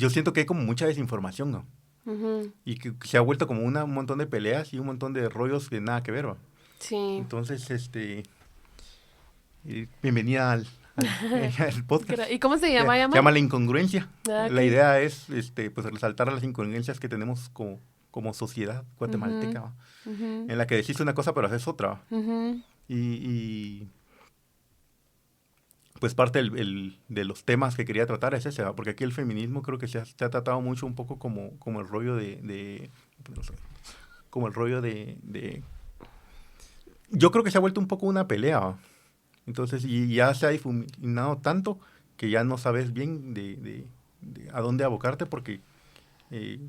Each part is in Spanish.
yo siento que hay como mucha desinformación, ¿no? Ujú. Y que se ha vuelto como un montón de peleas y un montón de rollos que nada que ver, ¿va? Sí. Entonces, bienvenida al podcast. ¿Y cómo se Se llama, llama Yamal? La Incongruencia. Ah, La ok. idea es pues resaltar las incongruencias que tenemos como sociedad Ujú, guatemalteca, ¿va? ujú, En la que decís una cosa pero haces otra, ¿va? ujú. Y pues parte de los temas que quería tratar es ese, ¿va? Porque aquí el feminismo creo que se ha tratado mucho un poco como el rollo no sé, como el rollo yo creo que se ha vuelto un poco una pelea, ¿va? Entonces, y ya se ha difuminado tanto que ya no sabes bien de a dónde abocarte porque eh,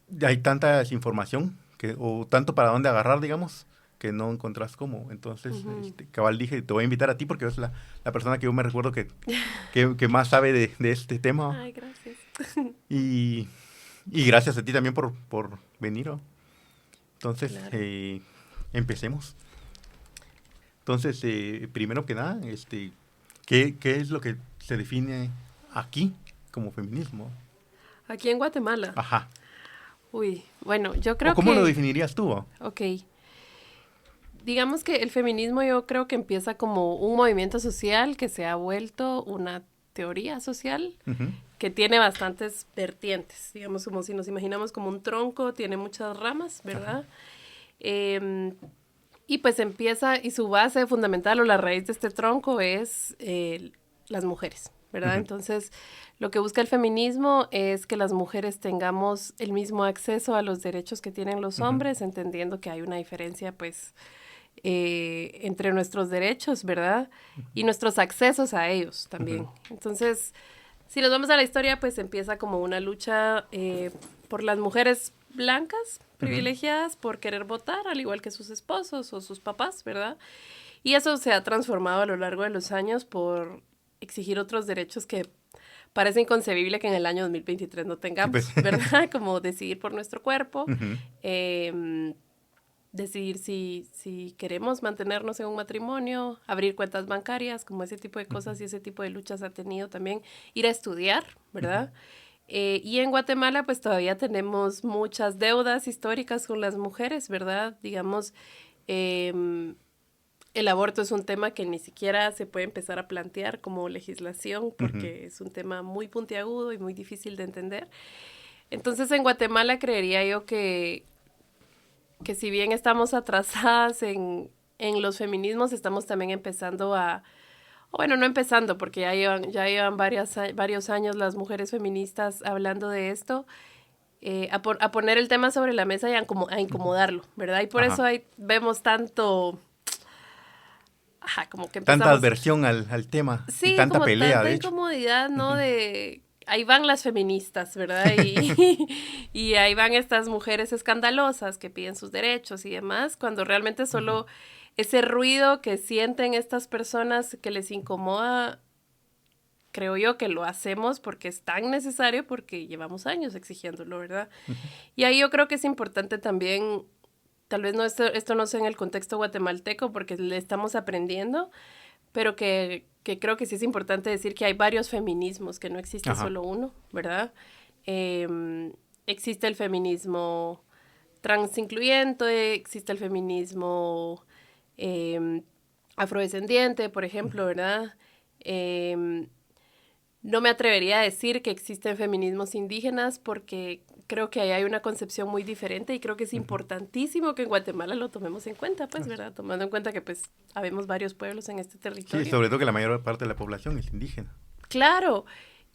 ya hay tanta desinformación o tanto para dónde agarrar, digamos, que no encontrás cómo. Entonces, Ujú. cabal dije, te voy a invitar a ti porque es la persona que yo me recuerdo que más sabe de este tema. Ay, gracias. Y, y gracias a ti también por venir, ¿va? Entonces, Claro. empecemos. Entonces, primero que nada, ¿qué es lo que se define aquí como feminismo? Aquí en Guatemala. Ajá. Uy, bueno, yo ¿O creo cómo lo que, definirías tú? ¿Va? ok, digamos que el feminismo yo creo que empieza como un movimiento social que se ha vuelto una teoría social Ujú, que tiene bastantes vertientes, digamos como si nos imaginamos como un tronco, tiene muchas ramas, ajá. ¿verdad? Em, y pues empieza, y su base fundamental o la raíz de este tronco es las mujeres, ¿verdad? Ujú, Entonces, lo que busca el feminismo es que las mujeres tengamos el mismo acceso a los derechos que tienen los ujú, hombres, entendiendo que hay una diferencia, pues, entre nuestros derechos, ¿verdad? Y nuestros accesos a ellos ujú, también. Entonces, si nos vamos a la historia, pues empieza como una lucha por las mujeres blancas ujú, privilegiadas por querer votar, al igual que sus esposos o sus papás, ¿verdad? Y eso se ha transformado a lo largo de los años por exigir otros derechos que parece inconcebible que en el año 2023 no sí, pues. tengamos, ¿verdad? Como decidir por nuestro cuerpo, Ujú, eh, decidir si queremos mantenernos en un matrimonio, abrir cuentas bancarias, como ese tipo de ujú, cosas y ese tipo de luchas ha tenido también ir a estudiar, ujú, ¿verdad? Y en Guatemala pues todavía tenemos muchas deudas históricas con las mujeres, ¿verdad? Digamos, eh, el aborto es un tema que ni siquiera se puede empezar a plantear como legislación ujú, porque es un tema muy puntiagudo y muy difícil de entender. Entonces en Guatemala creería yo que si bien estamos atrasadas en los feminismos, estamos también empezando bueno, no empezando, porque ya llevan varios años las mujeres feministas hablando de esto, a poner el tema sobre la mesa y a ujú. incomodarlo, ¿verdad? Y por eso Ajá. vemos tanto, ajá, como que Tanta empezamos, adversión al tema y sí, tanta como pelea, tanta de hecho. incomodidad, ¿no? Ujú, De ahí van las feministas, ¿verdad? Y ahí van estas mujeres escandalosas que piden sus derechos y demás, cuando realmente ujú, solo ese ruido que sienten estas personas que les incomoda, creo yo que lo hacemos porque es tan necesario, porque llevamos años exigiéndolo, ¿verdad? ujú. Y ahí yo creo que es importante también, tal vez no esto no sea en el contexto guatemalteco porque le estamos aprendiendo, pero que creo que sí es importante decir que hay varios feminismos, que no existe Ajá. solo uno, ¿verdad? Existe el feminismo transincluyente, existe el feminismo eh, afrodescendiente, por ejemplo, ¿verdad? Eh, no me atrevería a decir que existen feminismos indígenas porque creo que ahí hay una concepción muy diferente y creo que es Ujú. importantísimo que en Guatemala lo tomemos en cuenta, pues, ¿verdad? Tomando en cuenta que pues habemos varios pueblos en este Sí, territorio. sobre todo que la mayor parte de la población es indígena. Claro,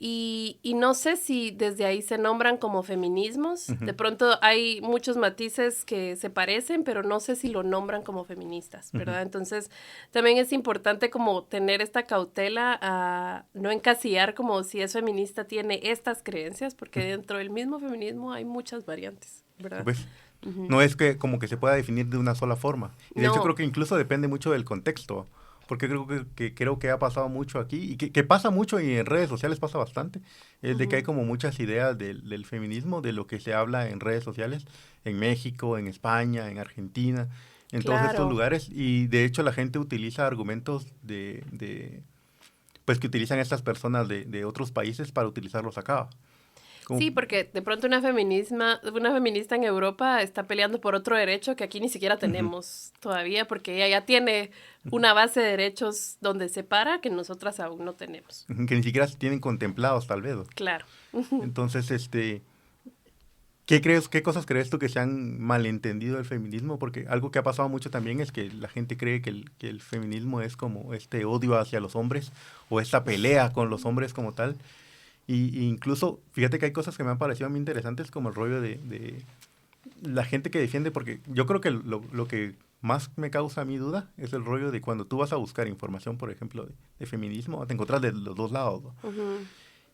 y no sé si desde ahí se nombran como feminismos. Ujú, De pronto hay muchos matices que se parecen, pero no sé si lo nombran como feministas, ujú. ¿verdad? Entonces, también es importante como tener esta cautela a no encasillar como si es feminista tiene estas creencias, porque dentro del mismo feminismo hay muchas variantes, Sí, ¿verdad? pues. Ujú. No es que como que se pueda definir de una sola forma. Y de hecho No. creo que incluso depende mucho del contexto. Porque creo que ha pasado mucho aquí y que pasa mucho y en redes sociales pasa bastante. Es de que hay Ujú. como muchas ideas del feminismo, de lo que se habla en redes sociales, en México, en España, en Argentina, en todos estos Claro. lugares. Y de hecho la gente utiliza argumentos pues que utilizan estas personas de otros países para utilizarlos acá. Sí, porque de pronto una feminista en Europa está peleando por otro derecho que aquí ni siquiera tenemos todavía, porque ella ya tiene una base de derechos donde se para que nosotras aún no tenemos. Que ni siquiera se tienen contemplados, tal vez. Claro. Entonces, qué cosas crees tú que se han malentendido del feminismo? Porque algo que ha pasado mucho también es que la gente cree que el feminismo es como este odio hacia los hombres o esta pelea con los hombres como tal. Y incluso, fíjate que hay cosas que me han parecido muy interesantes, como el rollo de la gente que defiende, porque yo creo que lo que más me causa a mí duda es el rollo de cuando tú vas a buscar información, por ejemplo, de feminismo, te encontrás de los dos lados, ¿no?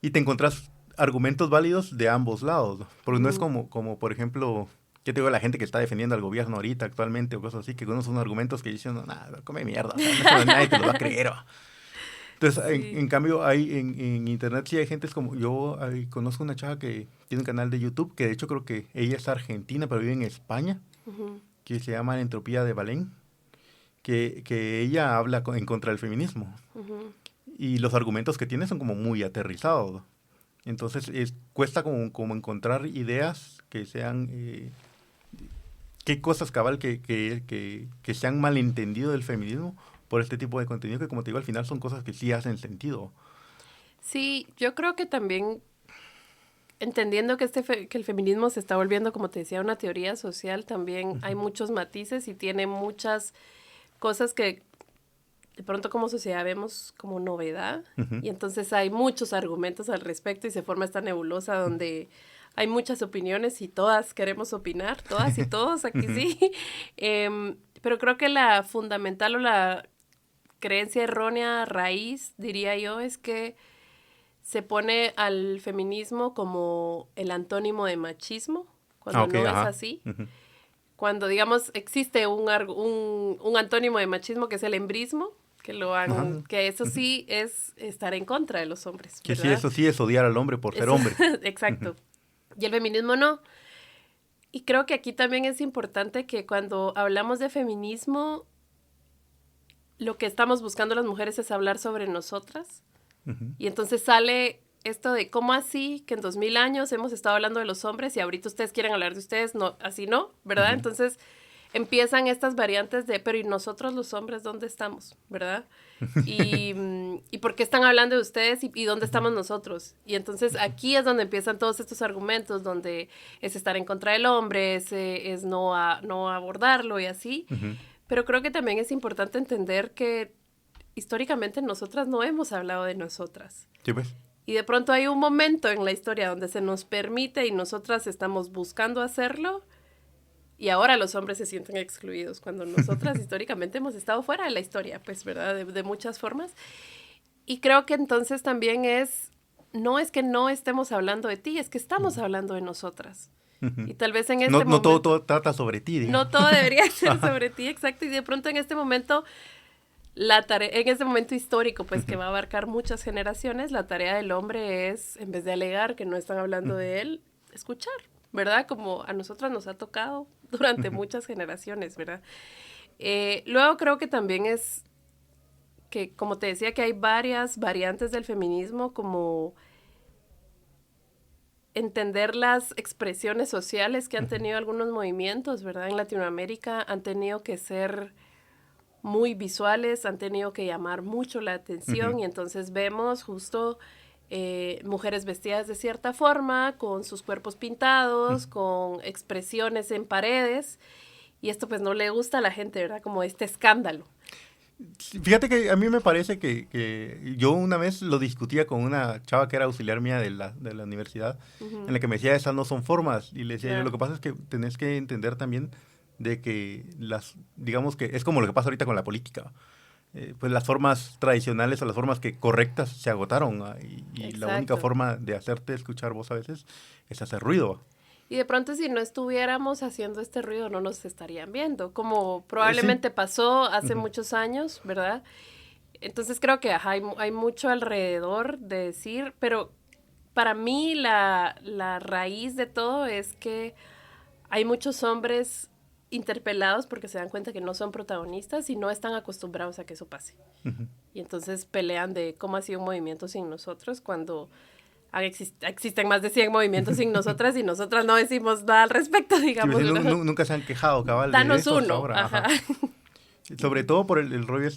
Y te encontrás argumentos válidos de ambos lados, ¿no? Porque no es como, por ejemplo, yo te digo, la gente que está defendiendo al gobierno ahorita, actualmente, o cosas así, que unos son argumentos que dicen, no, nada, come mierda, o sea, nadie te lo va a creer, ¿va? Entonces, Sí. en cambio, en internet sí hay gente, es como, conozco una chava que tiene un canal de YouTube, que de hecho creo que ella es argentina, pero vive en España, que se llama Entropía de Belén, que ella habla en contra del feminismo. Y los argumentos que tiene son como muy aterrizados. Entonces, cuesta como encontrar ideas que sean... qué cosas cabal que se han malentendido del feminismo por este tipo de contenido, que como te digo, al final son cosas que sí hacen sentido. Sí, yo creo que también entendiendo que que el feminismo se está volviendo, como te decía, una teoría social, también hay muchos matices y tiene muchas cosas que de pronto como sociedad vemos como novedad. Y entonces hay muchos argumentos al respecto y se forma esta nebulosa donde hay muchas opiniones y todas queremos opinar, todas y todos, aquí sí. Pero creo que la fundamental o la creencia errónea raíz, diría yo, es que se pone al feminismo como el antónimo de machismo, cuando Ok, no es ajá. así. Cuando, digamos, existe un antónimo de machismo que es el embrismo, Ajá. que eso sí es estar en contra de los hombres, Que sí, ¿verdad? eso sí es odiar al hombre por ser Eso, hombre. exacto. Y el feminismo no. Y creo que aquí también es importante que cuando hablamos de feminismo, lo que estamos buscando las mujeres es hablar sobre nosotras. Y entonces sale esto de cómo así que en 2000 años hemos estado hablando de los hombres y ahorita ustedes quieren hablar de ustedes, no, así no, ¿verdad? Entonces empiezan estas variantes de, pero ¿y nosotros los hombres dónde estamos? ¿Verdad? ¿Y por qué están hablando de ustedes y dónde estamos nosotros? Y entonces aquí es donde empiezan todos estos argumentos, donde es estar en contra del hombre, es no abordarlo y así. Pero creo que también es importante entender que históricamente nosotras no hemos hablado de nosotras. Sí, pues. Y de pronto hay un momento en la historia donde se nos permite y nosotras estamos buscando hacerlo y ahora los hombres se sienten excluidos cuando nosotras históricamente hemos estado fuera de la historia, pues, ¿verdad? De muchas formas. Y creo que entonces también no es que no estemos hablando de ti, es que estamos hablando de nosotras. Y tal vez en este No momento... todo trata sobre ti, digamos. No todo debería ser sobre ti, exacto. Y de pronto en este momento... en este momento histórico, pues que va a abarcar muchas generaciones, la tarea del hombre es, en vez de alegar que no están hablando de él, escuchar, ¿verdad? Como a nosotras nos ha tocado durante muchas generaciones, ¿verdad? Luego creo que también es que, como te decía, que hay varias variantes del feminismo, como entender las expresiones sociales que han tenido algunos movimientos, ¿verdad? En Latinoamérica han tenido que ser muy visuales, han tenido que llamar mucho la atención y entonces vemos justo mujeres vestidas de cierta forma, con sus cuerpos pintados, con expresiones en paredes y esto pues no le gusta a la gente, ¿verdad? Como este escándalo. Fíjate que a mí me parece que yo una vez lo discutía con una chava que era auxiliar mía de la universidad, en la que me decía, esas no son formas. Y le decía yo, lo que pasa es que tenés que entender también de que digamos que es como lo que pasa ahorita con la política. Pues las formas tradicionales o las formas correctas se agotaron, y la única forma de hacerte escuchar vos a veces es hacer ruido. Y de pronto si no estuviéramos haciendo este ruido no nos estarían viendo, como probablemente pasó hace muchos años, ¿verdad? Entonces creo que hay mucho alrededor de decir, pero para mí la raíz de todo es que hay muchos hombres interpelados porque se dan cuenta que no son protagonistas y no están acostumbrados a que eso pase. Y entonces pelean de cómo ha sido un movimiento sin nosotros cuando existen más de 100 movimientos sin nosotras y nosotras no decimos nada al respecto, digamos. Sí, nunca se han quejado, cabal. Danos uno. Ahora. Ajá. Sobre todo por el rollo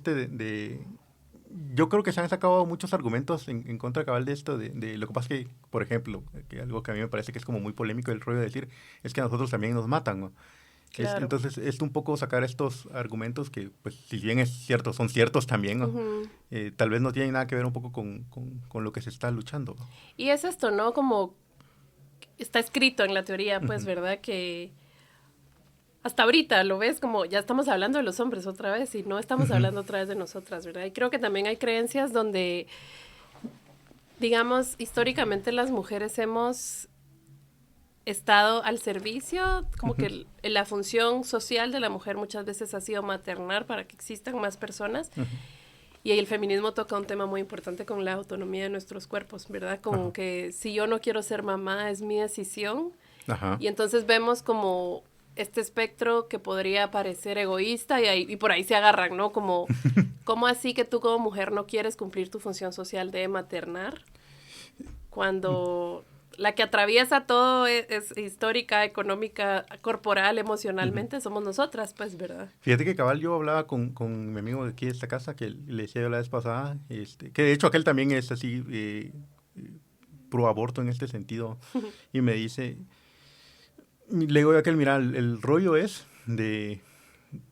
yo creo que se han sacado muchos argumentos en contra cabal de esto, de lo que pasa que, por ejemplo, que algo que a mí me parece que es como muy polémico el rollo de decir, es que a nosotros también nos matan, ¿no? Claro. Entonces, es un poco sacar estos argumentos que, pues, si bien es cierto, son ciertos también, ¿no? Tal vez no tienen nada que ver un poco con lo que se está luchando, ¿no? Y es esto, ¿no? Como está escrito en la teoría, pues, ¿verdad? Que hasta ahorita lo ves como ya estamos hablando de los hombres otra vez y no estamos hablando otra vez de nosotras, ¿verdad? Y creo que también hay creencias donde, digamos, históricamente las mujeres hemos estado al servicio, como que la función social de la mujer muchas veces ha sido maternar para que existan más personas. Y el feminismo toca un tema muy importante con la autonomía de nuestros cuerpos, ¿verdad? Como que si yo no quiero ser mamá, es mi decisión. Y entonces vemos como este espectro que podría parecer egoísta y por ahí se agarran, ¿no? Como, ¿cómo así que tú como mujer no quieres cumplir tu función social de maternar? Cuando la que atraviesa todo es histórica, económica, corporal, emocionalmente, somos nosotras, pues, ¿verdad? Fíjate que cabal yo hablaba con mi amigo de aquí de esta casa, que le decía yo la vez pasada, que de hecho aquel también es así, pro aborto en este sentido, y me dice... Le digo a aquel, mira, el rollo es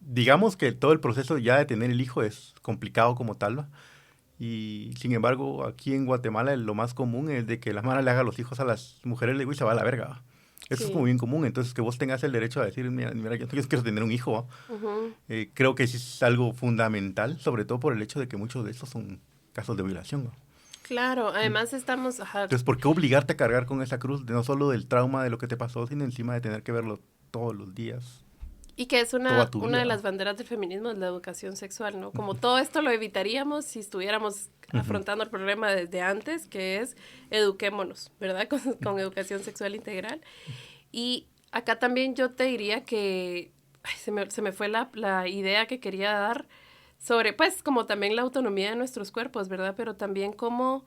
digamos que todo el proceso ya de tener el hijo es complicado como tal, ¿va? Y sin embargo, aquí en Guatemala lo más común es de que la mara le haga los hijos a las mujeres, le digo, y se va a la verga, ¿va? Eso es como bien común, entonces que vos tengas el derecho a decir, mira yo quiero tener un hijo, ¿va? Creo que sí es algo fundamental, sobre todo por el hecho de que muchos de estos son casos de violación, ¿va? Claro, además estamos... Ajá. Entonces, ¿por qué obligarte a cargar con esa cruz? No solo del trauma de lo que te pasó, sino encima de tener que verlo todos los días. Y que es una de las banderas del feminismo, es la educación sexual, ¿no? Como todo esto lo evitaríamos si estuviéramos afrontando el problema desde antes, que es eduquémonos, ¿verdad? Con educación sexual integral. Y acá también yo te diría que se me fue la idea que quería dar sobre, pues, como también la autonomía de nuestros cuerpos, ¿verdad? Pero también como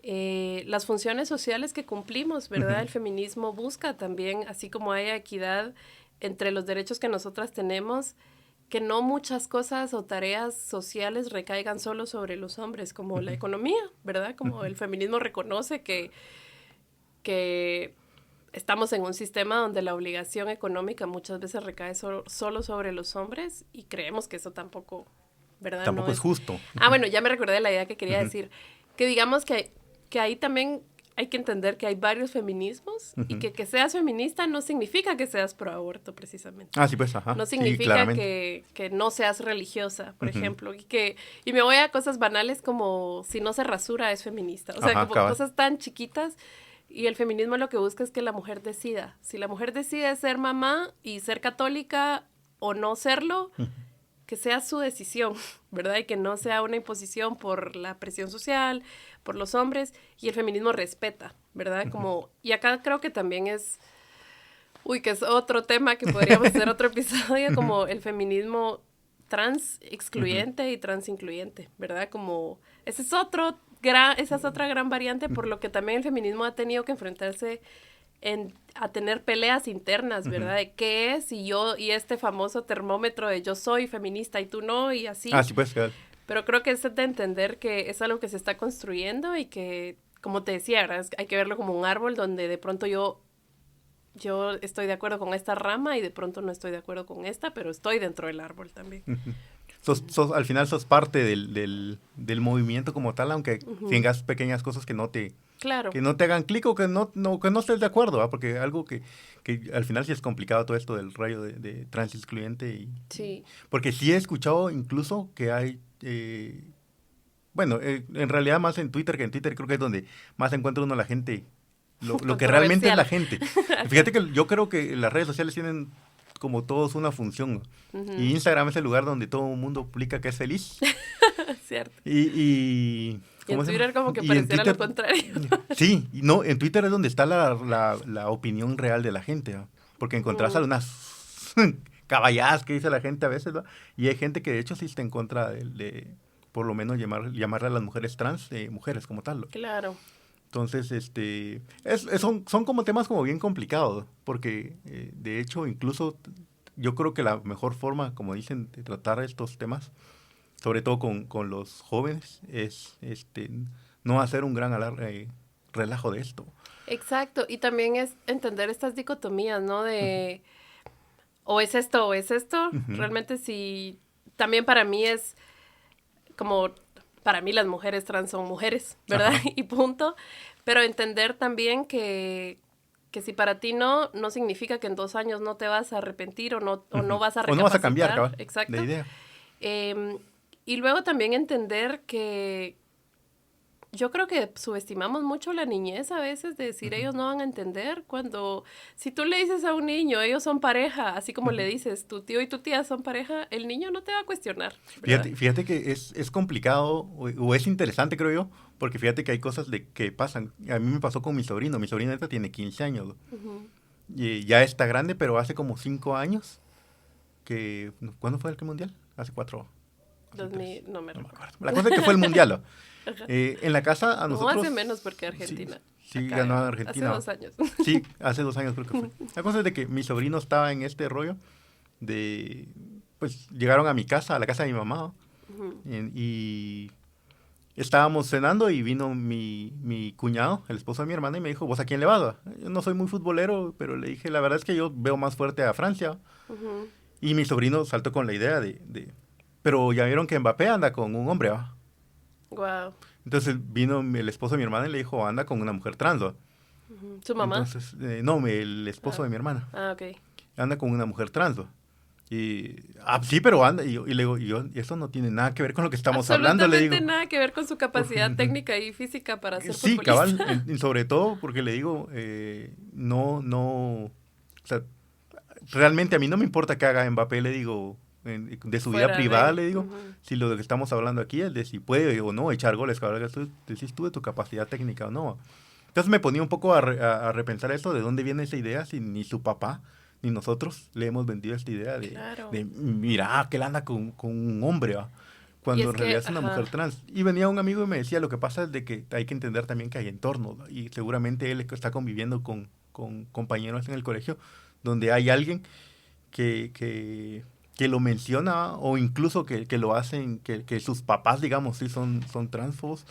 las funciones sociales que cumplimos, ¿verdad? El feminismo busca también, así como haya equidad entre los derechos que nosotras tenemos, que no muchas cosas o tareas sociales recaigan solo sobre los hombres, como la economía, ¿verdad? Como el feminismo reconoce que estamos en un sistema donde la obligación económica muchas veces recae solo sobre los hombres y creemos que eso tampoco... ¿verdad? Tampoco no es justo. Bueno, ya me recordé de la idea que quería decir. Que digamos que ahí también hay que entender que hay varios feminismos y que seas feminista no significa que seas pro aborto, precisamente. Sí, pues, ajá. No significa que no seas religiosa, por ejemplo. Y me voy a cosas banales como si no se rasura es feminista. O sea, como cosas tan chiquitas. Y el feminismo lo que busca es que la mujer decida. Si la mujer decide ser mamá y ser católica o no serlo... que sea su decisión, ¿verdad? Y que no sea una imposición por la presión social, por los hombres, y el feminismo respeta, ¿verdad? Como, y acá creo que también es, que es otro tema que podríamos hacer otro episodio, como el feminismo trans excluyente y trans incluyente, ¿verdad? Como, esa es otra gran variante por lo que también el feminismo ha tenido que enfrentarse a tener peleas internas, ¿verdad? De qué es y este famoso termómetro de yo soy feminista y tú no y así. Sí, pues, claro. Pero creo que es de entender que es algo que se está construyendo y que, como te decía, ¿verdad? Hay que verlo como un árbol donde de pronto yo estoy de acuerdo con esta rama y de pronto no estoy de acuerdo con esta, pero estoy dentro del árbol también. Al final sos parte del movimiento como tal, aunque tengas pequeñas cosas que no te... Claro. Que no te hagan clic o que no estés de acuerdo, ¿va? Porque algo que al final sí es complicado todo esto del rayo de trans excluyente. Sí. Porque sí he escuchado incluso que hay... en realidad más en Twitter, que en Twitter creo que es donde más encuentra uno la gente, lo que realmente es la gente. Fíjate que yo creo que las redes sociales tienen como todos una función, ¿no? Y Instagram es el lugar donde todo el mundo publica que es feliz. Cierto. Y en Twitter como que pareciera lo contrario. Sí, no, en Twitter es donde está la opinión real de la gente, ¿no? Porque encontrás algunas caballadas que dice la gente a veces, ¿no? Y hay gente que de hecho sí está en contra de por lo menos llamarle a las mujeres trans mujeres como tal, ¿no? Claro. Entonces, son como temas como bien complicados, porque de hecho incluso yo creo que la mejor forma, como dicen, de tratar estos temas, sobre todo con los jóvenes, es no hacer un gran relajo de esto. Exacto, y también es entender estas dicotomías, ¿no? De o es esto o es esto. Ujú. Realmente sí, también para mí es como, para mí las mujeres trans son mujeres, ¿verdad? Ajá. Y punto. Pero entender también que si para ti no, no significa que en 2 años no te vas a arrepentir o no Ujú. vas a O no vas a cambiar, recapacitar. cabal, de Exacto. idea. Em, y luego también entender que yo creo que subestimamos mucho la niñez a veces de decir Ujú. ellos no van a entender cuando si tú le dices a un niño ellos son pareja, así como le Ujú. dices tu tío y tu tía son pareja, el niño no te va a cuestionar, ¿verdad? Fíjate que es complicado o es interesante, creo yo, porque fíjate que hay cosas que pasan. A mí me pasó con mi sobrino. Mi sobrino ahorita tiene 15 años. Ujú. Y ya está grande, pero hace como 5 años que... ¿Cuándo fue el mundial? Hace 4, hace 3. 2000, no me No me recuerdo. acuerdo. La cosa es que fue el mundial, ¿no? Ajá. En la casa a No, nosotros... hace menos porque Sí, Argentina sí acá ganó hace Argentina. 2 años. Sí, hace 2 años creo que fue. La cosa es de que mi sobrino estaba en este rollo de... Pues llegaron a mi casa, a la casa de mi mamá, ¿no? Ujú. Y estábamos cenando y vino mi cuñado, el esposo de mi hermana, y me dijo, ¿vos a quién le vas? Va?". Yo no soy muy futbolero, pero le dije, la verdad es que yo veo más fuerte a Francia. Ujú. Y mi sobrino saltó con la idea pero ya vieron que Mbappé anda con un hombre, ¿va? Guau. Entonces vino el esposo de mi hermana y le dijo, anda con una mujer trans, ¿va? Ujú. ¿Su mamá? Entonces, no, el esposo Ah, de mi hermana, ok. anda con una mujer trans, ¿va? Y, sí, pero anda, y le digo, y eso no tiene nada que ver con lo que estamos hablando, le Absolutamente digo. nada que ver con su capacidad Porque, técnica y física para ser sí, cabal, futbolista. y sobre todo porque le digo, o sea, realmente a mí no me importa que haga Mbappé, le digo, de su vida Fuera privada, de... le digo, Ujú. si lo que estamos hablando aquí es de si puede o no echar goles, cabal, que decís tú de tu capacidad técnica o no. Entonces me ponía un poco a repensar eso, de dónde viene esa idea, si ni su papá ni nosotros le hemos vendido esta idea Claro. mira, que él anda con un hombre, ¿va? Y Cuando es en realidad que, es una ajá, mujer trans. Y venía un amigo y me decía, lo que pasa es de que hay que entender también que hay entornos, ¿va? Y seguramente él está conviviendo con compañeros en el colegio donde hay alguien que, que, que lo menciona o incluso que lo hacen, que sus papás, digamos, sí son transfobos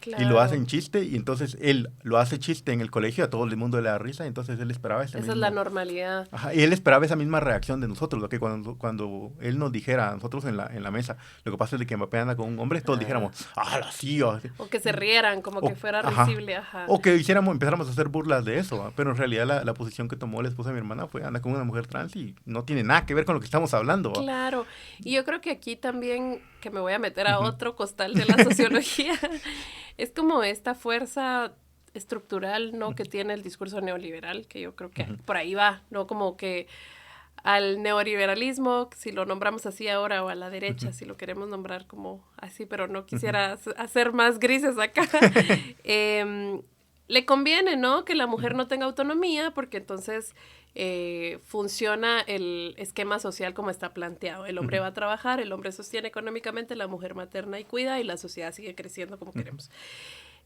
y lo claro. hacen chiste y entonces él lo hace chiste en el colegio, a todo el mundo le da risa, entonces él esperaba ese Esa es la mismo... normalidad. Ajá, y él esperaba esa misma reacción de nosotros, lo que cuando él nos dijera a nosotros en la mesa, lo que pasa es de que Mbappé anda con un hombre, todos Ah, dijéramos, ah, sí, o, o que se rieran, como que fuera ajá, risible, ajá. o que empezáramos a hacer burlas de eso, ¿va? Pero en realidad la posición que tomó la esposa de mi hermana fue anda con una mujer trans y no tiene nada que ver con lo que estamos hablando, ¿va? Claro. Y yo creo que aquí también, que me voy a meter a Ujú, otro costal de la sociología, es como esta fuerza estructural, ¿no? Que tiene el discurso neoliberal, que yo creo que ujú, por ahí va, ¿no? Como que al neoliberalismo, si lo nombramos así ahora, o a la derecha, ujú, si lo queremos nombrar como así, pero no ujú, quisiera hacer más grises acá, em, le conviene, ¿no? Que la mujer ujú, no tenga autonomía, porque entonces funciona el esquema social como está planteado. El hombre ujú, va a trabajar, el hombre sostiene económicamente, la mujer materna y cuida, y la sociedad sigue creciendo como ujú, queremos.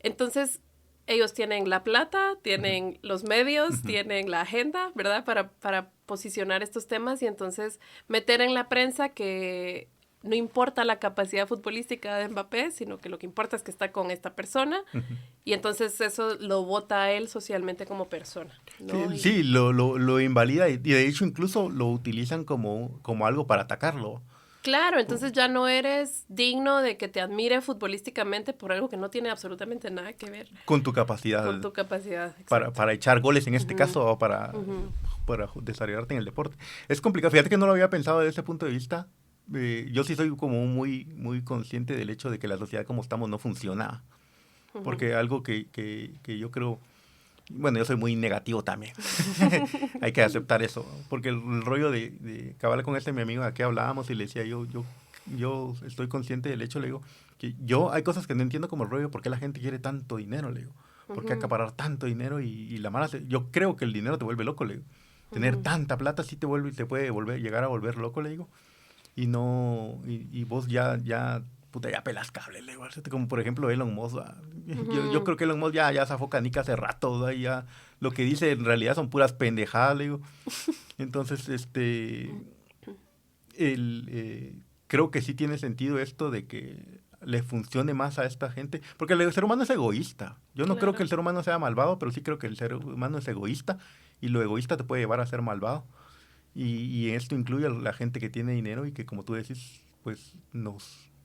Entonces, ellos tienen la plata, ujú, tienen los medios, ujú. tienen la agenda, ¿verdad? Para posicionar estos temas y entonces meter en la prensa que no importa la capacidad futbolística de Mbappé, sino que lo que importa es que está con esta persona Ujú. y entonces eso lo vota a él socialmente como persona, ¿no? Sí, sí, lo invalida y de hecho incluso lo utilizan como algo para atacarlo. Claro, O- entonces ya no eres digno de que te admire futbolísticamente por algo que no tiene absolutamente nada que ver con tu capacidad con tu capacidad, para, exacto. para echar goles en este Ujú, caso o ujú. para desarrollarte en el deporte. Es complicado, fíjate que no lo había pensado desde ese punto de vista. Yo sí soy como muy, muy consciente del hecho de que la sociedad como estamos no funciona. Ujú. Porque algo que yo creo, bueno, yo soy muy negativo también. Hay que aceptar eso. Porque el rollo de cabal con mi amigo a que hablábamos y le decía yo estoy consciente del hecho, le digo, que hay cosas que no entiendo como el rollo, ¿por qué la gente quiere tanto dinero? Le digo, ¿por qué Ujú, acaparar tanto dinero? Y la mala, yo creo que el dinero te vuelve loco, le digo. Tener ujú. tanta plata sí te puede llegar a volver loco, le digo. Y no, y vos ya puta, ya pelas cable, le digo, como por ejemplo Elon Musk, yo creo que Elon Musk ya zafó canica hace rato, ¿verdad? Ya lo que dice en realidad son puras pendejadas, le digo. Entonces, creo que sí tiene sentido esto de que le funcione más a esta gente, porque el ser humano es egoísta. Yo no creo que el ser humano sea malvado, pero sí creo que el ser humano es egoísta, y lo egoísta te puede llevar a ser malvado. Y esto incluye a la gente que tiene dinero y que, como tú decís, pues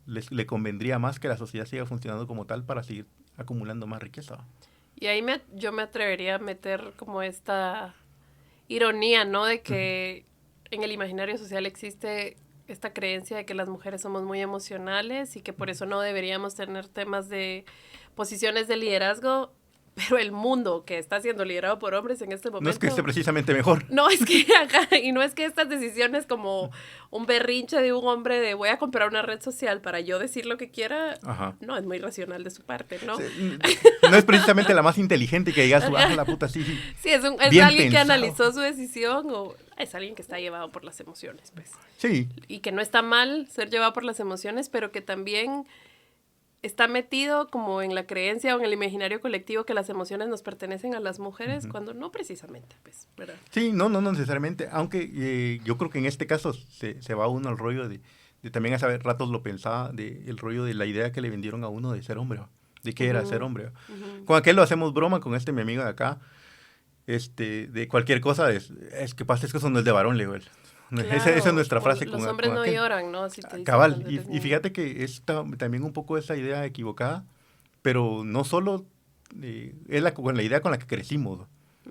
le convendría más que la sociedad siga funcionando como tal para seguir acumulando más riqueza. Y ahí yo me atrevería a meter como esta ironía, ¿no? De que en el imaginario social existe esta creencia de que las mujeres somos muy emocionales y que por eso no deberíamos tener temas de posiciones de liderazgo, pero el mundo que está siendo liderado por hombres en este momento... No es que esté precisamente mejor. No, es que acá, y no es que estas decisiones como un berrinche de un hombre de voy a comprar una red social para yo decir lo que quiera, no, es muy racional de su parte, ¿no? Sí, no es precisamente la más inteligente que diga la puta, sí. Sí, es alguien que analizó su decisión o es alguien que está llevado por las emociones, pues. Sí. Y que no está mal ser llevado por las emociones, pero que también está metido como en la creencia o en el imaginario colectivo que las emociones nos pertenecen a las mujeres, cuando no precisamente, pues, ¿verdad? Sí, no necesariamente, aunque yo creo que en este caso se va uno al rollo de también hace ratos lo pensaba, el rollo de la idea que le vendieron a uno de ser hombre, de qué era ser hombre. Con aquel lo hacemos broma, con mi amigo de acá, de cualquier cosa, es que pasa, es que eso no es de varón, le digo él. Claro, esa es nuestra frase. Los hombres no lloran, ¿no? Si te cabal, y fíjate que es también un poco esa idea equivocada, pero no solo es la idea con la que crecimos,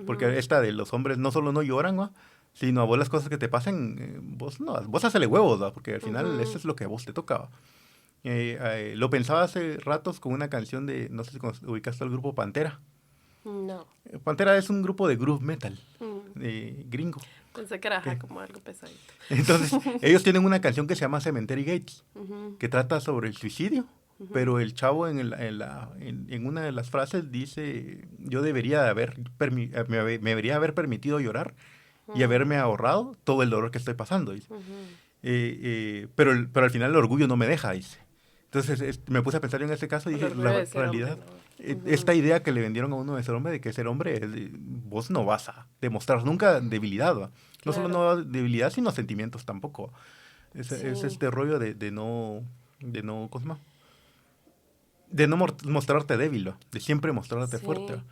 porque esta de los hombres no solo no lloran, ¿no? Sino a vos las cosas que te pasen, vos hacele huevos, ¿no? Porque al final eso es lo que a vos te toca. Lo pensaba hace ratos con una canción de, no sé si ubicaste al grupo Pantera. No. Pantera es un grupo de groove metal, gringo. Pensé que era como algo pesadito. Entonces, ellos tienen una canción que se llama Cemetery Gates, que trata sobre el suicidio, pero el chavo en una de las frases dice, yo me debería haber permitido llorar y haberme ahorrado todo el dolor que estoy pasando, dice. Pero al final el orgullo no me deja, dice. Entonces me puse a pensar en este caso y dije, la realidad, esta idea que le vendieron a uno de ser hombre, de que ser hombre, vos no vas a demostrar nunca debilidad, ¿va? No solo no debilidad, sino sentimientos tampoco. Es este rollo de no ¿cómo se llama? De no mostrarte débil, ¿va? De siempre mostrarte fuerte, ¿va?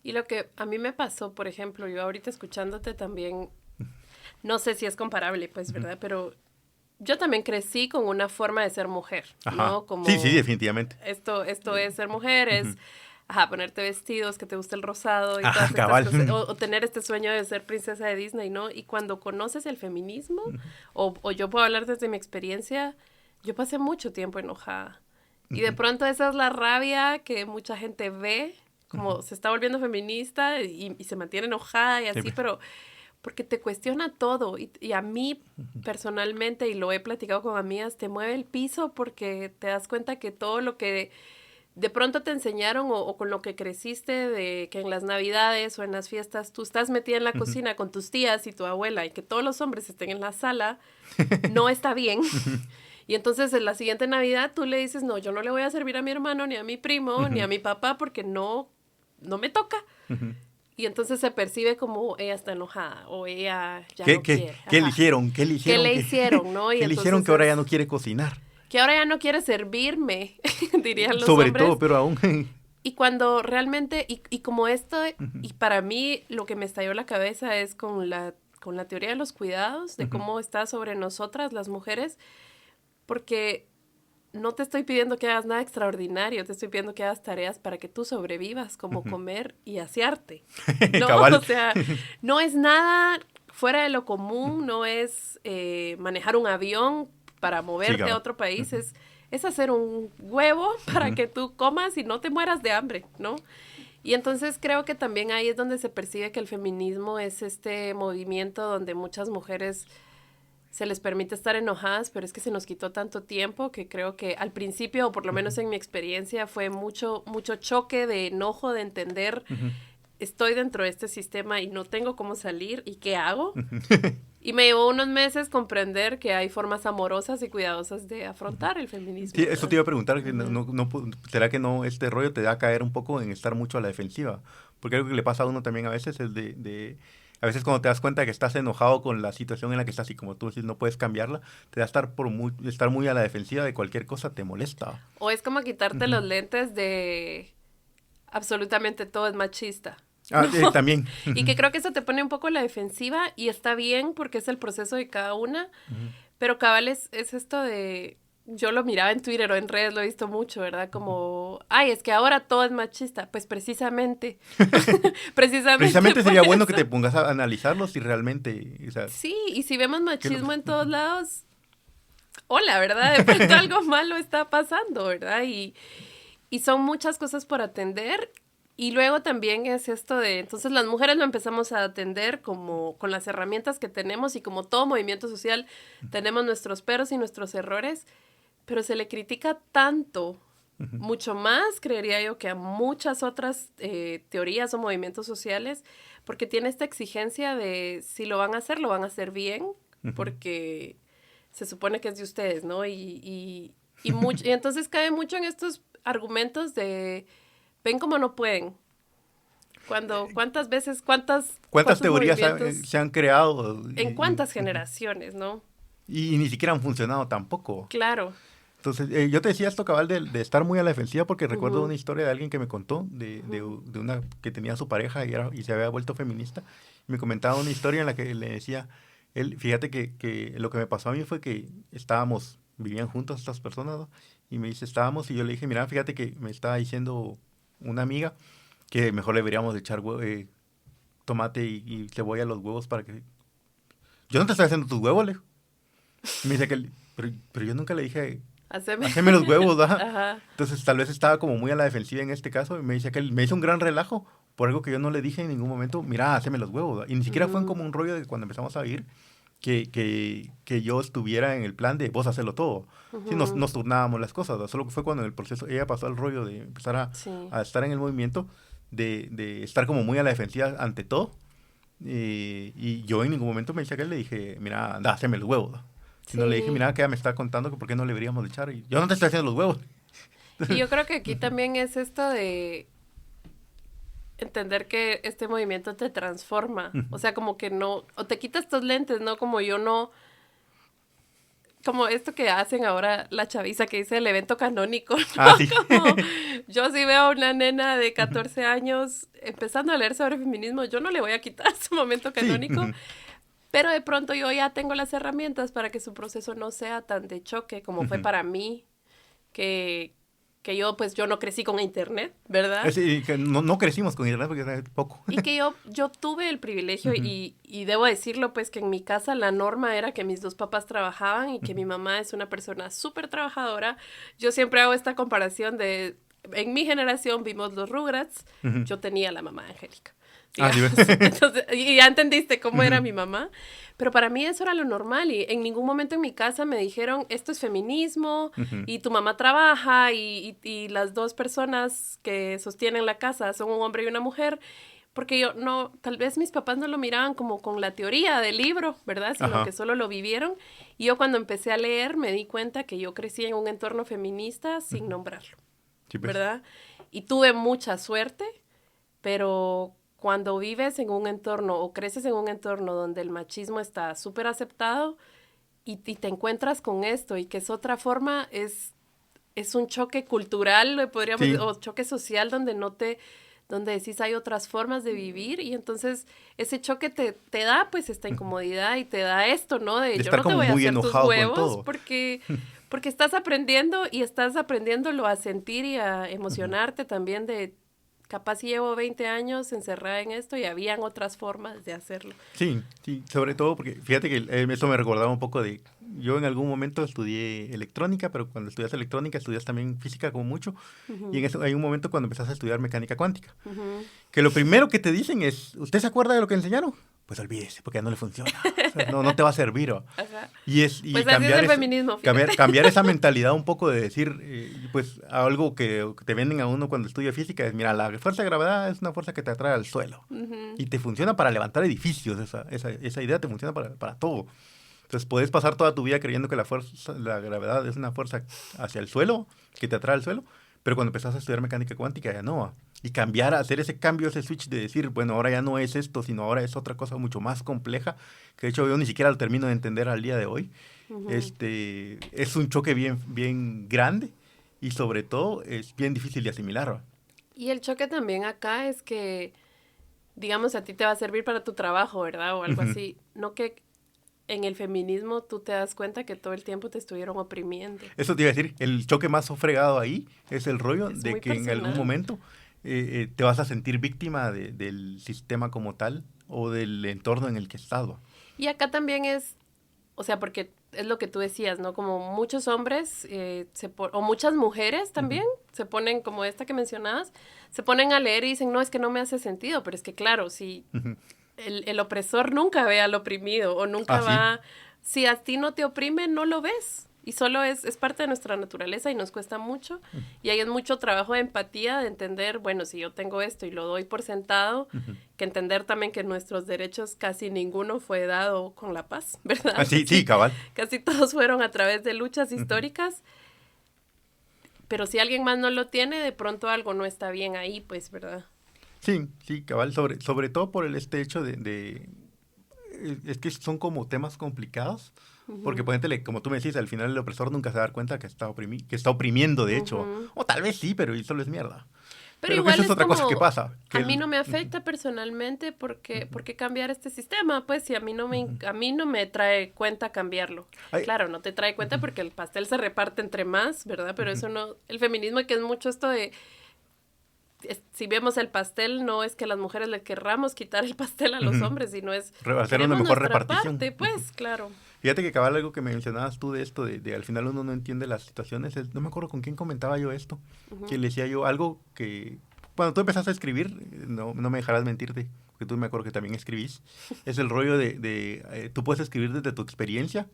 Y lo que a mí me pasó, por ejemplo, yo ahorita escuchándote también, no sé si es comparable, pues, ¿verdad? Pero yo también crecí con una forma de ser mujer, ¿no? Como sí, definitivamente. Esto es ser mujer, es ponerte vestidos, que te guste el rosado y todas estas cosas, o tener este sueño de ser princesa de Disney, ¿no? Y cuando conoces el feminismo, o yo puedo hablar desde mi experiencia, yo pasé mucho tiempo enojada. Y de pronto esa es la rabia que mucha gente ve, como se está volviendo feminista y se mantiene enojada y así, pero porque te cuestiona todo y a mí personalmente, y lo he platicado con amigas, te mueve el piso porque te das cuenta que todo lo que de pronto te enseñaron o con lo que creciste, de que en las navidades o en las fiestas tú estás metida en la cocina con tus tías y tu abuela y que todos los hombres estén en la sala, no está bien. Y entonces en la siguiente Navidad tú le dices, no, yo no le voy a servir a mi hermano, ni a mi primo, ni a mi papá porque no me toca. Y entonces se percibe como ella está enojada o ella ya no quiere. ¿Qué eligieron? ¿Qué le hicieron, no? ¿Qué eligieron que ahora ya no quiere cocinar? Que ahora ya no quiere servirme, dirían los Sobre hombres. todo, pero aún. Y cuando realmente, y como esto, y para mí lo que me estalló la cabeza es con la teoría de los cuidados, de cómo está sobre nosotras las mujeres, porque no te estoy pidiendo que hagas nada extraordinario, te estoy pidiendo que hagas tareas para que tú sobrevivas, como comer y asearte. ¿No? Cabal. O sea, no es nada fuera de lo común, no es manejar un avión para moverte a otro país, es hacer un huevo para que tú comas y no te mueras de hambre, ¿no? Y entonces creo que también ahí es donde se percibe que el feminismo es este movimiento donde muchas mujeres se les permite estar enojadas, pero es que se nos quitó tanto tiempo que creo que al principio, o por lo menos en mi experiencia, fue mucho choque de enojo, de entender, estoy dentro de este sistema y no tengo cómo salir, ¿y qué hago? Y me llevó unos meses comprender que hay formas amorosas y cuidadosas de afrontar el feminismo. Sí, eso te iba a preguntar, que ¿será que no este rollo te da a caer un poco en estar mucho a la defensiva? Porque algo que le pasa a uno también a veces es a veces cuando te das cuenta que estás enojado con la situación en la que estás y como tú dices, no puedes cambiarla, te da estar muy a la defensiva de cualquier cosa, te molesta. O es como quitarte los lentes de absolutamente todo es machista. Ah, ¿no? También. Y que creo que eso te pone un poco a la defensiva y está bien porque es el proceso de cada una, pero cabal es esto de, yo lo miraba en Twitter o en redes, lo he visto mucho, ¿verdad? Como, ay, es que ahora todo es machista. Pues precisamente, Precisamente sería bueno que eso. te pongas a analizarlo si realmente, o sea, Sí, y si vemos ¿qué es lo machismo que- en todos lados, hola, ¿verdad? De pronto algo malo está pasando, ¿verdad? Y son muchas cosas por atender. Y luego también es esto de, entonces las mujeres lo empezamos a atender como con las herramientas que tenemos y como todo movimiento social tenemos nuestros peros y nuestros errores, pero se le critica tanto, mucho más, creería yo, que a muchas otras teorías o movimientos sociales, porque tiene esta exigencia de si lo van a hacer bien, porque se supone que es de ustedes, ¿no? Y entonces cae mucho en estos argumentos de ven cómo no pueden. ¿Cuántas veces, ¿Cuántas cuántos teorías movimientos, se han creado? en cuántas generaciones, ¿no? Y ni siquiera han funcionado tampoco. Claro. Entonces, yo te decía esto, cabal, de estar muy a la defensiva, porque recuerdo Ujú, una historia de alguien que me contó, de una que tenía a su pareja y se había vuelto feminista. Y me comentaba una historia en la que le decía, fíjate que lo que me pasó a mí fue que vivían juntas estas personas, ¿no? Y me dice, y yo le dije, mira, fíjate que me estaba diciendo una amiga que mejor le deberíamos de echar tomate y cebolla a los huevos para que... Yo no te estoy haciendo tus huevos, le dijo. Y me dice pero yo nunca le dije... haceme. Haceme los huevos, ¿verdad? Ajá. Entonces tal vez estaba como muy a la defensiva en este caso y me dice que él me hizo un gran relajo por algo que yo no le dije en ningún momento, mira, haceme los huevos, ¿verdad? Y ni siquiera fue como un rollo de cuando empezamos a vivir que yo estuviera en el plan de vos hacerlo todo. Sí, nos turnábamos las cosas, ¿verdad? Solo que fue cuando en el proceso ella pasó al rollo de empezar Sí. a estar en el movimiento, de estar como muy a la defensiva ante todo. Y yo en ningún momento me dice que él le dije, mira, anda, haceme los huevos, ¿verdad? Sino le dije, Sí. mira, que ella me está contando que por qué no le deberíamos de echar. Y yo no te estoy haciendo los huevos. Y yo creo que aquí también es esto de entender que este movimiento te transforma. O sea, como que no, o te quitas estos lentes, ¿no? Como yo no, como esto que hacen ahora la chaviza que dice el evento canónico, ¿no? Ah, sí. Como yo sí veo a una nena de 14 años empezando a leer sobre feminismo, yo no le voy a quitar su momento canónico, Sí. pero de pronto yo ya tengo las herramientas para que su proceso no sea tan de choque como fue para mí, que yo pues yo no crecí con internet, ¿verdad? Que no crecimos con internet porque era poco. Y que yo tuve el privilegio y debo decirlo pues que en mi casa la norma era que mis dos papás trabajaban y que mi mamá es una persona súper trabajadora. Yo siempre hago esta comparación de, en mi generación vimos los Rugrats, yo tenía a la mamá Angélica. Ah, sí, Digamos. Entonces, y ya entendiste cómo era mi mamá, pero para mí eso era lo normal y en ningún momento en mi casa me dijeron esto es feminismo y tu mamá trabaja y las dos personas que sostienen la casa son un hombre y una mujer, porque yo no, tal vez mis papás no lo miraban como con la teoría del libro, ¿verdad? Sino Ajá. que solo lo vivieron y yo cuando empecé a leer me di cuenta que yo crecí en un entorno feminista sin nombrarlo, Sí, pues. ¿verdad? Y tuve mucha suerte, pero cuando vives en un entorno o creces en un entorno donde el machismo está súper aceptado y te encuentras con esto y que es otra forma, es un choque cultural, podríamos Sí. decir, o choque social donde decís hay otras formas de vivir y entonces ese choque te da pues esta incomodidad y te da esto, ¿no? De yo Estar no te como voy a muy hacer tus enojado con huevos todo. porque estás aprendiendo y estás aprendiéndolo a sentir y a emocionarte también de capaz si llevo 20 años encerrada en esto y habían otras formas de hacerlo. Sí, sí, sobre todo porque fíjate que eso me recordaba un poco de... Yo en algún momento estudié electrónica, pero cuando estudias electrónica estudias también física como mucho. Y en eso hay un momento cuando empezás a estudiar mecánica cuántica. Que lo primero que te dicen es, ¿usted se acuerda de lo que enseñaron? pues olvídese, porque ya no le funciona. O sea, no te va a servir. ¿O? Ajá. Y Pues así es el feminismo. Cambiar esa mentalidad un poco de decir, pues algo que te venden a uno cuando estudia física es, mira, la fuerza de gravedad es una fuerza que te atrae al suelo. Y te funciona para levantar edificios, esa idea te funciona para todo. Entonces puedes pasar toda tu vida creyendo que la gravedad es una fuerza hacia el suelo, que te atrae al suelo, pero cuando empezás a estudiar mecánica cuántica ya no. Y hacer ese cambio, ese switch de decir, bueno, ahora ya no es esto, sino ahora es otra cosa mucho más compleja, que de hecho yo ni siquiera lo termino de entender al día de hoy. Es un choque bien grande y sobre todo es bien difícil de asimilar. Y el choque también acá es que, digamos, a ti te va a servir para tu trabajo, ¿verdad? O algo así. No que en el feminismo tú te das cuenta que todo el tiempo te estuvieron oprimiendo. Eso te iba a decir, el choque más fregado ahí es el rollo Es de muy que personal. en algún momento te vas a sentir víctima del sistema como tal o del entorno en el que estás. Y acá también es, o sea, porque es lo que tú decías, ¿no? Como muchos hombres o muchas mujeres también se ponen, como esta que mencionabas, se ponen a leer y dicen, no, es que no me hace sentido, pero es que claro, si el opresor nunca ve al oprimido o nunca va... Si a ti no te oprime, no lo ves. Y solo es parte de nuestra naturaleza y nos cuesta mucho. Y ahí es mucho trabajo de empatía, de entender, bueno, si yo tengo esto y lo doy por sentado, que entender también que nuestros derechos casi ninguno fue dado con la paz, ¿verdad? Sí, cabal. Casi todos fueron a través de luchas históricas. Pero si alguien más no lo tiene, de pronto algo no está bien ahí, pues, ¿verdad? Sí, cabal, sobre todo por este hecho es que son como temas complicados, porque ponete, como tú me decís, al final el opresor nunca se va a dar cuenta que está oprimiendo, de hecho, o tal vez sí, pero solo es mierda. Pero igual esa es otra cosa que pasa. A mí no me afecta personalmente porque cambiar este sistema, pues si a mí no me trae cuenta cambiarlo. Claro, no te trae cuenta porque el pastel se reparte entre más, ¿verdad? Pero eso no, el feminismo que es mucho esto de si vemos el pastel, no es que las mujeres le querramos quitar el pastel a los hombres, sino es hacer una mejor repartición. Parte, pues, claro. Fíjate que cabal algo que me mencionabas tú de esto, de al final uno no entiende las situaciones, no me acuerdo con quién comentaba yo esto, que le decía yo algo que, cuando tú empezaste a escribir, no me dejarás mentirte, porque tú me acuerdo que también escribís, es el rollo tú puedes escribir desde tu experiencia,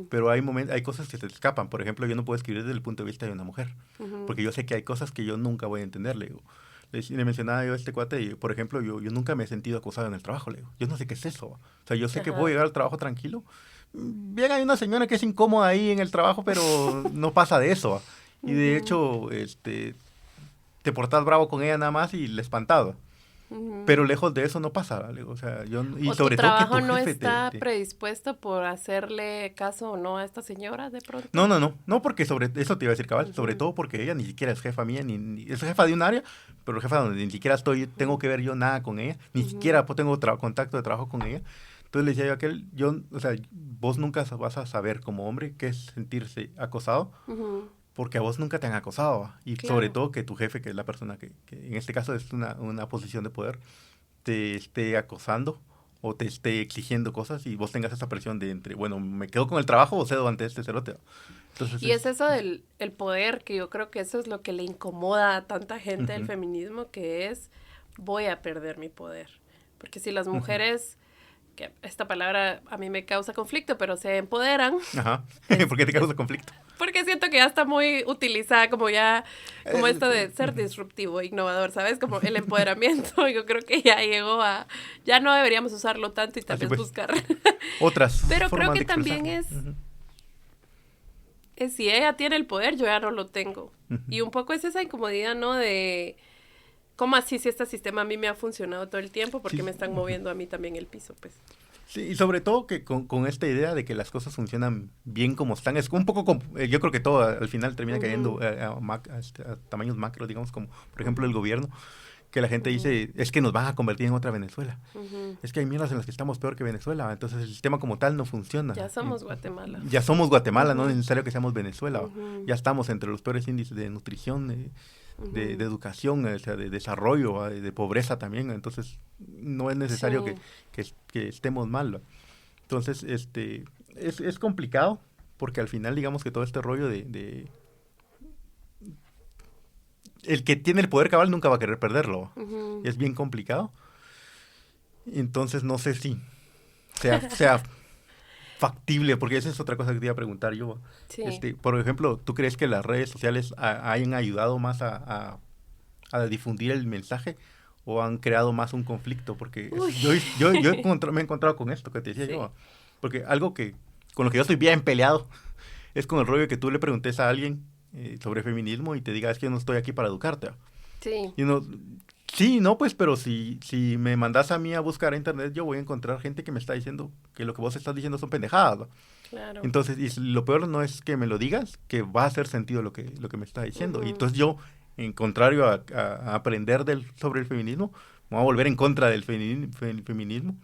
pero hay cosas que se te escapan. Por ejemplo, yo no puedo escribir desde el punto de vista de una mujer, porque yo sé que hay cosas que yo nunca voy a entender, le digo. Le mencionaba yo a este cuate, y, por ejemplo, yo nunca me he sentido acosado en el trabajo, le digo. Yo no sé qué es eso. O sea, yo sé que voy a llegar al trabajo tranquilo. Bien, hay una señora que es incómoda ahí en el trabajo, pero no pasa de eso. Y de hecho, te portas bravo con ella nada más y le espantado. Pero lejos de eso no pasa, ¿vale? O sea, sobre todo que tu jefe no está predispuesto por hacerle caso o no a esta señora de pronto. No, porque sobre eso te iba a decir, cabal, sobre todo porque ella ni siquiera es jefa mía, ni es jefa de un área, pero jefa donde ni siquiera tengo que ver yo nada con ella, ni siquiera tengo contacto de trabajo con ella. Entonces le decía yo a aquel, o sea, vos nunca vas a saber como hombre qué es sentirse acosado, porque a vos nunca te han acosado. Y sobre todo que tu jefe, que es la persona que en este caso es una posición de poder, te esté acosando o te esté exigiendo cosas y vos tengas esa presión de bueno, ¿me quedo con el trabajo o cedo ante este cerote? Entonces, y es eso del el poder, que yo creo que eso es lo que le incomoda a tanta gente del feminismo, que es, voy a perder mi poder. Porque si las mujeres... que esta palabra a mí me causa conflicto, pero se empoderan. Ajá. ¿Por qué te causa conflicto? Porque siento que ya está muy utilizada como esto de ser disruptivo, innovador, ¿sabes? Como el empoderamiento. Yo creo que ya llegó ya no deberíamos usarlo tanto y tal vez buscar otras pero creo que también es si ella tiene el poder, yo ya no lo tengo. Y un poco es esa incomodidad, ¿no? De ¿cómo así si este sistema a mí me ha funcionado todo el tiempo? ¿Por qué me están moviendo a mí también el piso, pues? Sí, y sobre todo que con esta idea de que las cosas funcionan bien como están, es un poco, yo creo que todo al final termina cayendo a tamaños macros, digamos, como por ejemplo el gobierno, que la gente dice, es que nos van a convertir en otra Venezuela. Es que hay mierdas en las que estamos peor que Venezuela, entonces el sistema como tal no funciona. Ya somos Guatemala. Ya somos Guatemala, no es necesario que seamos Venezuela. Ya estamos entre los peores índices de nutrición, de educación, o sea, de desarrollo, de pobreza también, entonces no es necesario que estemos mal. Entonces, es complicado, porque al final digamos que todo este rollo de el que tiene el poder cabal nunca va a querer perderlo. Es bien complicado. Entonces no sé si sea factible, porque esa es otra cosa que te iba a preguntar yo. Sí. Por ejemplo, ¿tú crees que las redes sociales hayan ayudado más a difundir el mensaje o han creado más un conflicto? Porque yo me he encontrado con esto que te decía yo. Porque algo con lo que yo estoy bien peleado es con el rollo que tú le preguntes a alguien sobre feminismo y te diga, es que yo no estoy aquí para educarte. Sí. Y uno, sí, no, pues, pero si me mandas a mí a buscar a internet, yo voy a encontrar gente que me está diciendo que lo que vos estás diciendo son pendejadas, ¿no? Claro. Entonces, y lo peor no es que me lo digas, que va a hacer sentido lo que me está diciendo. Y entonces yo, en contrario a aprender sobre el feminismo, me voy a volver en contra del feminismo.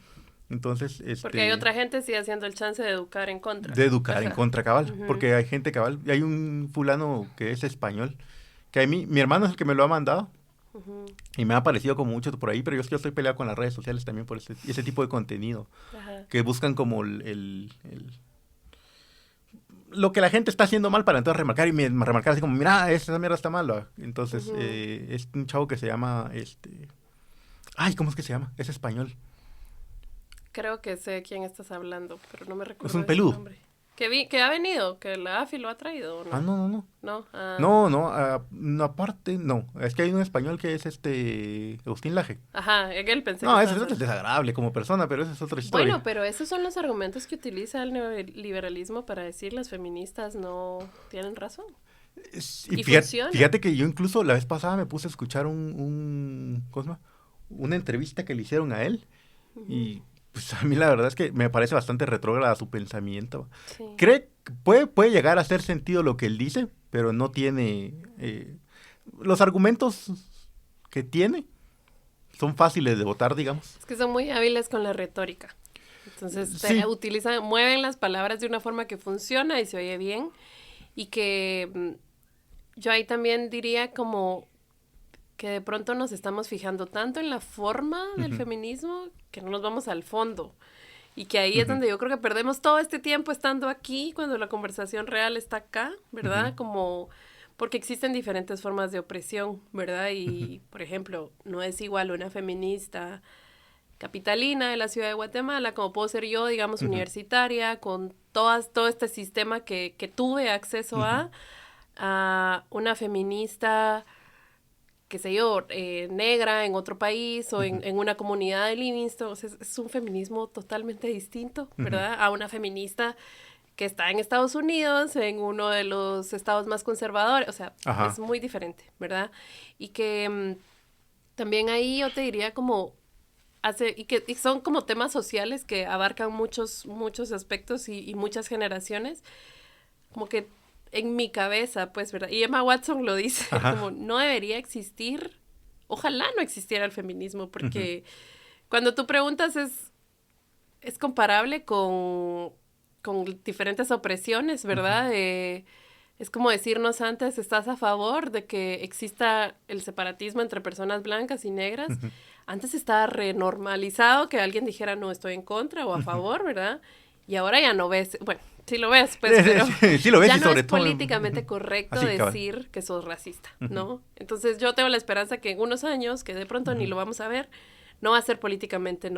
Entonces, porque hay otra gente sí haciendo el chance de educar en contra. De educar en contra, cabal. Porque hay gente cabal. Hay un fulano que es español, que a mí, mi hermano es el que me lo ha mandado. Y me ha aparecido como mucho por ahí, pero yo estoy peleado con las redes sociales también por ese tipo de contenido. Que buscan como lo que la gente está haciendo mal para entonces remarcar así como, mira, esa mierda está mal. Entonces, es un chavo que se llama, ay, ¿cómo es que se llama? Es español. Creo que sé quién estás hablando, pero no me recuerdo. Es un peludo. Que ha venido, que la AFI lo ha traído, ¿no? No. ¿No? No, aparte, no. Es que hay un español que es Agustín Laje. Ajá, él pensé no, ese es desagradable como persona, pero esa es otra historia. Bueno, pero esos son los argumentos que utiliza el neoliberalismo para decir las feministas no tienen razón. Y fíjate que yo incluso la vez pasada me puse a escuchar una entrevista que le hicieron a él y pues a mí la verdad es que me parece bastante retrógrada su pensamiento. Sí. Puede llegar a hacer sentido lo que él dice, pero no tiene... los argumentos que tiene son fáciles de votar, digamos. Es que son muy hábiles con la retórica. Entonces mueven las palabras de una forma que funciona y se oye bien. Y que yo ahí también diría como que de pronto nos estamos fijando tanto en la forma del feminismo que no nos vamos al fondo. Y que ahí es donde yo creo que perdemos todo este tiempo estando aquí, cuando la conversación real está acá, ¿verdad? Como porque existen diferentes formas de opresión, ¿verdad? Y, por ejemplo, no es igual una feminista capitalina de la ciudad de Guatemala, como puedo ser yo, digamos, universitaria, con todo este sistema que tuve acceso a una feminista, qué sé yo, negra en otro país o en una comunidad de Livingston. O sea, es un feminismo totalmente distinto, ¿verdad? A una feminista que está en Estados Unidos, en uno de los estados más conservadores. O sea, es muy diferente, ¿verdad? Y que también ahí yo te diría como... Y son como temas sociales que abarcan muchos aspectos y muchas generaciones. Como que en mi cabeza, pues, ¿verdad? Y Emma Watson lo dice, como no debería existir, ojalá no existiera el feminismo, porque cuando tú preguntas es comparable con diferentes opresiones, ¿verdad? Es como decirnos antes, ¿estás a favor de que exista el separatismo entre personas blancas y negras? Antes estaba renormalizado que alguien dijera, no, estoy en contra o a favor, ¿verdad? Y ahora ya no ves, bueno, sí lo ves, pues, pero sí lo ves, ya y no sobre es todo políticamente correcto decir que sos racista, ¿no? Entonces yo tengo la esperanza que en unos años, que de pronto ni lo vamos a ver, no va a ser políticamente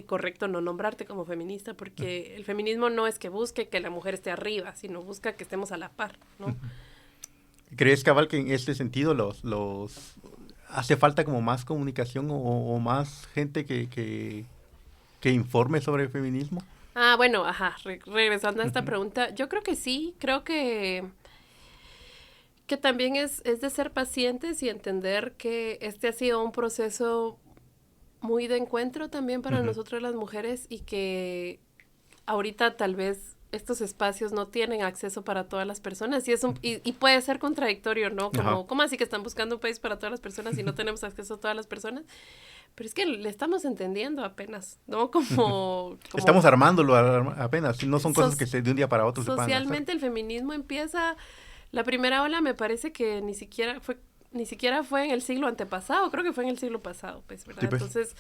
correcto no nombrarte como feminista, porque el feminismo no es que busque que la mujer esté arriba, sino busca que estemos a la par, ¿no? ¿Crees, cabal, que en este sentido hace falta como más comunicación o más gente que informe sobre el feminismo? Bueno, regresando a esta pregunta, yo creo que sí, creo que también es de ser pacientes y entender que este ha sido un proceso muy de encuentro también para nosotros las mujeres y que ahorita tal vez estos espacios no tienen acceso para todas las personas y puede ser contradictorio, ¿no? ¿Cómo así que están buscando un país para todas las personas y no tenemos acceso a todas las personas? Pero es que le estamos entendiendo apenas, ¿no? Como estamos armándolo apenas, no son cosas que de un día para otro se puedan hacer. Socialmente el feminismo empieza, la primera ola me parece que ni siquiera fue ni siquiera fue en el siglo antepasado, creo que fue en el siglo pasado, pues, ¿verdad? Sí, pues. Entonces,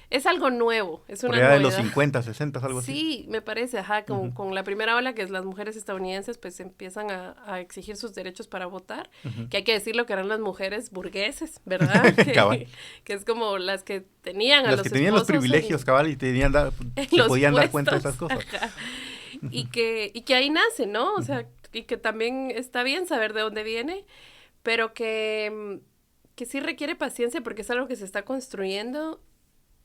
es algo nuevo, es una Por allá de novedad. los 50, 60, algo así. Sí, me parece, ajá, con la primera ola que es las mujeres estadounidenses, pues empiezan a exigir sus derechos para votar, que hay que decirlo que eran las mujeres burgueses, ¿verdad? Cabal. Que es como las que tenían a Las los que tenían los esposos privilegios, cabal, y tenían en se los podían dar cuenta de puestos, esas cosas. ajá. Y que ahí nace, ¿no? O sea, y que también está bien saber de dónde viene, pero que sí requiere paciencia porque es algo que se está construyendo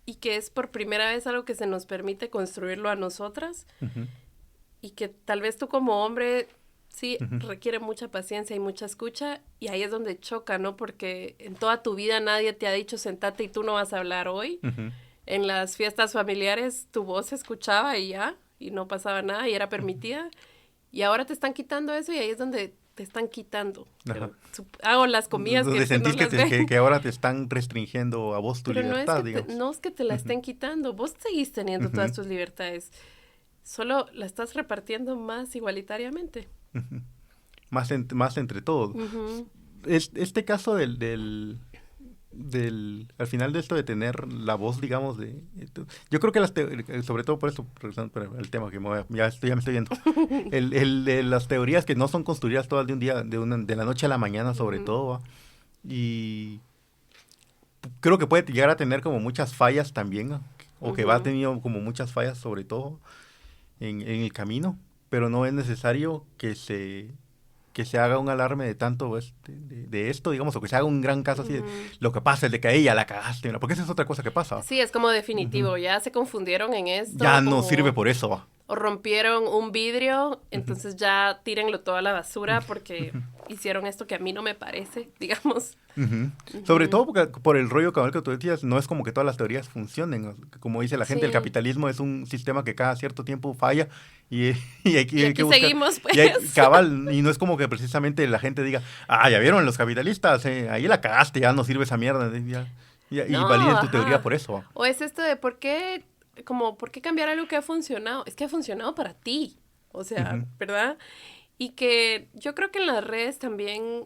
y que es por primera vez algo que se nos permite construirlo a nosotras y que tal vez tú como hombre sí requiere mucha paciencia y mucha escucha y ahí es donde choca, ¿no? Porque en toda tu vida nadie te ha dicho sentate y tú no vas a hablar hoy. En las fiestas familiares tu voz se escuchaba y ya, y no pasaba nada y era permitida. Y ahora te están quitando eso y ahí es donde te están quitando. Pero, hago las comillas donde que sentís no las ven. que ahora te están restringiendo a vos tu Pero libertad, no es que te la estén quitando, vos seguís teniendo todas tus libertades, solo la estás repartiendo más igualitariamente. Más entre todos. Este caso del al final de esto de tener la voz, digamos, yo creo que sobre todo por eso, regresando al tema que ya me estoy viendo, el de las teorías que no son construidas todas de un día, de la noche a la mañana, sobre todo, ¿va? Y creo que puede llegar a tener como muchas fallas también, ¿no? O que va teniendo como muchas fallas, sobre todo en el camino, pero no es necesario que se haga un alarme de tanto de esto, digamos, o que se haga un gran caso así de lo que pasa, el de que ella la cagaste, ¿no? Porque esa es otra cosa que pasa. Sí, es como definitivo, ya se confundieron en esto. Ya no sirve por eso. O rompieron un vidrio, entonces ya tírenlo todo a la basura porque hicieron esto que a mí no me parece, digamos. Sobre todo porque, por el rollo cabal que tú decías, no es como que todas las teorías funcionen. Como dice la gente, el capitalismo es un sistema que cada cierto tiempo falla y hay que buscar. Seguimos, pues. Cabal, y no es como que precisamente la gente diga, ya vieron los capitalistas, ahí la cagaste, ya no sirve esa mierda. Y validen tu teoría por eso. O es esto de ¿por qué cambiar algo que ha funcionado? Es que ha funcionado para ti, o sea, ¿verdad? Y que yo creo que en las redes también,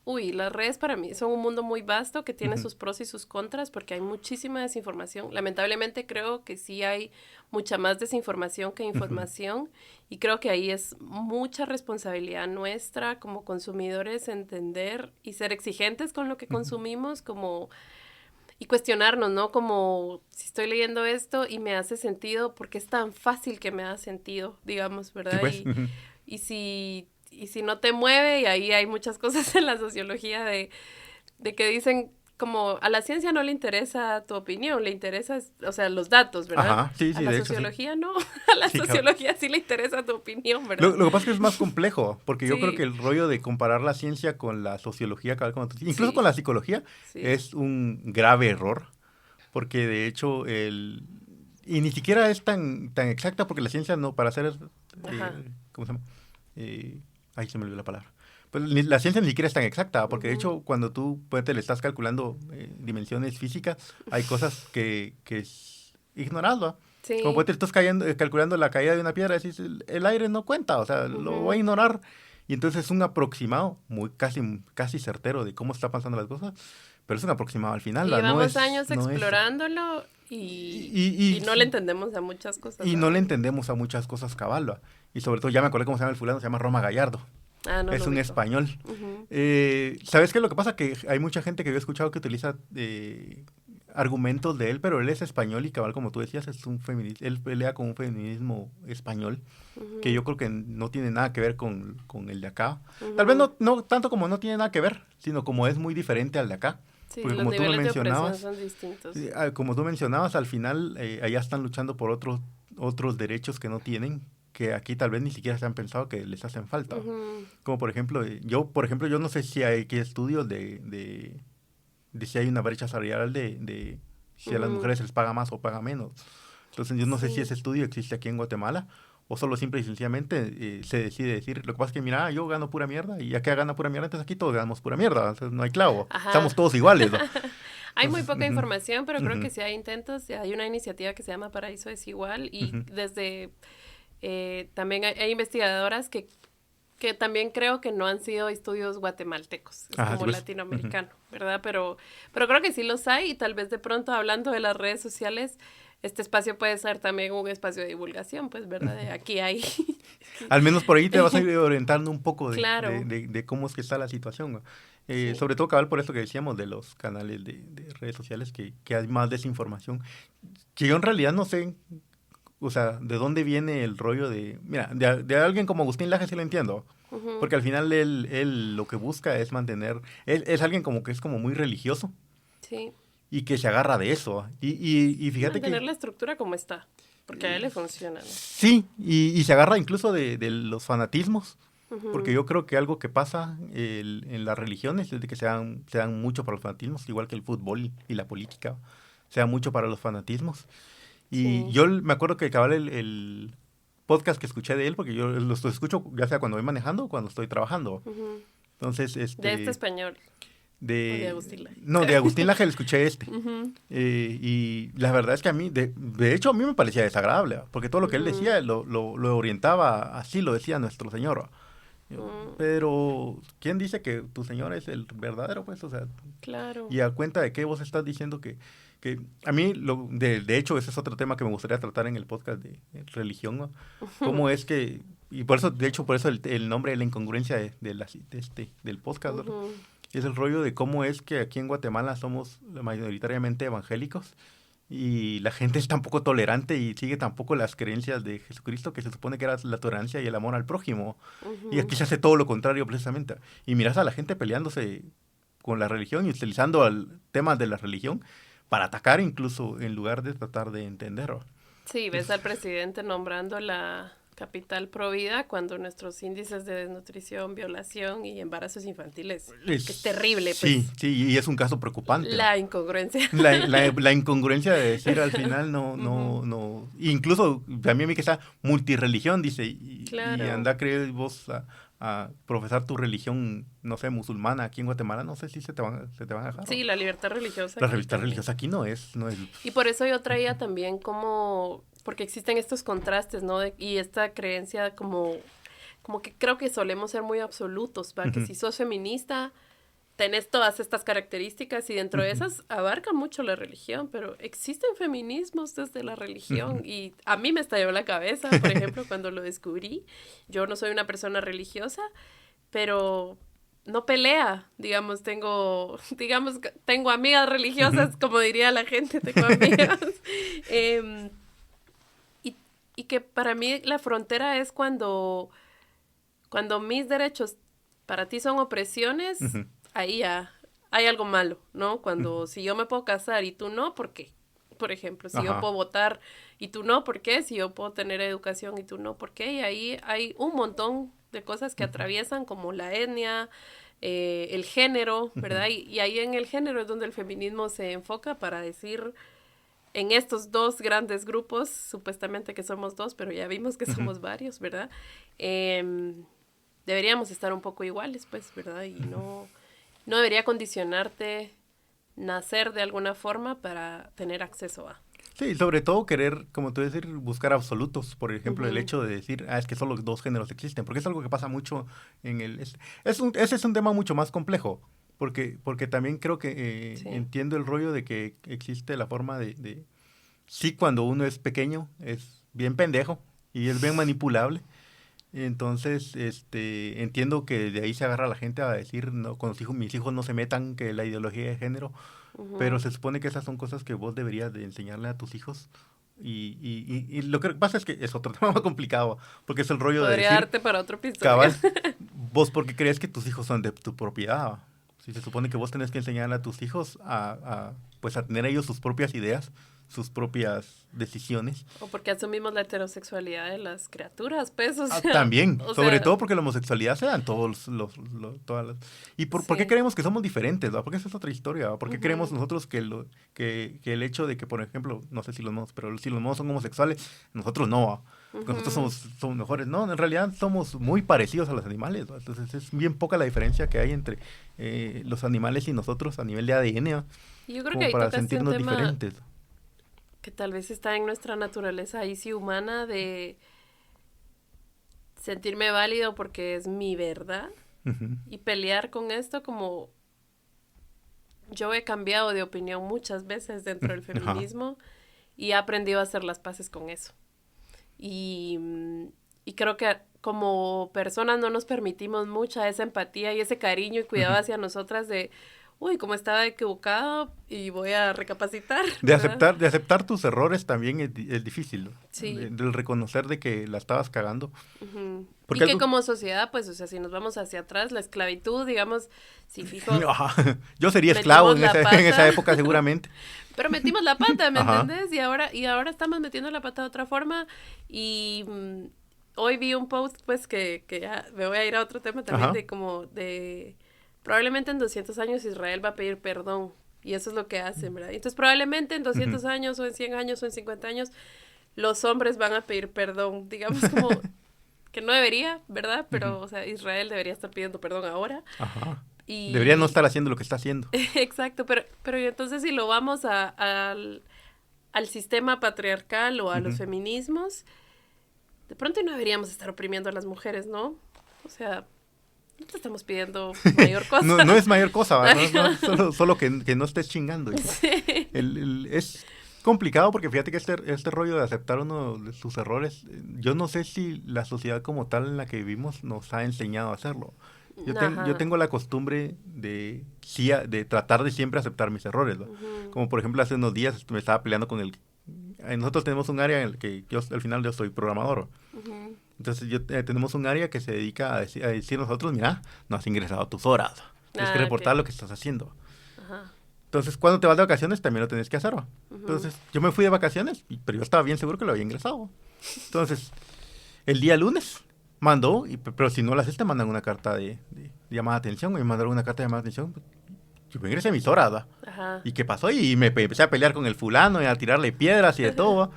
las redes para mí son un mundo muy vasto que tiene sus pros y sus contras porque hay muchísima desinformación. Lamentablemente creo que sí hay mucha más desinformación que información y creo que ahí es mucha responsabilidad nuestra como consumidores entender y ser exigentes con lo que consumimos y cuestionarnos, ¿no? Como si estoy leyendo esto y me hace sentido, porque es tan fácil que me da sentido, digamos, ¿verdad? Sí, pues. Y si no te mueve, y ahí hay muchas cosas en la sociología de que dicen como a la ciencia no le interesa tu opinión, le interesa, o sea, los datos, ¿verdad? Ajá, sí, a la sociología no, a la sociología sí le interesa tu opinión, ¿verdad? Lo que pasa es que es más complejo, porque yo creo que el rollo de comparar la ciencia con la sociología, incluso con la psicología, es un grave error, porque de hecho y ni siquiera es tan exacta, porque la ciencia no, para hacer, ¿cómo se llama? Ahí se me olvidó la palabra. Pues la ciencia ni siquiera es tan exacta, porque de hecho cuando tú te le estás calculando dimensiones físicas, hay cosas que ignoras, ¿va? Sí. Como te estás calculando la caída de una piedra, decís, el aire no cuenta, o sea, lo voy a ignorar. Y entonces es un aproximado casi certero de cómo está pasando las cosas, pero es un aproximado al final. Y llevamos años explorándolo y no le entendemos a muchas cosas. Y no le entendemos a muchas cosas cabal, ¿va? Y sobre todo, ya me acordé cómo se llama el fulano, se llama Roma Gallardo. No es un español. ¿Sabes qué es lo que pasa? Que hay mucha gente que yo he escuchado que utiliza argumentos de él, pero él es español y cabal, como tú decías, es un feminista. Él pelea con un feminismo español que yo creo que no tiene nada que ver con el de acá. Tal vez no tanto como no tiene nada que ver, sino como es muy diferente al de acá. Sí, porque los como tú niveles mencionabas, de opresión son distintos. Como tú mencionabas, al final allá están luchando por otros derechos que no tienen, que aquí tal vez ni siquiera se han pensado que les hacen falta. Como por ejemplo, yo no sé si hay aquí estudios de si hay una brecha salarial de si a las mujeres se les paga más o paga menos. Entonces yo no sé si ese estudio existe aquí en Guatemala o solo simple y sencillamente se decide decir, lo que pasa es que mira, yo gano pura mierda y ya que gana pura mierda, entonces aquí todos ganamos pura mierda, entonces no hay clavo, estamos todos iguales, ¿no? Hay muy poca información, pero creo que sí hay intentos. Hay una iniciativa que se llama Paraíso Desigual y desde también hay investigadoras que Que también creo que no han sido estudios guatemaltecos, es como pues. latinoamericano, ¿verdad? Pero creo que sí los hay y tal vez de pronto hablando de las redes sociales, este espacio puede ser también un espacio de divulgación, pues, ¿verdad? De aquí hay. Al menos por ahí te vas a ir orientando un poco Claro. de cómo es que está la situación, ¿no? Sí. Sobre todo, cabal, por eso que decíamos de los canales de redes sociales, que hay más desinformación. Que yo en realidad no sé, o sea, de dónde viene el rollo de... Mira, de alguien como Agustín Laje sí lo entiendo. Ujú. Porque al final él lo que busca es mantener... Él es alguien como que es como muy religioso Sí. y que se agarra de eso. Y fíjate Mantener que... la estructura como está, porque a él le funciona, ¿no? Sí, y se agarra incluso de los fanatismos. Porque Ujú. yo creo que algo que pasa en las religiones es de que se dan mucho para los fanatismos, igual que el fútbol y la política, se dan mucho para los fanatismos. Y Sí. yo me acuerdo que cabal el podcast que escuché de él, porque yo los escucho ya sea cuando voy manejando o cuando estoy trabajando. Ujú. Entonces, De este español, o de Agustín Laje. No, de Agustín Laje le escuché este. Ujú. Y la verdad es que a mí, de hecho, a mí me parecía desagradable, ¿va? Porque todo lo que él Ujú. decía lo orientaba, así lo decía nuestro Señor, ¿va? Mm, Pero, ¿quién dice que tu Señor es el verdadero, pues? O sea, claro. y a cuenta de qué vos estás diciendo que a mí, de hecho, ese es otro tema que me gustaría tratar en el podcast de religión, ¿no? Cómo es que, y por eso, de hecho, por eso el nombre de la incongruencia del podcast, ¿verdad? Ujú. Es el rollo de cómo es que aquí en Guatemala somos mayoritariamente evangélicos y la gente es tan poco tolerante y sigue tan poco las creencias de Jesucristo, que se supone que era la tolerancia y el amor al prójimo. Y Ujú. aquí se hace todo lo contrario precisamente. Y miras a la gente peleándose con la religión y utilizando temas de la religión para atacar incluso en lugar de tratar de entender, ¿va? Sí, ves Entonces, al presidente nombrando la capital provida cuando nuestros índices de desnutrición, violación y embarazos infantiles, que es terrible, sí, pues, sí, y es un caso preocupante, ¿va? la incongruencia. La incongruencia de decir al final Ujú. incluso también a mí que está multireligión, dice, y Claro. anda a creer vos a profesar tu religión, no sé, musulmana aquí en Guatemala, no sé si se te van a dejar. Sí, la libertad religiosa La aquí revista también. religiosa aquí no es. Y por eso yo traía también como, porque existen estos contrastes, ¿no? Y esta creencia como que creo que solemos ser muy absolutos, ¿va? Que Ujú, si sos feminista, tenés todas estas características y dentro de ujú, esas abarca mucho la religión, pero existen feminismos desde la religión ujú. y a mí me estalló la cabeza, por ejemplo, cuando lo descubrí. Yo no soy una persona religiosa, pero no pelea, tengo amigas Ujú. religiosas, como diría la gente, tengo amigas. Em, y, y que para mí la frontera es cuando mis derechos para ti son opresiones, Ujú, ahí ya hay algo malo, ¿no? ujú. Cuando si yo me puedo casar y tú no, ¿por qué? Por ejemplo, si yo Ajá. puedo votar y tú no, ¿por qué? Si yo puedo tener educación y tú no, ¿por qué? Y ahí hay un montón de cosas que Ujú, atraviesan como la etnia, el género, ujú, ¿verdad? Y ahí en el género es donde el feminismo se enfoca para decir en estos dos grandes grupos, supuestamente que somos dos, pero ya vimos que ujú, somos varios, ¿verdad? Deberíamos estar un poco iguales, pues, ¿verdad? Y ujú. no debería condicionarte nacer de alguna forma para tener acceso a. Sí, sobre todo querer, como tú decir, buscar absolutos. Por ejemplo, el Ujú. hecho de decir, es que solo dos géneros existen, porque es algo que pasa mucho en el... ese es un tema mucho más complejo, porque también creo que Sí. entiendo el rollo de que existe la forma sí, cuando uno es pequeño, es bien pendejo y es bien manipulable. Entonces, entiendo que de ahí se agarra la gente a decir, no, con los hijos, mis hijos no se metan, que la ideología de género, pero Ujú. se supone que esas son cosas que vos deberías de enseñarle a tus hijos. Y lo que pasa es que es otro tema más complicado, porque es el rollo de Podría decir, darte para otro episodio. cabal, vos porque crees que tus hijos son de tu propiedad. Si se supone que vos tenés que enseñarle a tus hijos pues a tener ellos sus propias ideas, sus propias decisiones. O porque asumimos la heterosexualidad de las criaturas, pues, También, o sobre sea, todo porque la homosexualidad se da en todas las... ¿Y por qué sí. creemos que somos diferentes? ¿Va? Porque esa es otra historia. ¿Va? ¿Por qué creemos Ujú. nosotros que el hecho de que, por ejemplo, no sé si los modos, pero si los modos son homosexuales, nosotros no, ¿va? Porque nosotros Ujú. somos mejores. No, en realidad somos muy parecidos a los animales, ¿va? Entonces es bien poca la diferencia que hay entre los animales y nosotros a nivel de ADN, ¿va? Y yo creo que Como ahí para tocaste un sentirnos tema diferentes. que tal vez está en nuestra naturaleza ahí sí humana de sentirme válido porque es mi verdad y pelear con esto como yo he cambiado de opinión muchas veces dentro del feminismo y he aprendido a hacer las paces con eso. Y creo que como personas no nos permitimos mucha esa empatía y ese cariño y cuidado hacia nosotras de, uy, como estaba equivocado y voy a recapacitar. De aceptar tus errores también es difícil, ¿no? Sí. Del reconocer de que la estabas cagando. Porque y que como sociedad, pues, o sea, si nos vamos hacia atrás, la esclavitud, digamos, si fijo... Yo sería esclavo en esa época seguramente. Pero metimos la pata, ¿me entendés? Y ahora estamos metiendo la pata de otra forma y... hoy vi un post, pues, que ya me voy a ir a otro tema también, de probablemente en 200 años Israel va a pedir perdón, y eso es lo que hacen, ¿verdad? Entonces, probablemente en 200 años, o en 100 años, o en 50 años, los hombres van a pedir perdón, digamos, como que no debería, ¿verdad? Pero, o sea, Israel debería estar pidiendo perdón ahora. Y... debería no estar haciendo lo que está haciendo. Exacto, pero entonces si lo vamos al sistema patriarcal o a los feminismos... de pronto no deberíamos estar oprimiendo a las mujeres, ¿no? O sea, no te estamos pidiendo mayor cosa. no es mayor cosa, ¿verdad? Solo que no estés chingando. Sí. Es complicado porque fíjate que este rollo de aceptar uno de sus errores, yo no sé si la sociedad como tal en la que vivimos nos ha enseñado a hacerlo. Yo tengo la costumbre de tratar de siempre aceptar mis errores, ¿no? Como por ejemplo hace unos días me estaba peleando con nosotros tenemos un área en el que al final yo soy programador. Entonces tenemos un área que se dedica a decir nosotros, mira, no has ingresado tus horas. Tienes que reportar lo que estás haciendo. Entonces, cuando te vas de vacaciones, también lo tenés que hacer. Entonces, yo me fui de vacaciones, pero yo estaba bien seguro que lo había ingresado. Entonces, el día lunes mandó, pero si no lo haces, te mandan una carta de llamada de atención. Me mandaron una carta de llamada de atención. Yo me ingresé a mis horas, ¿verdad? ¿Y qué pasó? Y me empecé a pelear con el fulano y a tirarle piedras y de todo.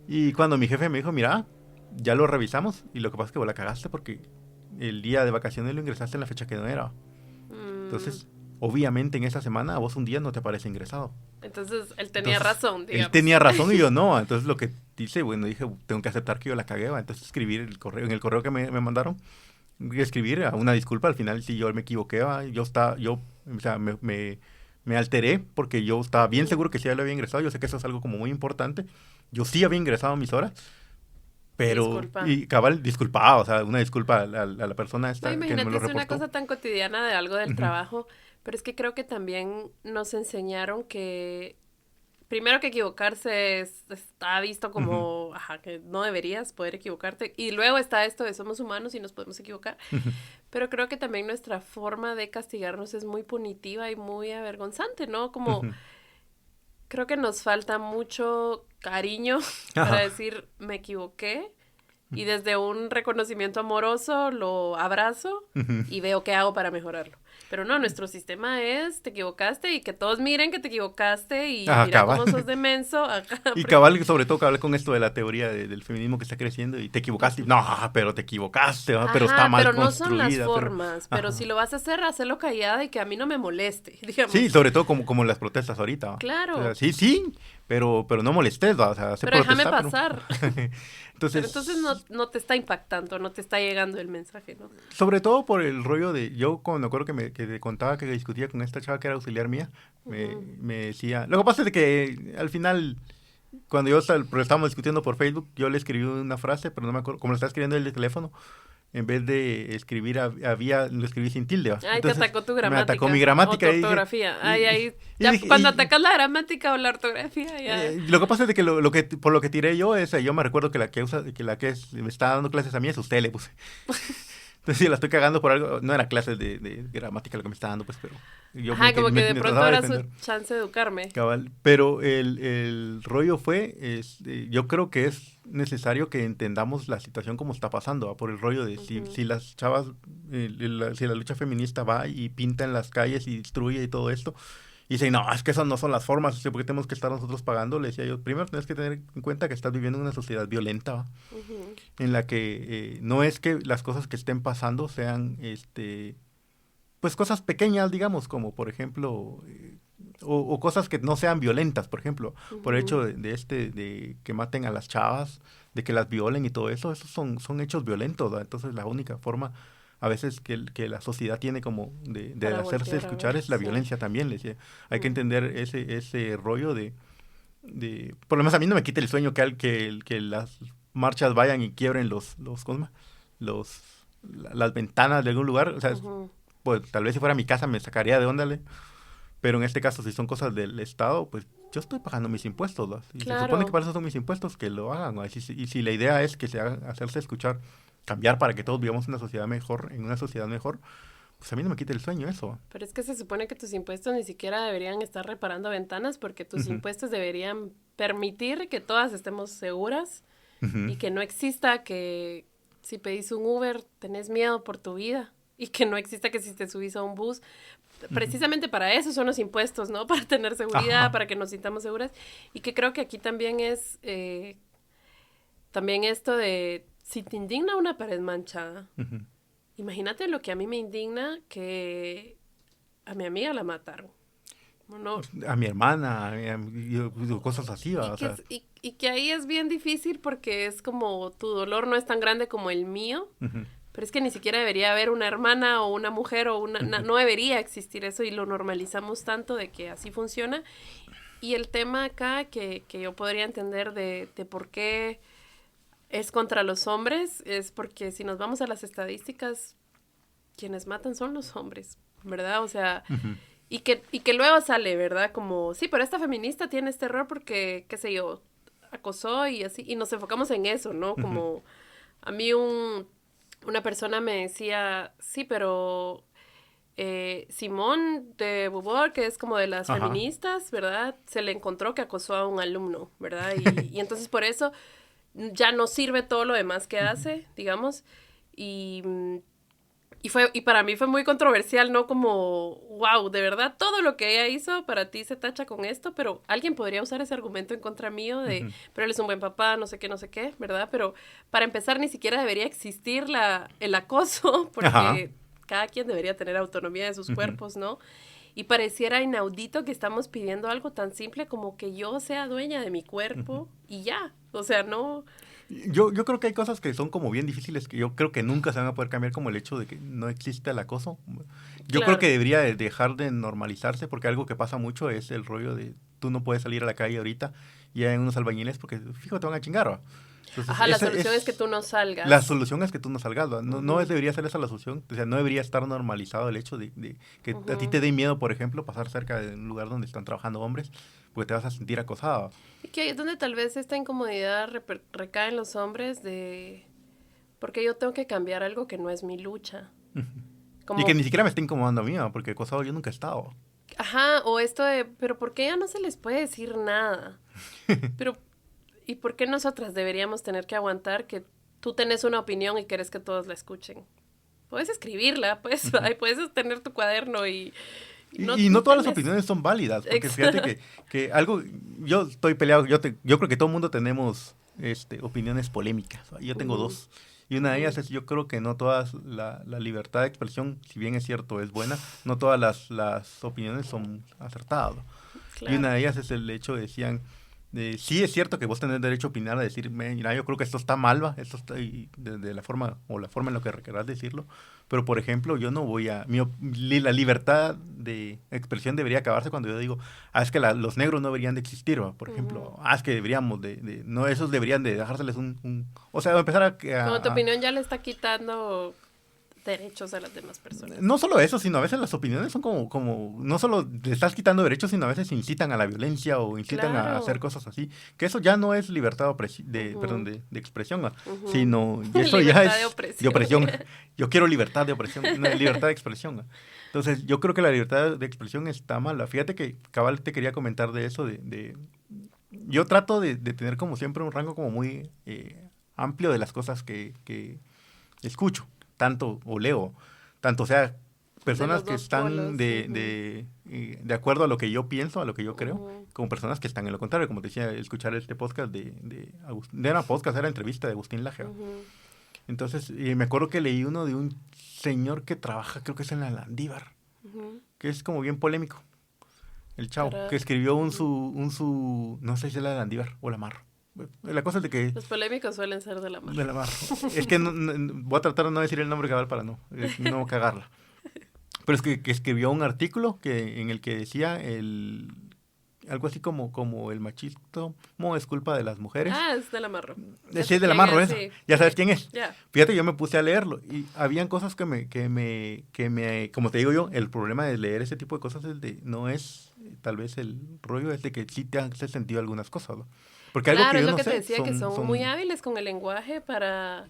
Y cuando mi jefe me dijo, mira, ya lo revisamos y lo que pasa es que vos la cagaste porque el día de vacaciones lo ingresaste en la fecha que no era. Entonces, obviamente en esa semana a vos un día no te aparece ingresado. Entonces, él tenía razón, digamos. Él tenía razón y yo no. Entonces, lo que dije, tengo que aceptar que yo la cagué. Entonces, escribir en el correo que me mandaron, escribir una disculpa. Al final, si yo me equivoqué, me alteré porque yo estaba bien seguro que sí ya lo había ingresado. Yo sé que eso es algo como muy importante. Yo sí había ingresado mis horas, pero... y cabal, disculpaba, o sea, una disculpa a la persona esta que me lo reportó. Imagínate, es una cosa tan cotidiana de algo del trabajo, pero es que creo que también nos enseñaron que... primero que equivocarse está visto como, que no deberías poder equivocarte. Y luego está esto de somos humanos y nos podemos equivocar. Pero creo que también nuestra forma de castigarnos es muy punitiva y muy avergonzante, ¿no? Como creo que nos falta mucho cariño para decir me equivoqué. Y desde un reconocimiento amoroso lo abrazo y veo qué hago para mejorarlo. Pero no, nuestro sistema es, te equivocaste y que todos miren que te equivocaste y mira cómo sos de menso. Y cabal, sobre todo cabal con esto de la teoría del feminismo que está creciendo y te equivocaste. No, pero te equivocaste, pero está mal construida. Pero no son las formas, pero si lo vas a hacer, hazlo callada y que a mí no me moleste, digamos. Sí, sobre todo como las protestas ahorita. Claro. O sea, sí, pero no molestes, o sea, pero déjame pasar. Entonces no te está impactando, no te está llegando el mensaje, ¿no? Sobre todo por el rollo yo cuando me acuerdo que te contaba que discutía con esta chava que era auxiliar mía, me decía, lo que pasa es que al final, cuando estábamos discutiendo por Facebook, yo le escribí una frase, pero no me acuerdo, como lo estaba escribiendo en el teléfono, en vez de escribir, lo escribí sin tilde. Ay, te atacó tu gramática. Me atacó mi gramática. O tu ortografía. Cuando atacas la gramática o la ortografía, ya. Lo que pasa es de que por lo que tiré yo me recuerdo que me está dando clases a mí es usted, le puse. Entonces, si la estoy cagando por algo, no era clases de gramática lo que me está dando, pues, pero... como que de pronto era su chance de educarme. Cabal, pero el rollo fue, yo creo que es necesario que entendamos la situación como está pasando, por el rollo de si las chavas, si la lucha feminista va y pinta en las calles y destruye y todo esto, y dicen, no, es que esas no son las formas, ¿por qué tenemos que estar nosotros pagando? Le decía yo, primero tienes que tener en cuenta que estás viviendo en una sociedad violenta, en la que no es que las cosas que estén pasando sean, pues cosas pequeñas, digamos, como por ejemplo, o cosas que no sean violentas, por ejemplo, por el Ujú. hecho de que maten a las chavas, de que las violen y todo eso, esos son hechos violentos, ¿verdad? Entonces la única forma a veces que la sociedad tiene como de Para hacerse voltear a ver, escuchar es la sí. violencia también, les decía. Hay que Mm. entender ese rollo por lo menos a mí no me quita el sueño que las marchas vayan y quiebren ¿cómo se llama? los las ventanas de algún lugar, o sea, Ujú. pues tal vez si fuera mi casa me sacaría de onda, pero en este caso si son cosas del Estado, pues yo estoy pagando mis impuestos, ¿no? Y se supone que Claro, para eso son mis impuestos, que lo hagan, ¿no? Y si la idea es que se haga, hacerse escuchar, cambiar para que todos vivamos una sociedad mejor, en una sociedad mejor, pues a mí no me quita el sueño eso. pero es que se supone que tus impuestos ni siquiera deberían estar reparando ventanas porque tus Ujú, impuestos deberían permitir que todas estemos seguras ujú, y que no exista que si pedís un Uber tenés miedo por tu vida y que no exista que si te subís a un bus, ujú. precisamente para eso son los impuestos, ¿no? Para tener seguridad, Ajá. para que nos sintamos seguras y que creo que aquí también es también esto de si te indigna una pared manchada, Ujú. imagínate lo que a mí me indigna que a mi amiga la mataron. No, A mi hermana, cosas así, ¿va? y O que, sea, y que ahí es bien difícil porque es como tu dolor no es tan grande como el mío, ujú, pero es que ni siquiera debería haber una hermana o una mujer o ujú, no debería existir eso y lo normalizamos tanto de que así funciona. Y el tema acá que yo podría entender de por qué es contra los hombres es porque si nos vamos a las estadísticas, quienes matan son los hombres, ¿verdad? O sea, ujú, y que luego sale, ¿verdad? Como, sí, pero esta feminista tiene este error porque, qué sé yo, acosó y así, y nos enfocamos en eso, ¿no? ujú, Como a mí una persona me decía, sí, pero Simón de Beauvoir, que es como de las ajá. feministas, ¿verdad? Se le encontró que acosó a un alumno, ¿verdad? Y entonces por eso ya no sirve todo lo demás que Ujú. hace, digamos. Y, y para mí fue muy controversial, ¿no? Como, wow, de verdad, todo lo que ella hizo para ti se tacha con esto, pero alguien podría usar ese argumento en contra mío de, Ujú. pero él es un buen papá, no sé qué, ¿verdad? Pero para empezar, ni siquiera debería existir el acoso, Ajá. porque cada quien debería tener autonomía de sus Ujú, cuerpos, ¿no? Y pareciera inaudito que estamos pidiendo algo tan simple como que yo sea dueña de mi ujú. cuerpo y ya. O sea, no. Yo creo que hay cosas que son como bien difíciles que yo creo que nunca se van a poder cambiar, como el hecho de que no existe el acoso. Yo creo que Claro. debería dejar de normalizarse, porque algo que pasa mucho es el rollo de tú no puedes salir a la calle ahorita y hay unos albañiles porque fijo te van a chingar, ¿va? Entonces, Ajá, la ese solución es que es tú no la salgas. solución es que tú no salgas, ¿va? No Ujú, debería ser esa la solución, o sea, no debería estar normalizado el hecho de que a ti ujú. te dé miedo, por ejemplo, pasar cerca de un lugar donde están trabajando hombres, porque te vas a sentir acosado. Y que ahí es donde tal vez esta incomodidad recae en los hombres de... Porque yo tengo que cambiar algo que no es mi lucha. Y que Como, ni siquiera me está incomodando a mí, ¿va? Porque acosado yo nunca he estado. ajá, o esto de, pero ¿por qué ya no se les puede decir nada? Pero, ¿y por qué nosotras deberíamos tener que aguantar que tú tenés una opinión y querés que todos la escuchen? Puedes escribirla, pues, Ujú. ay, puedes tener tu cuaderno y no, Y no no todas las tenés... opiniones son válidas, porque fíjate Exa- que algo, yo estoy peleado, yo creo que todo el mundo tenemos opiniones polémicas, ¿va? Yo tengo Ujú, dos, y una de ujú, ellas es, yo creo que no todas, la libertad de expresión, si bien es cierto, es buena, no todas las opiniones son acertadas, ¿va? Y una claro. de ellas es el hecho, decían, sí es cierto que vos tenés derecho a opinar, a decir, mira, yo creo que esto está mal, va, esto está, y de la forma, o la forma en la que querrás decirlo, pero por ejemplo, yo no voy a, la libertad de expresión debería acabarse cuando yo digo, es que los negros no deberían de existir, va, por Ujú. ejemplo, es que deberíamos no, esos deberían de dejárseles o sea, empezar Como tu opinión ya le está quitando derechos a las demás personas. no solo eso, sino a veces las opiniones son no solo le estás quitando derechos, sino a veces incitan a la violencia o incitan a hacer Claro. cosas así, que eso ya no es libertad perdón, Ujú, de expresión, ¿va? ujú. Sino, y eso ya Libertad de es de opresión. opresión. Yo quiero libertad de opresión, no, libertad de expresión, ¿va? Entonces, yo creo que la libertad de expresión está mala. Fíjate que, cabal, te quería comentar de eso, yo trato de tener como siempre un rango como muy amplio de las cosas que escucho, tanto o leo, tanto sea De personas los que dos están polos. Ujú, de acuerdo a lo que yo pienso, a lo que yo creo, ujú, como personas que están en lo contrario, como te decía, escuchar este podcast de una podcast, era entrevista de Agustín Laje. ujú. Entonces, me acuerdo que leí uno de un señor que trabaja, creo que es en la Landívar, Ujú. que es como bien polémico. El Chavo, que escribió no sé si es la de Landívar o la Marro. La cosa es de que... Los polémicos suelen ser de la Marro. De la Marro. Es que voy a tratar de no decir el nombre cabal para no cagarla. Pero es que escribió un artículo en el que decía algo así como el machismo es culpa de las mujeres. Ah, es de la Marro. Sí, es de la Marro esa. Sí. Ya sabes quién es. Yeah. Fíjate, yo me puse a leerlo y habían cosas que me, como te digo yo, el problema de leer ese tipo de cosas no es tal vez el rollo es de que sí te hace sentido algunas cosas, ¿no? Porque claro, algo que es yo lo no que sé, te decía, que son muy hábiles con el lenguaje para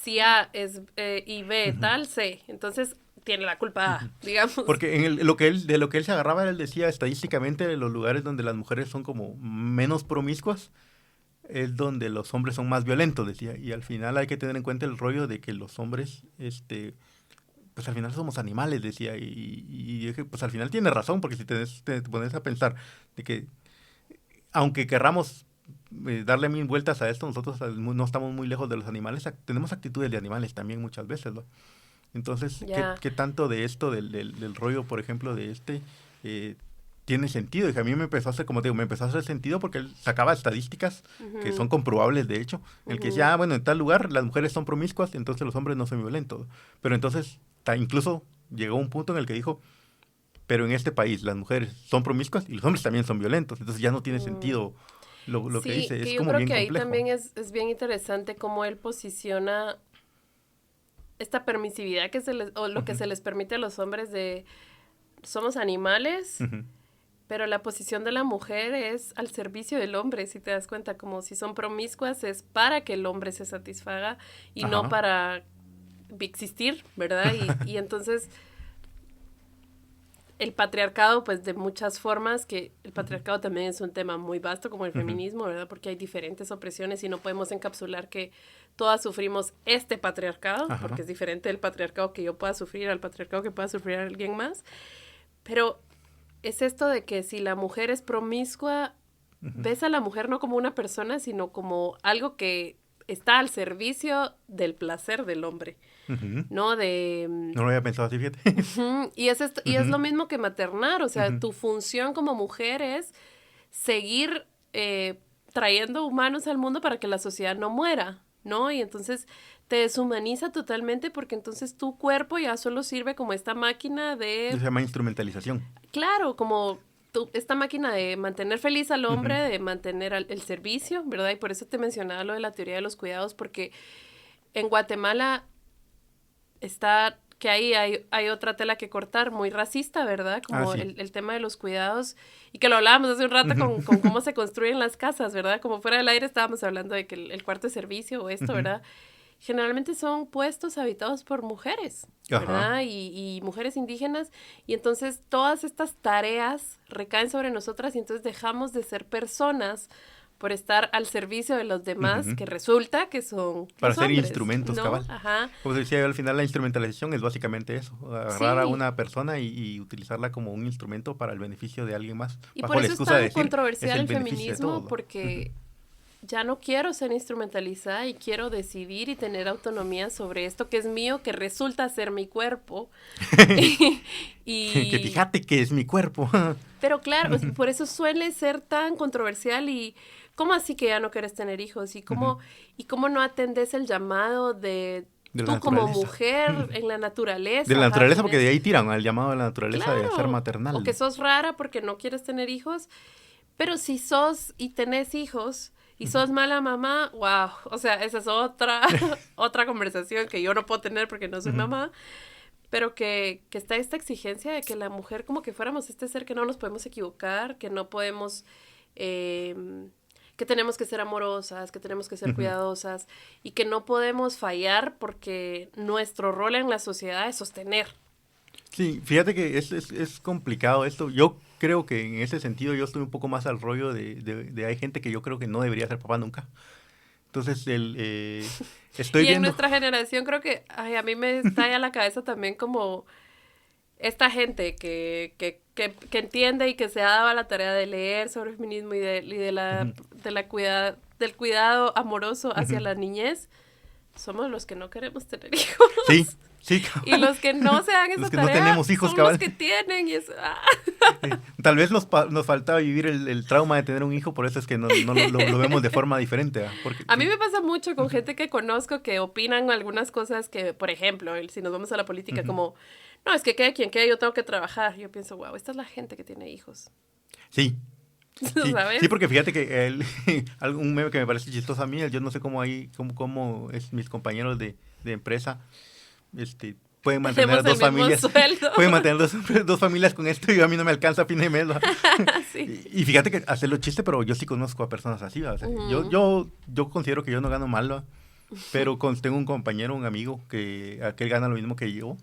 si A es y B tal, C. Entonces tiene la culpa A, digamos. Porque lo que él se agarraba, él decía estadísticamente los lugares donde las mujeres son como menos promiscuas es donde los hombres son más violentos, decía. Y al final hay que tener en cuenta el rollo de que los hombres, pues al final somos animales, decía. Y dije, pues al final tiene razón, porque si te pones a pensar de que aunque querramos darle 1000 vueltas a esto, nosotros no estamos muy lejos de los animales, tenemos actitudes de animales también muchas veces, ¿no? Entonces, ¿qué tanto de esto, del rollo, por ejemplo, de tiene sentido? Y que a mí me empezó a hacer, como te digo, me empezó a hacer sentido porque él sacaba estadísticas que son comprobables, de hecho, en el que decía, bueno, en tal lugar las mujeres son promiscuas, entonces los hombres no son violentos. Pero entonces, incluso llegó un punto en el que dijo, pero en este país las mujeres son promiscuas y los hombres también son violentos, entonces ya no tiene sentido lo que dice, es como bien complejo. Yo creo que ahí también es bien interesante cómo él posiciona esta permisividad o lo que se les permite a los hombres de somos animales, pero la posición de la mujer es al servicio del hombre, si te das cuenta, como si son promiscuas es para que el hombre se satisfaga y no para existir, ¿verdad? Y entonces el patriarcado, pues de muchas formas, que el patriarcado también es un tema muy vasto como el feminismo, ¿verdad? Porque hay diferentes opresiones y no podemos encapsular que todas sufrimos este patriarcado, porque es diferente el patriarcado que yo pueda sufrir al patriarcado que pueda sufrir alguien más. Pero es esto de que si la mujer es promiscua, ves a la mujer no como una persona, sino como algo que está al servicio del placer del hombre. ¿No? No lo había pensado así, fíjate. Y es lo mismo que maternar, o sea, tu función como mujer es seguir trayendo humanos al mundo para que la sociedad no muera, ¿no? Y entonces te deshumaniza totalmente porque entonces tu cuerpo ya solo sirve como esta máquina de... Se llama instrumentalización. Claro, como esta máquina de mantener feliz al hombre, de mantener el servicio, ¿verdad? Y por eso te mencionaba lo de la teoría de los cuidados, porque en Guatemala está que ahí hay otra tela que cortar, muy racista, ¿verdad? Como sí. el tema de los cuidados, y que lo hablábamos hace un rato con cómo se construyen las casas, ¿verdad? Como fuera del aire estábamos hablando de que el cuarto de servicio o esto, ¿verdad? Generalmente son puestos habitados por mujeres, ¿verdad? Y mujeres indígenas, y entonces todas estas tareas recaen sobre nosotras y entonces dejamos de ser personas por estar al servicio de los demás, que resulta que son para ser hombres, instrumentos, ¿no? cabal. Como decía yo, al final la instrumentalización es básicamente eso, agarrar a una persona y utilizarla como un instrumento para el beneficio de alguien más. Y por eso es tan controversial el feminismo, porque ya no quiero ser instrumentalizada y quiero decidir y tener autonomía sobre esto que es mío, que resulta ser mi cuerpo. Que fíjate que es mi cuerpo. Pero claro, por eso suele ser tan controversial y ¿cómo así que ya no quieres tener hijos? ¿Y cómo no atendes el llamado de tú como mujer en la naturaleza? De la naturaleza, porque de ahí tiran al llamado de la naturaleza, de ser maternal. O que sos rara porque no quieres tener hijos, pero si sos y tenés hijos y sos mala mamá, wow, o sea, esa es otra conversación que yo no puedo tener porque no soy mamá, pero que está esta exigencia de que la mujer como que fuéramos este ser que no nos podemos equivocar, que no podemos, que tenemos que ser amorosas, que tenemos que ser cuidadosas y que no podemos fallar porque nuestro rol en la sociedad es sostener. Sí, fíjate que es complicado esto. Yo creo que en ese sentido yo estoy un poco más al rollo de hay gente que yo creo que no debería ser papá nunca. Entonces, estoy viendo... en nuestra generación creo que a mí me estalla a la cabeza también como esta gente que entiende y que se ha dado a la tarea de leer sobre feminismo y del cuidado amoroso hacia la niñez, somos los que no queremos tener hijos. Sí, sí, cabal. Y los que no se dan esa los que tarea no tenemos hijos, son cabal. los que tienen. Y eso, Tal vez nos faltaba vivir el trauma de tener un hijo, por eso es que no lo vemos de forma diferente. Porque, a mí me pasa mucho con gente que conozco que opinan algunas cosas que, por ejemplo, si nos vamos a la política, como, no, es que quede quien quede, yo tengo que trabajar. Yo pienso, wow, esta es la gente que tiene hijos. Sí. Sí, ¿sabes? sí, porque fíjate que un meme que me parece chistoso a mí, yo no sé cómo cómo es mis compañeros de empresa, pueden mantener dos familias. Pueden mantener dos familias con esto y a mí no me alcanza a fin de mes. Sí. Y fíjate que hacerlo chiste, pero yo sí conozco a personas así. O sea, yo considero que yo no gano mal, ¿va? Pero tengo un compañero, un amigo, que aquel gana lo mismo que yo.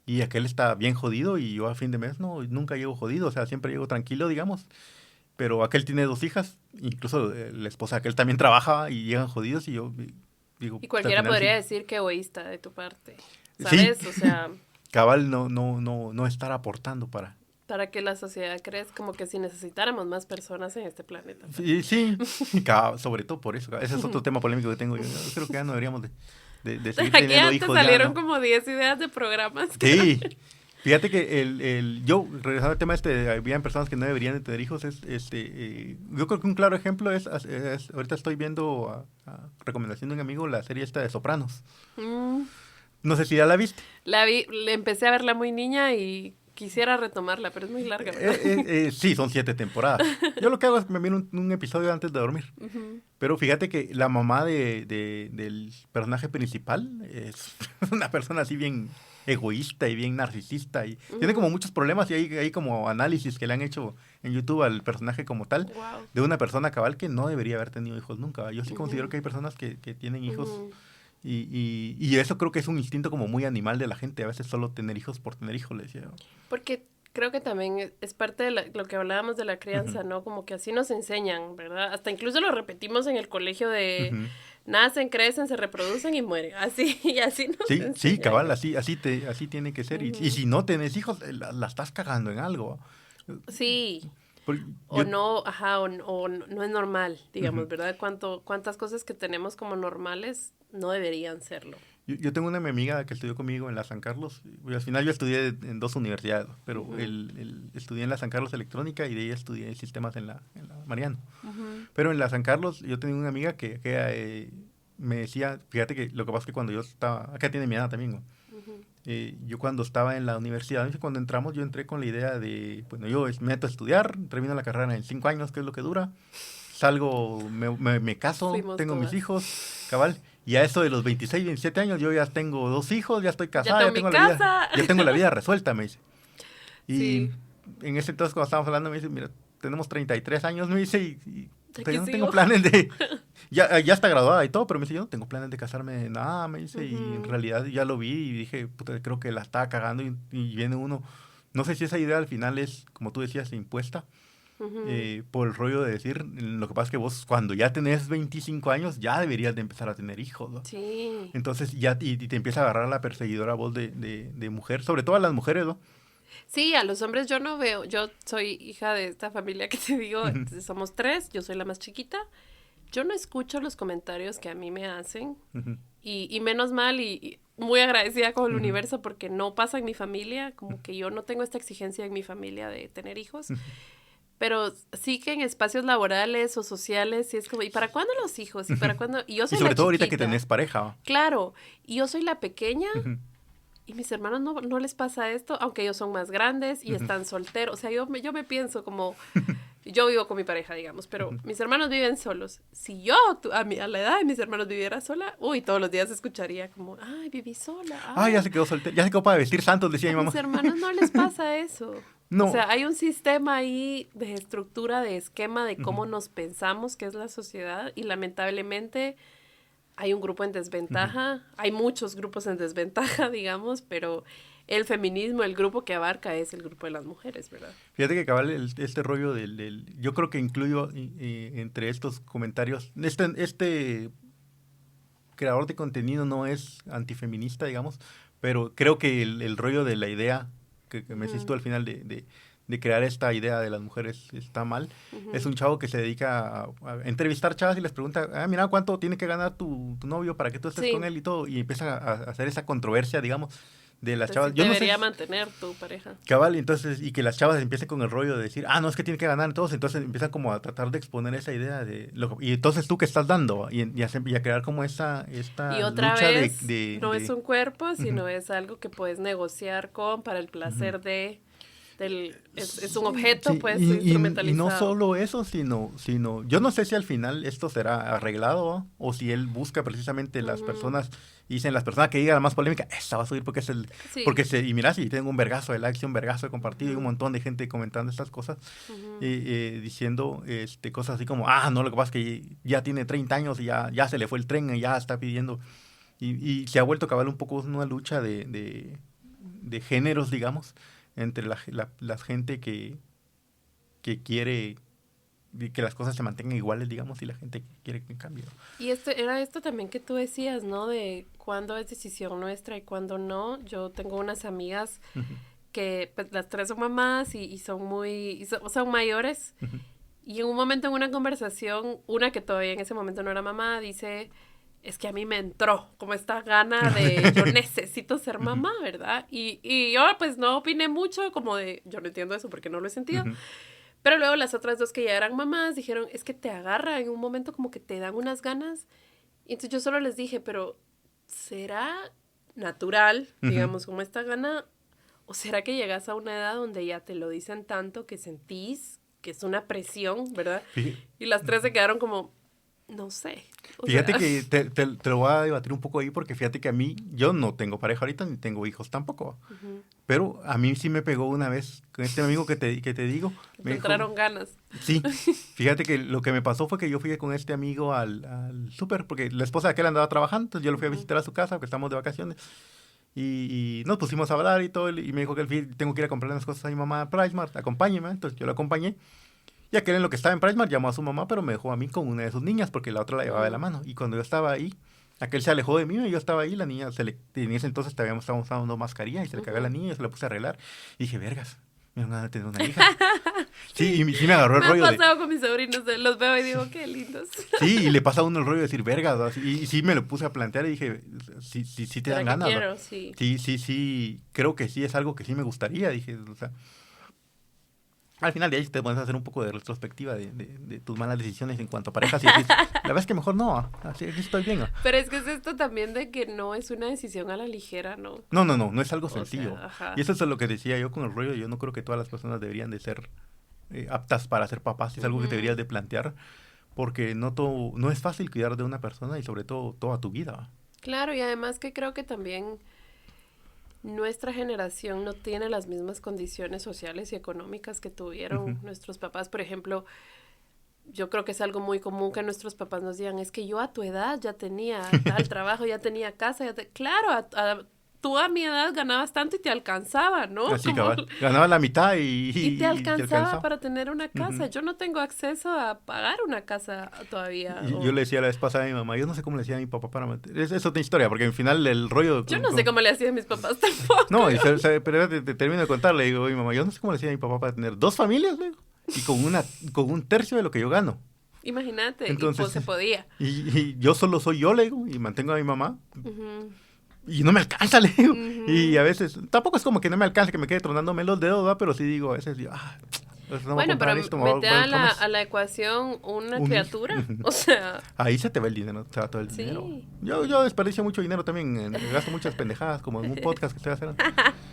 Y aquel está bien jodido y yo a fin de mes nunca llego jodido. O sea, siempre llego tranquilo, digamos. Pero aquel tiene 2 hijas, incluso la esposa de aquel también trabaja y llegan jodidos y yo digo... Y cualquiera podría decir que egoísta de tu parte, ¿sabes? Sí. O sea... Cabal no estar aportando para que la sociedad crezca, como que si necesitáramos más personas en este planeta. Sí, sobre todo por eso. Ese es otro tema polémico que tengo yo. Creo que ya no deberíamos de seguir teniendo hijos. Aquí salieron como 10 ideas de programas. Sí. Fíjate que yo, regresando al tema habían personas que no deberían de tener hijos, yo creo que un claro ejemplo es ahorita estoy viendo a recomendación de un amigo la serie esta de Sopranos. No sé si ya la viste. La vi, empecé a verla muy niña y quisiera retomarla, pero es muy larga. Sí, son 7 temporadas. Yo lo que hago es me miro un episodio antes de dormir. Pero fíjate que la mamá del personaje principal es una persona así bien egoísta y bien narcisista y tiene como muchos problemas y hay como análisis que le han hecho en YouTube al personaje como tal, de una persona cabal que no debería haber tenido hijos nunca. Yo sí considero que hay personas que tienen hijos y eso creo que es un instinto como muy animal de la gente, a veces solo tener hijos por tener hijos, le decía yo. Porque creo que también es parte de lo que hablábamos de la crianza, ¿no? Como que así nos enseñan, ¿verdad? Hasta incluso lo repetimos en el colegio de... Nacen, crecen, se reproducen y mueren. Así, y así nos enseñan. Sí, cabal, así tiene que ser. Y si no tenés hijos, la estás cagando en algo. Sí. O no es normal, digamos, ¿verdad? Cuántas cosas que tenemos como normales no deberían serlo. Yo tengo una amiga que estudió conmigo en la San Carlos. Y al final yo estudié en 2 universidades, pero estudié en la San Carlos Electrónica y de ahí estudié sistemas en la Mariano. Pero en la San Carlos yo tenía una amiga que me decía, fíjate que lo que pasa es que cuando yo estaba, acá tiene mi edad también, ¿no? Yo cuando estaba en la universidad, cuando entramos, yo entré con la idea de, bueno, yo me meto a estudiar, termino la carrera en 5 años, que es lo que dura, salgo, me caso, tengo mis hijos, cabal. Y a eso de los 26, 27 años, yo ya tengo 2 hijos, ya estoy casada, ya tengo la vida resuelta, me dice. Y en ese entonces, cuando estábamos hablando, me dice, mira, tenemos 33 años, me dice, y yo no tengo planes de... Ya está graduada y todo, pero me dice, yo no tengo planes de casarme de nada, me dice, y en realidad ya lo vi y dije, puta, creo que la estaba cagando y viene uno... No sé si esa idea al final es, como tú decías, impuesta, por el rollo de decir, lo que pasa es que vos cuando ya tenés 25 años ya deberías de empezar a tener hijos, ¿no? Sí. Entonces ya y te empieza a agarrar la perseguidora voz de mujer, sobre todo a las mujeres, ¿no? Sí, a los hombres yo no veo, yo soy hija de esta familia que te digo, somos 3, yo soy la más chiquita, yo no escucho los comentarios que a mí me hacen y menos mal y muy agradecida con el universo porque no pasa en mi familia, como que yo no tengo esta exigencia en mi familia de tener hijos. Pero sí que en espacios laborales o sociales, sí es como, ¿y para cuándo los hijos? ¿Y para cuándo? Y yo soy y sobre la todo chiquita. Ahorita que tenés pareja, ¿no? Claro, y yo soy la pequeña, y mis hermanos no les pasa esto, aunque ellos son más grandes y están solteros. O sea, yo me pienso como, yo vivo con mi pareja, digamos, pero mis hermanos viven solos. Si yo a la edad de mis hermanos viviera sola, todos los días escucharía como, ay, viví sola. Ay, ya se quedó soltera, ya se quedó para vestir santos, decía mi mamá. A mis hermanos no les pasa eso. No. O sea, hay un sistema ahí de estructura, de esquema de cómo nos pensamos que es la sociedad y lamentablemente hay un grupo en desventaja, hay muchos grupos en desventaja, digamos, pero el feminismo, el grupo que abarca es el grupo de las mujeres, ¿verdad? Fíjate que cabal este rollo yo creo que incluyo entre estos comentarios, este creador de contenido no es antifeminista, digamos, pero creo que el rollo de la idea que me decís tú al final de de crear esta idea de las mujeres está mal. Ujú. Es un chavo que se dedica a entrevistar chavas y les pregunta, mira, ¿cuánto tiene que ganar tu novio para que tú estés Sí. con él y todo? Y empiezan a hacer esa controversia, digamos, de las Entonces, chavas. sí Yo no sé, debería mantener tu pareja. cabal, entonces, y que las chavas empiecen con el rollo de decir, no, es que tiene que ganar todos, entonces empiezan como a tratar de exponer esa idea de, y entonces tú qué estás dando, y a crear como esta Y otra lucha vez, no es de un cuerpo, Ujú. sino es algo que puedes negociar con para el Ujú. placer es un objeto, Sí, pues, y no instrumentalizado. solo eso, sino, yo no sé si al final esto será arreglado, ¿va? O si él busca precisamente las Ujú. personas, y dicen las personas que digan la más polémica, esta va a subir porque es Sí. y mira, si tengo un vergazo de likes, un vergazo de compartido, y un Ujú. montón de gente comentando estas cosas, Ujú. diciendo cosas así como, no, lo que pasa es que ya tiene 30 años y ya se le fue el tren y ya está pidiendo, y se ha vuelto a cabal un poco una lucha de géneros, digamos, entre la gente que quiere que las cosas se mantengan iguales, digamos, y la gente que quiere que cambie. Y era esto también que tú decías, ¿no? De cuándo es decisión nuestra y cuándo no. Yo tengo unas amigas Uh-huh. que pues, las tres son mamás y son mayores. Uh-huh. Y en un momento en una conversación, una que todavía en ese momento no era mamá, dice, es que a mí me entró como esta gana de yo necesito ser mamá, ¿verdad? Y yo pues no opiné mucho, como de, yo no entiendo eso porque no lo he sentido. Uh-huh. Pero luego las otras dos que ya eran mamás dijeron, es que te agarra en un momento como que te dan unas ganas. Y entonces yo solo les dije, pero ¿será natural, Uh-huh. digamos, como esta gana? ¿O será que llegas a una edad donde ya te lo dicen tanto que sentís que es una presión, ¿verdad? Y las tres se quedaron como, no sé. Fíjate que te lo voy a debatir un poco ahí porque fíjate que a mí, yo no tengo pareja ahorita ni tengo hijos tampoco. Uh-huh. Pero a mí sí me pegó una vez con este amigo que te digo. Que me te entraron ganas. Sí, fíjate que lo que me pasó fue que yo fui con este amigo al súper porque la esposa de aquel andaba trabajando, entonces yo lo fui a visitar a su casa porque estamos de vacaciones. Y nos pusimos a hablar y todo, y me dijo que tengo que ir a comprar unas cosas a mi mamá a PriceMart, acompáñeme, entonces yo lo acompañé. Y aquel en lo que estaba en PriceMart llamó a su mamá, pero me dejó a mí con una de sus niñas porque la otra la llevaba de la mano. Y cuando yo estaba ahí, aquel se alejó de mí y yo estaba ahí, la niña, en ese entonces estábamos usando mascarilla y se le cagó a la niña y se la puse a arreglar. Y dije, vergas, me van a tener una hija. Sí, y sí me agarró el rollo Me ha pasado con mis sobrinos, los veo y digo, qué lindos. Sí, y le pasa a uno el rollo de decir, vergas, y sí me lo puse a plantear y dije, sí te dan ganas. Quiero? Sí. Sí, creo que sí es algo que sí me gustaría, dije, o sea, al final de ahí te pones a hacer un poco de retrospectiva de tus malas decisiones en cuanto a parejas y dices, la verdad es que mejor no, así estoy bien. Pero es que es esto también de que no es una decisión a la ligera, ¿no? No es algo sencillo. Sea, y eso es lo que decía yo con el rollo, yo no creo que todas las personas deberían de ser aptas para ser papás, es algo que te deberías de plantear, porque no es fácil cuidar de una persona y sobre todo toda tu vida. Claro, y además que creo que también nuestra generación no tiene las mismas condiciones sociales y económicas que tuvieron nuestros papás. Por ejemplo, yo creo que es algo muy común que nuestros papás nos digan, es que yo a tu edad ya tenía tal trabajo, ya tenía casa, claro, tú a mi edad ganabas tanto y te alcanzaba, ¿no? Así, cabal. Ganaba la mitad y te alcanzaba para tener una casa. Uh-huh. Yo no tengo acceso a pagar una casa todavía. Yo le decía la vez pasada a mi mamá, yo no sé cómo le decía a mi papá para meter. Es otra historia, porque al final el rollo... Yo no sé cómo le hacían a mis papás tampoco. No, pero te termino de contar, le digo, mi mamá, yo no sé cómo le decía a mi papá para tener 2 familias, le digo, y con un tercio de lo que yo gano. Imagínate, entonces, y pues se podía. Y yo solo soy yo, le digo, y mantengo a mi mamá. Uh-huh. Y no me alcanza, le digo. Uh-huh. Y a veces, tampoco es como que no me alcance, que me quede tronándome los dedos, ¿va? Pero sí digo, a veces digo, no bueno, pero mete a la ecuación una criatura, o sea... Ahí se te va el dinero, se va todo el dinero. Yo desperdicio mucho dinero también, gasto muchas pendejadas, como en un podcast que estoy haciendo.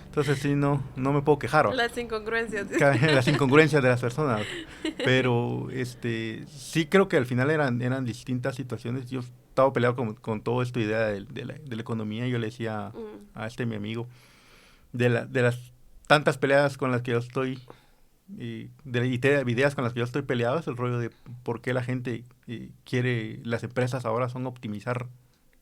Entonces sí, no me puedo quejar. ¿O? Las incongruencias. Las incongruencias de las personas. Pero sí creo que al final eran distintas situaciones. Yo estaba peleado con toda esta idea de la economía. Yo le decía a mi amigo, de las tantas peleas con las que yo estoy, de ideas con las que yo estoy peleado, es el rollo de por qué la gente quiere, las empresas ahora son optimizar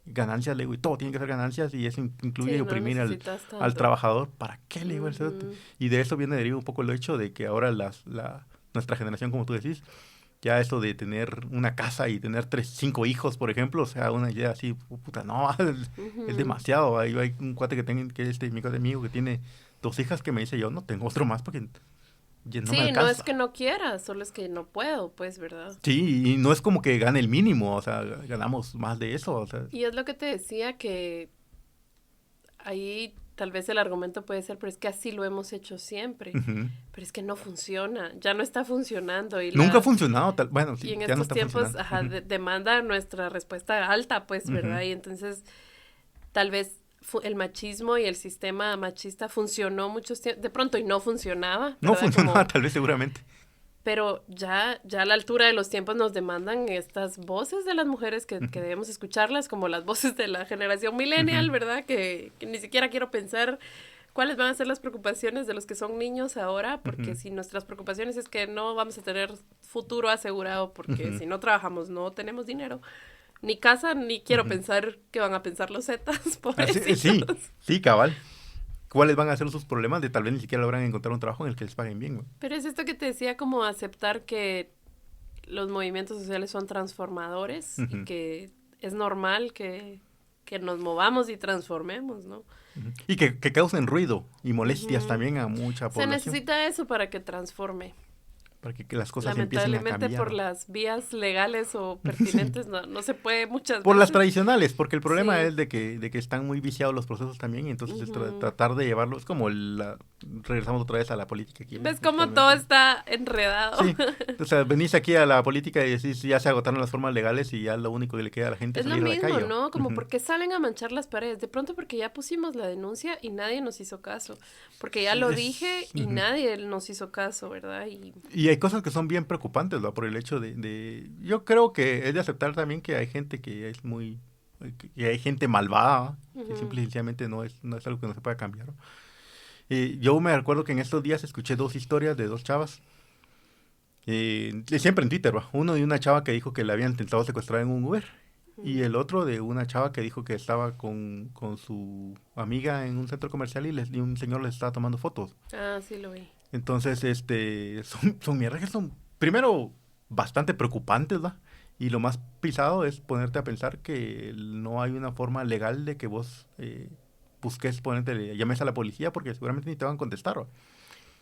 ganancias, le digo, y todo tiene que ser ganancias, y eso incluye oprimir al trabajador. ¿Para qué, le digo? Y de eso viene derivado un poco el hecho de que ahora nuestra generación, como tú decís, ya eso de tener una casa y tener 5 hijos, por ejemplo, o sea, una idea así, puta, no, es demasiado. Hay un cuate que es mi amigo que tiene 2 hijas que me dice, yo no tengo otro más porque ya no me Sí, no es alcanza. que no quiera, solo es que no puedo, pues, ¿verdad? Sí, y no es como que gane el mínimo, o sea, ganamos más de eso, o sea. Y es lo que te decía que ahí tal vez el argumento puede ser, pero es que así lo hemos hecho siempre. Ujú. Pero es que no funciona, ya no está funcionando Nunca ha funcionado, bueno, y sí, en ya no estos está tiempos, funcionando. ajá, Ujú, demanda nuestra respuesta alta, pues, ujú. ¿verdad? Y entonces tal vez el machismo y el sistema machista funcionó muchos tiempos, de pronto y no funcionaba, No ¿verdad? funcionaba, Como, tal vez seguramente. pero ya a la altura de los tiempos nos demandan estas voces de las mujeres que debemos escucharlas, como las voces de la generación Ujú, millennial, ¿verdad? Que ni siquiera quiero pensar cuáles van a ser las preocupaciones de los que son niños ahora, porque ujú, si nuestras preocupaciones es que no vamos a tener futuro asegurado, porque ujú, si no trabajamos no tenemos dinero, ni casa, ni quiero ujú. pensar qué van a pensar los zetas, Sí, pobrecitos. sí, cabal. ¿Cuáles van a ser sus problemas de tal vez ni siquiera logran encontrar un trabajo en el que les paguen bien, güey? Pero es esto que te decía, como aceptar que los movimientos sociales son transformadores y Ujú, que es normal que nos movamos y transformemos, ¿no? ujú. Y que causen ruido y molestias Ujú. también a mucha Se población, necesita eso para que transforme. para que las cosas empiecen a Lamentablemente cambiar, por ¿va? las vías legales o Sí. pertinentes no se puede muchas Por las veces. tradicionales, porque el problema Sí. es de que están muy viciados los procesos también, y entonces es Ujú. tratar de llevarlos como regresamos otra vez a la política aquí ¿Ves cómo todo actualmente. está enredado? Sí, o sea, venís aquí a la política y decís ya se agotaron las formas legales y ya lo único que le queda a la gente es Es lo salir a la mismo, calle. ¿Va? ¿no? Como Ujú, porque salen a manchar las paredes. De pronto porque ya pusimos la denuncia y nadie nos hizo caso. Porque ya lo dije y ujú. nadie nos hizo caso, ¿verdad? Y hay cosas que son bien preocupantes, ¿va? Por el hecho yo creo que es de aceptar también que hay gente que es que hay gente malvada, ¿va? Que Ujú. simple y sencillamente no es algo que no se pueda cambiar. ¿Va? Yo me recuerdo que en estos días escuché dos historias de dos chavas, siempre en Twitter, ¿va? Uno de una chava que dijo que la habían intentado secuestrar en un Uber. Y el otro de una chava que dijo que estaba con su amiga en un centro comercial y un señor les estaba tomando fotos. Ah, sí lo vi. Entonces, son mierdas que son, primero, bastante preocupantes, ¿va? Y lo más pisado es ponerte a pensar que no hay una forma legal de que vos busques, llames a la policía porque seguramente ni te van a contestar, ¿va?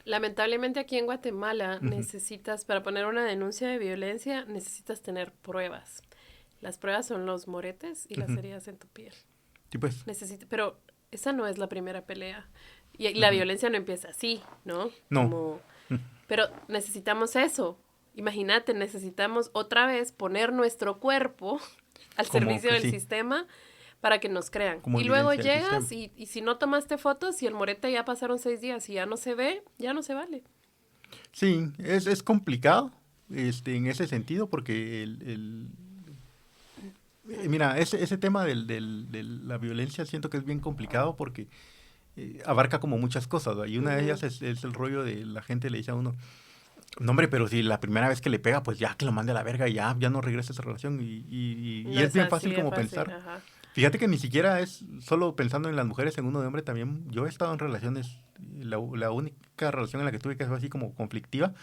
Lamentablemente aquí en Guatemala Ujú, necesitas, para poner una denuncia de violencia, necesitas tener pruebas. Las pruebas son los moretes y las ujú. heridas en tu piel. Sí, pues. Pero esa no es la primera pelea. Y la Ujú. violencia no empieza así, ¿no? No. Como, pero necesitamos eso. Imagínate, necesitamos otra vez poner nuestro cuerpo al Como servicio que del sí, sistema para que nos crean. como Y luego evidencia del sistema. llegas y si no tomaste fotos y el morete ya pasaron 6 días y ya no se ve, ya no se vale. Sí, es complicado en ese sentido porque mira, ese tema de la violencia siento que es bien complicado porque abarca como muchas cosas, ¿va? Y una de Ujú. ellas es el rollo de la gente le dice a uno, no hombre, pero si la primera vez que le pega, pues ya que lo mande a la verga y ya no regresa a esa relación. Y No es es bien así fácil de como fácil, pensar. ajá. Fíjate que ni siquiera es solo pensando en las mujeres, en uno de hombre también. Yo he estado en relaciones, la única relación en la que tuve que fue así como conflictiva,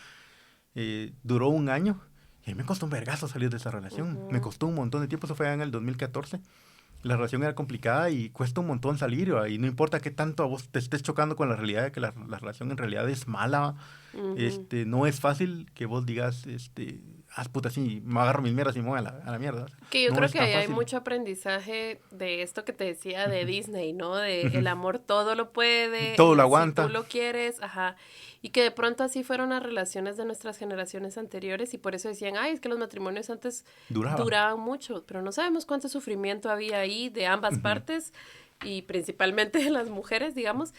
duró un año. Y a mí me costó un vergazo salir de esa relación. Me Ujú. costó un montón de tiempo, eso fue en el 2014. La relación era complicada y cuesta un montón salir, ¿va? Y no importa qué tanto a vos te estés chocando con la realidad de que la relación en realidad es mala, Ujú. no es fácil que vos digas, puta, sí, me agarro mis mierdas y me voy a la mierda. Que yo No creo es que tan ahí hay fácil. mucho aprendizaje de esto que te decía de Ujú, Disney, ¿no? De ujú. el amor todo lo puede, Todo lo si tú aguanta. lo quieres, ajá. Y que de pronto así fueron las relaciones de nuestras generaciones anteriores y por eso decían, ay, es que los matrimonios antes Duraba. duraban mucho, pero no sabemos cuánto sufrimiento había ahí de ambas Ujú, partes y principalmente de las mujeres, digamos.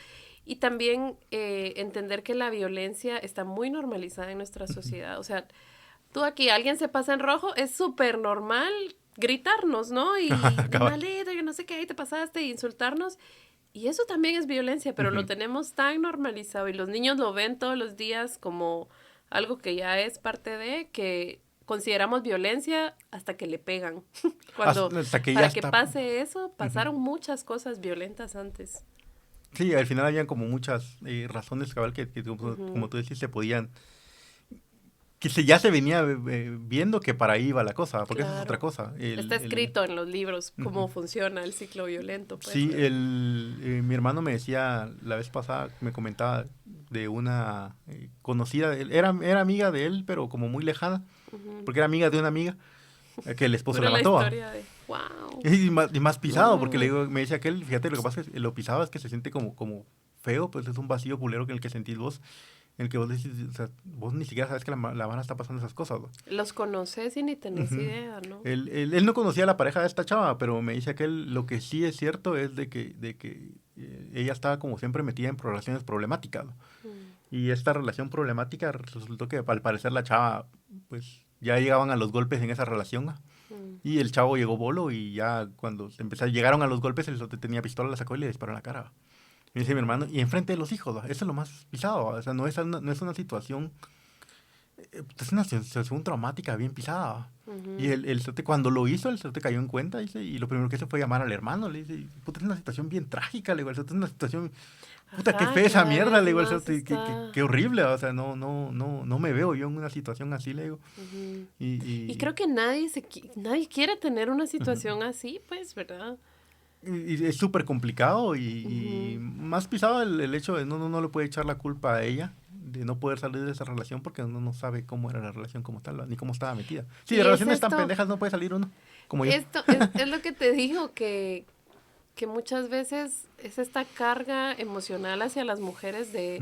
Y también entender que la violencia está muy normalizada en nuestra ujú. sociedad. O sea, tú aquí, alguien se pasa en rojo, es súper normal gritarnos, ¿no? Y Acaba. maldito, que no sé qué, ahí te pasaste, y insultarnos. Y eso también es violencia, pero lo Ujú. tenemos tan normalizado y los niños lo ven todos los días como algo que ya es parte de que consideramos violencia hasta que le pegan. Cuando Hasta que ya para que está. pase eso, Ujú. pasaron muchas cosas violentas antes. Sí, al final habían como muchas razones, cabal, que como Ujú. tú decís, se podían ya se venía viendo que para ahí iba la cosa, porque esa es otra Claro. cosa. Está escrito en los libros Ujú. cómo funciona el ciclo violento, pues, Sí, ¿verdad? mi hermano me decía la vez pasada, me comentaba, de una conocida de él. Era amiga de él, pero como muy lejana, porque era amiga de una amiga que el esposo Pero le la mató. historia de, wow. Y más pisado, porque le digo, me dice aquel, fíjate, lo que pasa es que lo pisado es que se siente como feo, pues es un vacío culero en el que sentís vos, en el que vos decís, o sea, vos ni siquiera sabes que la Mara está pasando esas cosas, ¿no? Los conoces y ni tenés idea, ¿no? Él no conocía a la pareja de esta chava, pero me dice que lo que sí es cierto es de que ella estaba como siempre metida en relaciones problemáticas, ¿no? Y esta relación problemática resultó que al parecer la chava, pues ya llegaban a los golpes en esa relación, ¿no? Y el chavo llegó bolo y ya cuando llegaron a los golpes, el sote tenía pistola, la sacó y le disparó en la cara. Me dice mi hermano, y enfrente de los hijos, ¿no? Eso es lo más pisado, o sea, no es una situación, es una situación traumática bien pisada. Y el sote, cuando lo hizo, el sote cayó en cuenta, dice, y lo primero que hizo fue llamar al hermano, le dice, puta, es una situación bien trágica, le digo, el sote es una situación, puta, qué fea esa mierda, le digo, el sote, qué horrible, o sea, no me veo yo en una situación así, le digo. Y creo que nadie quiere tener una situación así, pues, ¿verdad? Y es súper complicado y más pisado el hecho de no le puede echar la culpa a ella de no poder salir de esa relación porque uno no sabe cómo era la relación como tal, ni cómo estaba metida. Sí, de relaciones tan pendejas no puede salir uno, como yo. Esto es lo que te digo, que muchas veces es esta carga emocional hacia las mujeres de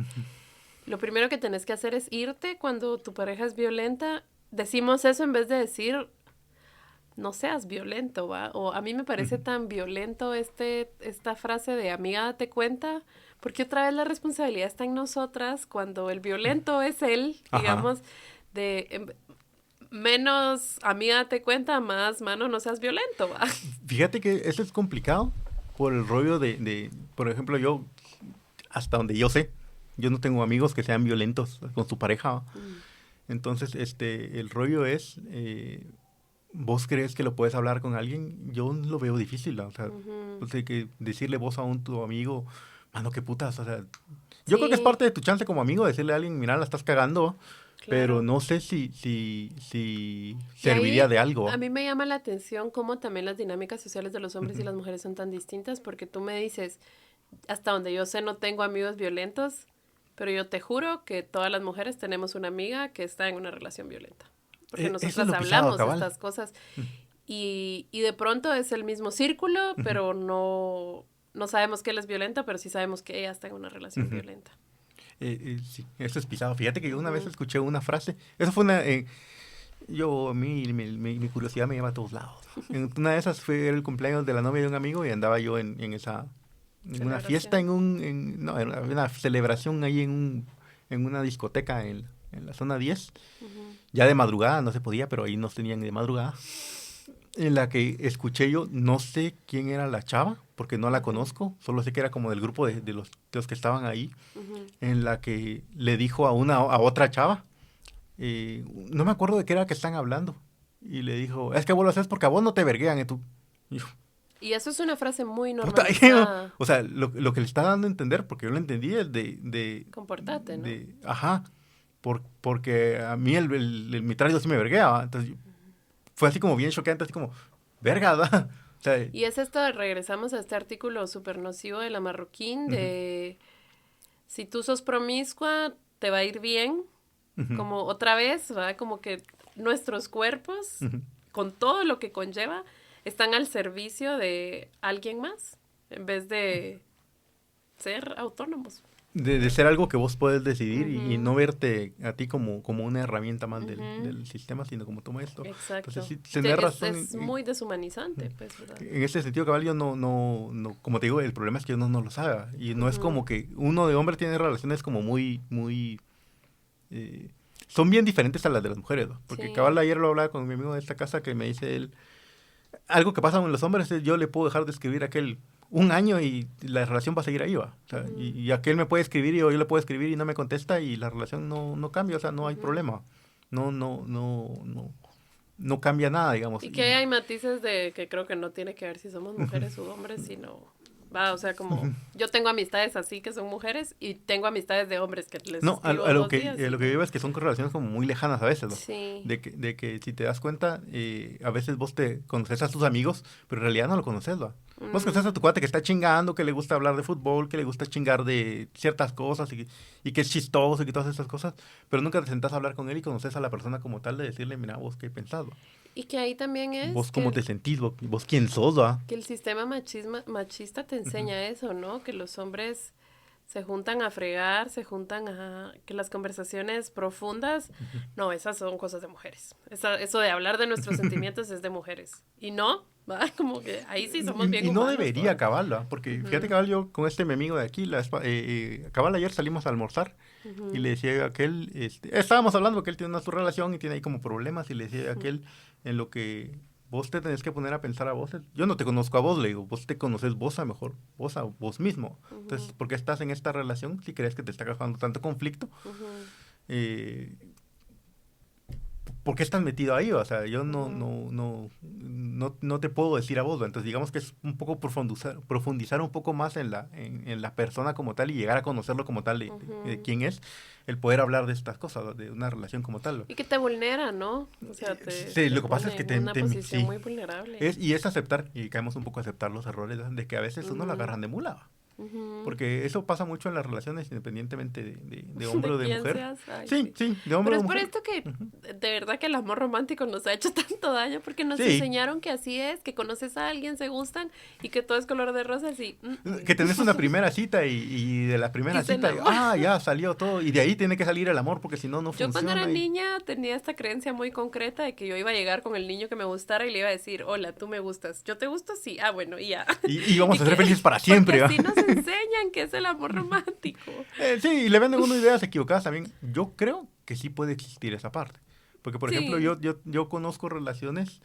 lo primero que tenés que hacer es irte cuando tu pareja es violenta. Decimos eso en vez de decir no seas violento, ¿va? O a mí me parece tan violento esta frase de amiga, date cuenta, porque otra vez la responsabilidad está en nosotras cuando el violento es él, digamos, menos amiga, date cuenta, más mano, no seas violento, ¿va? Fíjate que eso es complicado por el rollo por ejemplo, yo, hasta donde yo sé, yo no tengo amigos que sean violentos con su pareja, ¿va? Entonces, el rollo es... ¿Vos crees que lo puedes hablar con alguien? Yo lo veo difícil, ¿no? O sea, que decirle vos a tu amigo, mano, qué putas, o sea, yo creo que es parte de tu chance como amigo decirle a alguien, mira, la estás cagando, claro. Pero no sé si serviría de algo. A mí me llama la atención cómo también las dinámicas sociales de los hombres y las mujeres son tan distintas, porque tú me dices, hasta donde yo sé no tengo amigos violentos, pero yo te juro que todas las mujeres tenemos una amiga que está en una relación violenta. Porque nosotras hablamos de estas cosas. Y de pronto es el mismo círculo, pero no sabemos que él es violenta, pero sí sabemos que ella está en una relación violenta. Sí, eso es pisado. Fíjate que yo una vez escuché una frase. Eso fue una... mi curiosidad me lleva a todos lados. Una de esas fue el cumpleaños de la novia de un amigo y andaba yo en una fiesta, en una celebración ahí en una discoteca en la zona 10. Ya de madrugada, no se podía, pero ahí nos tenían de madrugada. En la que escuché yo, no sé quién era la chava, porque no la conozco, solo sé que era como del grupo de los que estaban ahí, en la que le dijo a otra chava, no me acuerdo de qué era que están hablando, y le dijo, es que vos lo haces porque a vos no te verguean, y tú... Y eso es una frase muy normal. O sea, lo que le está dando a entender, porque yo lo entendí, es de comportate, ¿no? Ajá. Porque a mí mi traje sí me vergueaba. Entonces fue así como bien choqueante, así como, verga, ¿verdad? O sea, y es esto, regresamos a este artículo súper nocivo de la Marroquín, de si tú sos promiscua, te va a ir bien. Como otra vez, ¿verdad? Como que nuestros cuerpos, con todo lo que conlleva, están al servicio de alguien más, en vez de ser autónomos. De ser algo que vos puedes decidir y no verte a ti como una herramienta más del sistema, sino como toma esto. Exacto. Entonces, sí, tener razón. Es muy deshumanizante, pues, ¿verdad? En ese sentido, cabal, yo no, como te digo, el problema es que uno no lo sabe. Y no es como que uno de hombre tiene relaciones como muy, son bien diferentes a las de las mujeres, ¿no? Porque cabal ayer lo hablaba con mi amigo de esta casa que me dice él, algo que pasa con los hombres es yo le puedo dejar de escribir a aquel un año y la relación va a seguir ahí, ¿va? O sea, y aquel me puede escribir y yo le puedo escribir y no me contesta y la relación no cambia, o sea, no hay problema. No cambia nada, digamos. Y que hay matices de que creo que no tiene que ver si somos mujeres u hombres, sino... o sea, como yo tengo amistades así que son mujeres y tengo amistades de hombres que les no, a lo que vivo es que son relaciones como muy lejanas a veces, ¿no? Sí. De que si te das cuenta, a veces vos te conoces a tus amigos, pero en realidad no lo conoces, ¿va? Vos conoces a tu cuate que está chingando, que le gusta hablar de fútbol, que le gusta chingar de ciertas cosas y que es chistoso y que todas esas cosas, pero nunca te sentás a hablar con él y conoces a la persona como tal de decirle, mira, vos qué pensás, ¿va? Y que ahí también es Vos cómo te sentís, vos quién sos, ¿va? que el sistema machista te enseña eso, ¿no? Que los hombres se juntan a fregar, se juntan a... que las conversaciones profundas, no, esas son cosas de mujeres. Eso de hablar de nuestros sentimientos es de mujeres. Y no, ¿va? Como que ahí sí somos bien Y no humanos debería todos. cabal, ¿va? Porque fíjate cabal, yo con este mi amigo de aquí, cabal ayer salimos a almorzar y le decía yo a aquel, estábamos hablando que él tiene una su relación y tiene ahí como problemas y le decía yo a aquel en lo que vos te tenés que poner a pensar a vos. Yo no te conozco a vos, le digo, vos te conoces vos a mejor, vos a vos mismo. Entonces, ¿por qué estás en esta relación si crees que te está causando tanto conflicto? Eh, ¿Por qué estás metido ahí? O sea, yo no te puedo decir a vos, ¿va? Entonces, digamos que es un poco profundizar un poco más en la persona como tal y llegar a conocerlo como tal de quién es, el poder hablar de estas cosas, ¿va? De una relación como tal, ¿va? Y que te vulnera, ¿no? O sea, Sí, te lo que pasa es pone que en una posición sí, muy vulnerable. y es aceptar, y caemos un poco a aceptar los errores, ¿va? De que a veces uno lo agarran de mula, ¿va? Porque eso pasa mucho en las relaciones, independientemente de hombre De o de quién mujer. seas. Ay, Sí, sí. sí, de hombre Pero o es de por mujer. esto que de verdad que el amor romántico nos ha hecho tanto daño porque nos Sí, enseñaron que así es, que conoces a alguien, se gustan y que todo es color de rosas y que tenés una primera cita y de la y primera se cita, enamora. ya salió todo. Y de ahí tiene que salir el amor porque si no, no Yo cuando era funciona. niña tenía esta creencia muy concreta de que yo iba a llegar con el niño que me gustara y le iba a decir, hola, tú me gustas, ¿yo te gusto? Sí, ah, bueno, y ya. Y vamos Y a ser que, felices para porque siempre, ¿va? así nos enseñan que es el amor romántico. Sí, y le venden uno ideas equivocadas también. Yo creo que sí puede existir esa parte. Porque, por ejemplo, Sí. yo conozco relaciones,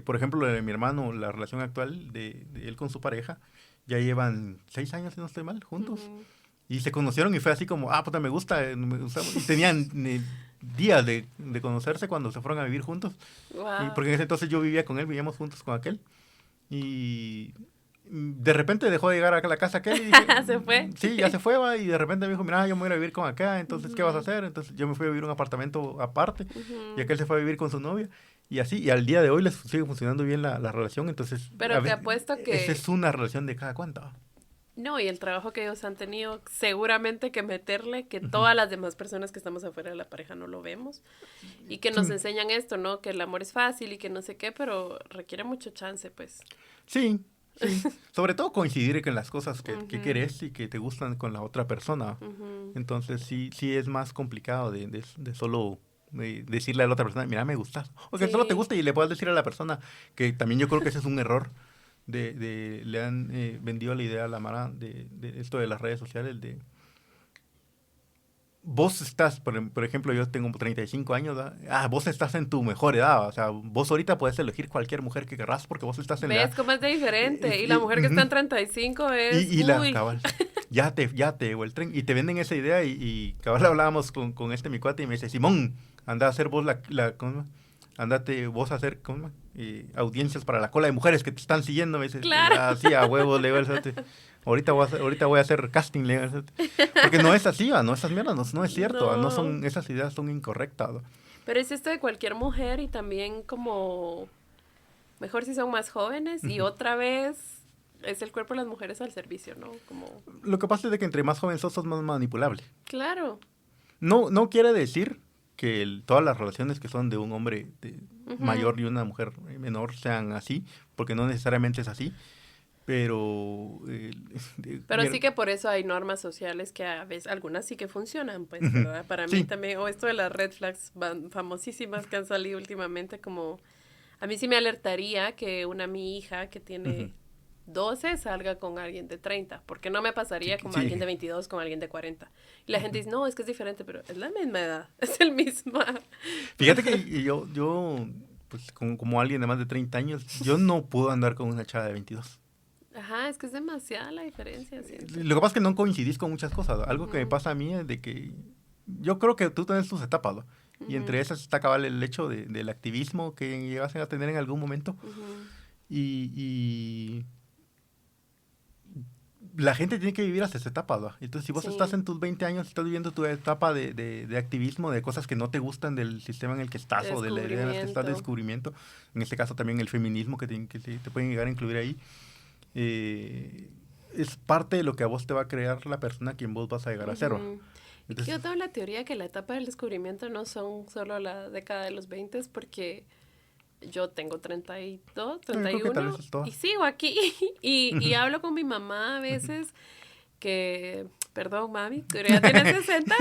por ejemplo, la de mi hermano, la relación actual de él con su pareja, ya llevan 6 años, si no estoy mal, juntos. Ujú. Y se conocieron y fue así como, puta, me gusta, me gusta. Y tenían días de conocerse cuando se fueron a vivir juntos. Y Wow. porque en ese entonces yo vivía con él, vivíamos juntos con aquel. Y de repente dejó de llegar a la casa aquel y dije, Se fue. sí, ya se fue, va. Y de repente me dijo, mira, yo me voy a ir a vivir con acá, entonces, ¿qué vas a Ujú, hacer? Entonces yo me fui a vivir en un apartamento aparte y ujú. aquel se fue a vivir con su novia. Y así, y al día de hoy les sigue funcionando bien la relación, entonces, Pero te apuesto esa que es una relación de cada cuenta. no, y el trabajo que ellos han tenido, seguramente que meterle, que Ujú. todas las demás personas que estamos afuera de la pareja no lo vemos, y que nos Sí, enseñan esto, ¿no? Que el amor es fácil y que no sé qué, pero requiere mucho chance, pues. sí, sí. Sobre todo coincidir con las cosas que Ujú, querés y que te gustan con la otra persona. ujú. Entonces sí es más complicado de solo decirle a la otra persona, mira, me gustas. O que solo te Sí, guste y le puedas decir a la persona que también yo creo que ese es un error. Le han vendido la idea a la Mara de esto de las redes sociales, de vos estás, por ejemplo, yo tengo 35 años, ¿verdad? Vos estás en tu mejor edad, ¿va? O sea, vos ahorita puedes elegir cualquier mujer que querrás porque vos estás en la edad. ves cómo es de diferente, y la mujer que está Ujú. en 35 es, Y la uy, cabal, ya te llegó el tren. Y te venden esa idea y cabal hablábamos con mi cuate y me dice, Simón, anda a hacer vos ¿cómo se llama? Andate vos a hacer, ¿cómo se llama? Audiencias para la cola de mujeres que te están siguiendo. Me dice, claro. así a huevos, le digo, ahorita voy a hacer casting, le digo, porque no es así, ¿va? No, esas mierdas no es cierto, ¿va? No No, son, esas ideas son incorrectas, ¿va? pero es esto de cualquier mujer y también como, mejor si son más jóvenes y Ujú. otra vez es el cuerpo de las mujeres al servicio, ¿no? Como, Lo que pasa es de que entre más joven sos más manipulable. claro. No quiere decir que todas las relaciones que son de un hombre Ujú. mayor y una mujer menor sean así, porque no necesariamente es así, pero Pero sí que por eso hay normas sociales que a veces, algunas sí que funcionan, pues, ujú, ¿verdad? Para mí sí, también, o esto de las red flags famosísimas que han salido últimamente, como, a mí sí me alertaría que mi hija que ujú, tiene 12 salga con alguien de 30, porque no me sí, pasaría como alguien sí. de 22 con alguien de 40. Y la gente Ujú. dice, no, es que es diferente, pero es la misma edad, es el misma. Fíjate que pues como alguien de más de 30 años, yo no puedo andar con una chava de 22. Ajá, es que es demasiada la diferencia, siento. Lo que pasa es que no coincidís con muchas cosas. Algo que me Ujú, pasa a mí es de que yo creo que tú tienes tus etapas, ¿no? Y entre ujú, esas está cabal el hecho del activismo que llegas a tener en algún momento. ujú. Y la gente tiene que vivir hasta esa etapa, ¿va? Entonces, si vos estás Sí, en tus 20 años, estás viviendo tu etapa de activismo, de cosas que no te gustan del sistema en el que de estás o de la idea en la que estás de descubrimiento. descubrimiento, en este caso también el feminismo que te pueden llegar a incluir ahí, es parte de lo que a vos te va a crear la persona a quien vos vas a llegar a ser. Entonces, yo tengo la teoría que la etapa del descubrimiento no son solo la década de los 20, porque yo tengo 32, 31 y sigo aquí y hablo con mi mamá a veces que, perdón mami, pero ella tiene 60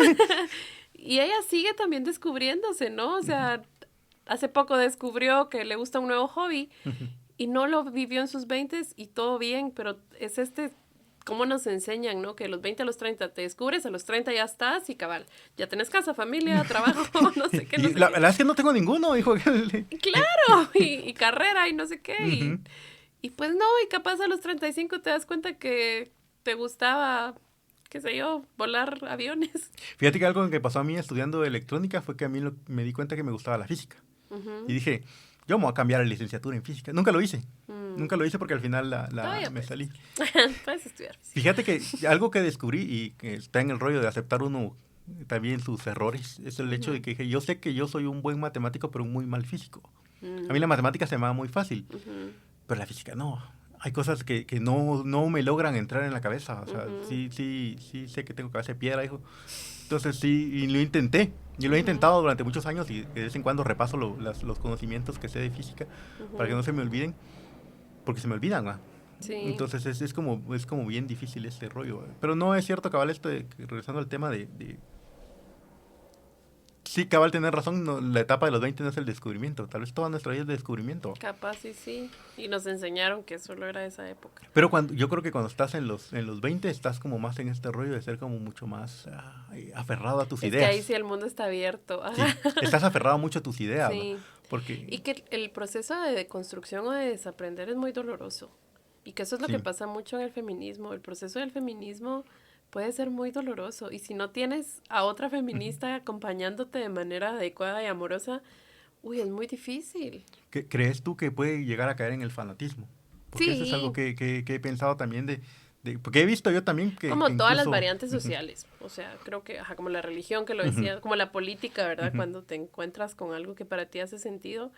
y ella sigue también descubriéndose, ¿no? O sea, hace poco descubrió que le gusta un nuevo hobby y no lo vivió en sus 20 y todo bien, pero es cómo nos enseñan, ¿no? Que a los 20 a los 30 te descubres, a los 30 ya estás y cabal, ya tenés casa, familia, trabajo, no sé qué. La verdad es que no tengo ninguno, hijo. Claro, y carrera y no sé qué. Y pues no, y capaz a los 35 te das cuenta que te gustaba, qué sé yo, volar aviones. Fíjate que algo que pasó a mí estudiando electrónica fue que a mí me di cuenta que me gustaba la física. Y dije, yo me voy a cambiar a licenciatura en física. Nunca lo hice. Nunca lo hice porque al final me salí. Puedes estudiar física. Fíjate que algo que descubrí y que está en el rollo de aceptar uno también sus errores es el hecho de que dije, yo sé que yo soy un buen matemático pero un muy mal físico. A mí la matemática se me va muy fácil, pero la física no. Hay cosas que no me logran entrar en la cabeza. O sea, sí sé que tengo cabeza de piedra, hijo. Entonces sí, y lo intenté. Yo lo he intentado durante muchos años y de vez en cuando repaso los conocimientos que sé de física para que no se me olviden, porque se me olvidan, ¿va? Sí. Entonces es como bien difícil este rollo. Pero no es cierto, cabal, regresando al tema de sí, cabal, tener razón, no, la etapa de los 20 no es el descubrimiento. Tal vez toda nuestra vida es de descubrimiento. Capaz sí. Y nos enseñaron que solo era esa época. Pero yo creo que cuando estás en los 20 estás como más en este rollo de ser como mucho más aferrado a tus ideas. Es que ahí sí el mundo está abierto. Sí, estás aferrado mucho a tus ideas. Sí. ¿No? Porque... Y que el proceso de construcción o de desaprender es muy doloroso. Y que eso es lo que pasa mucho en el feminismo. El proceso del feminismo puede ser muy doloroso. Y si no tienes a otra feminista acompañándote de manera adecuada y amorosa, es muy difícil. ¿Crees tú que puede llegar a caer en el fanatismo? Porque eso es algo que he pensado también porque he visto yo también que... Como que todas incluso... las variantes sociales. O sea, creo que, como la religión que lo decía, como la política, ¿verdad? Cuando te encuentras con algo que para ti hace sentido,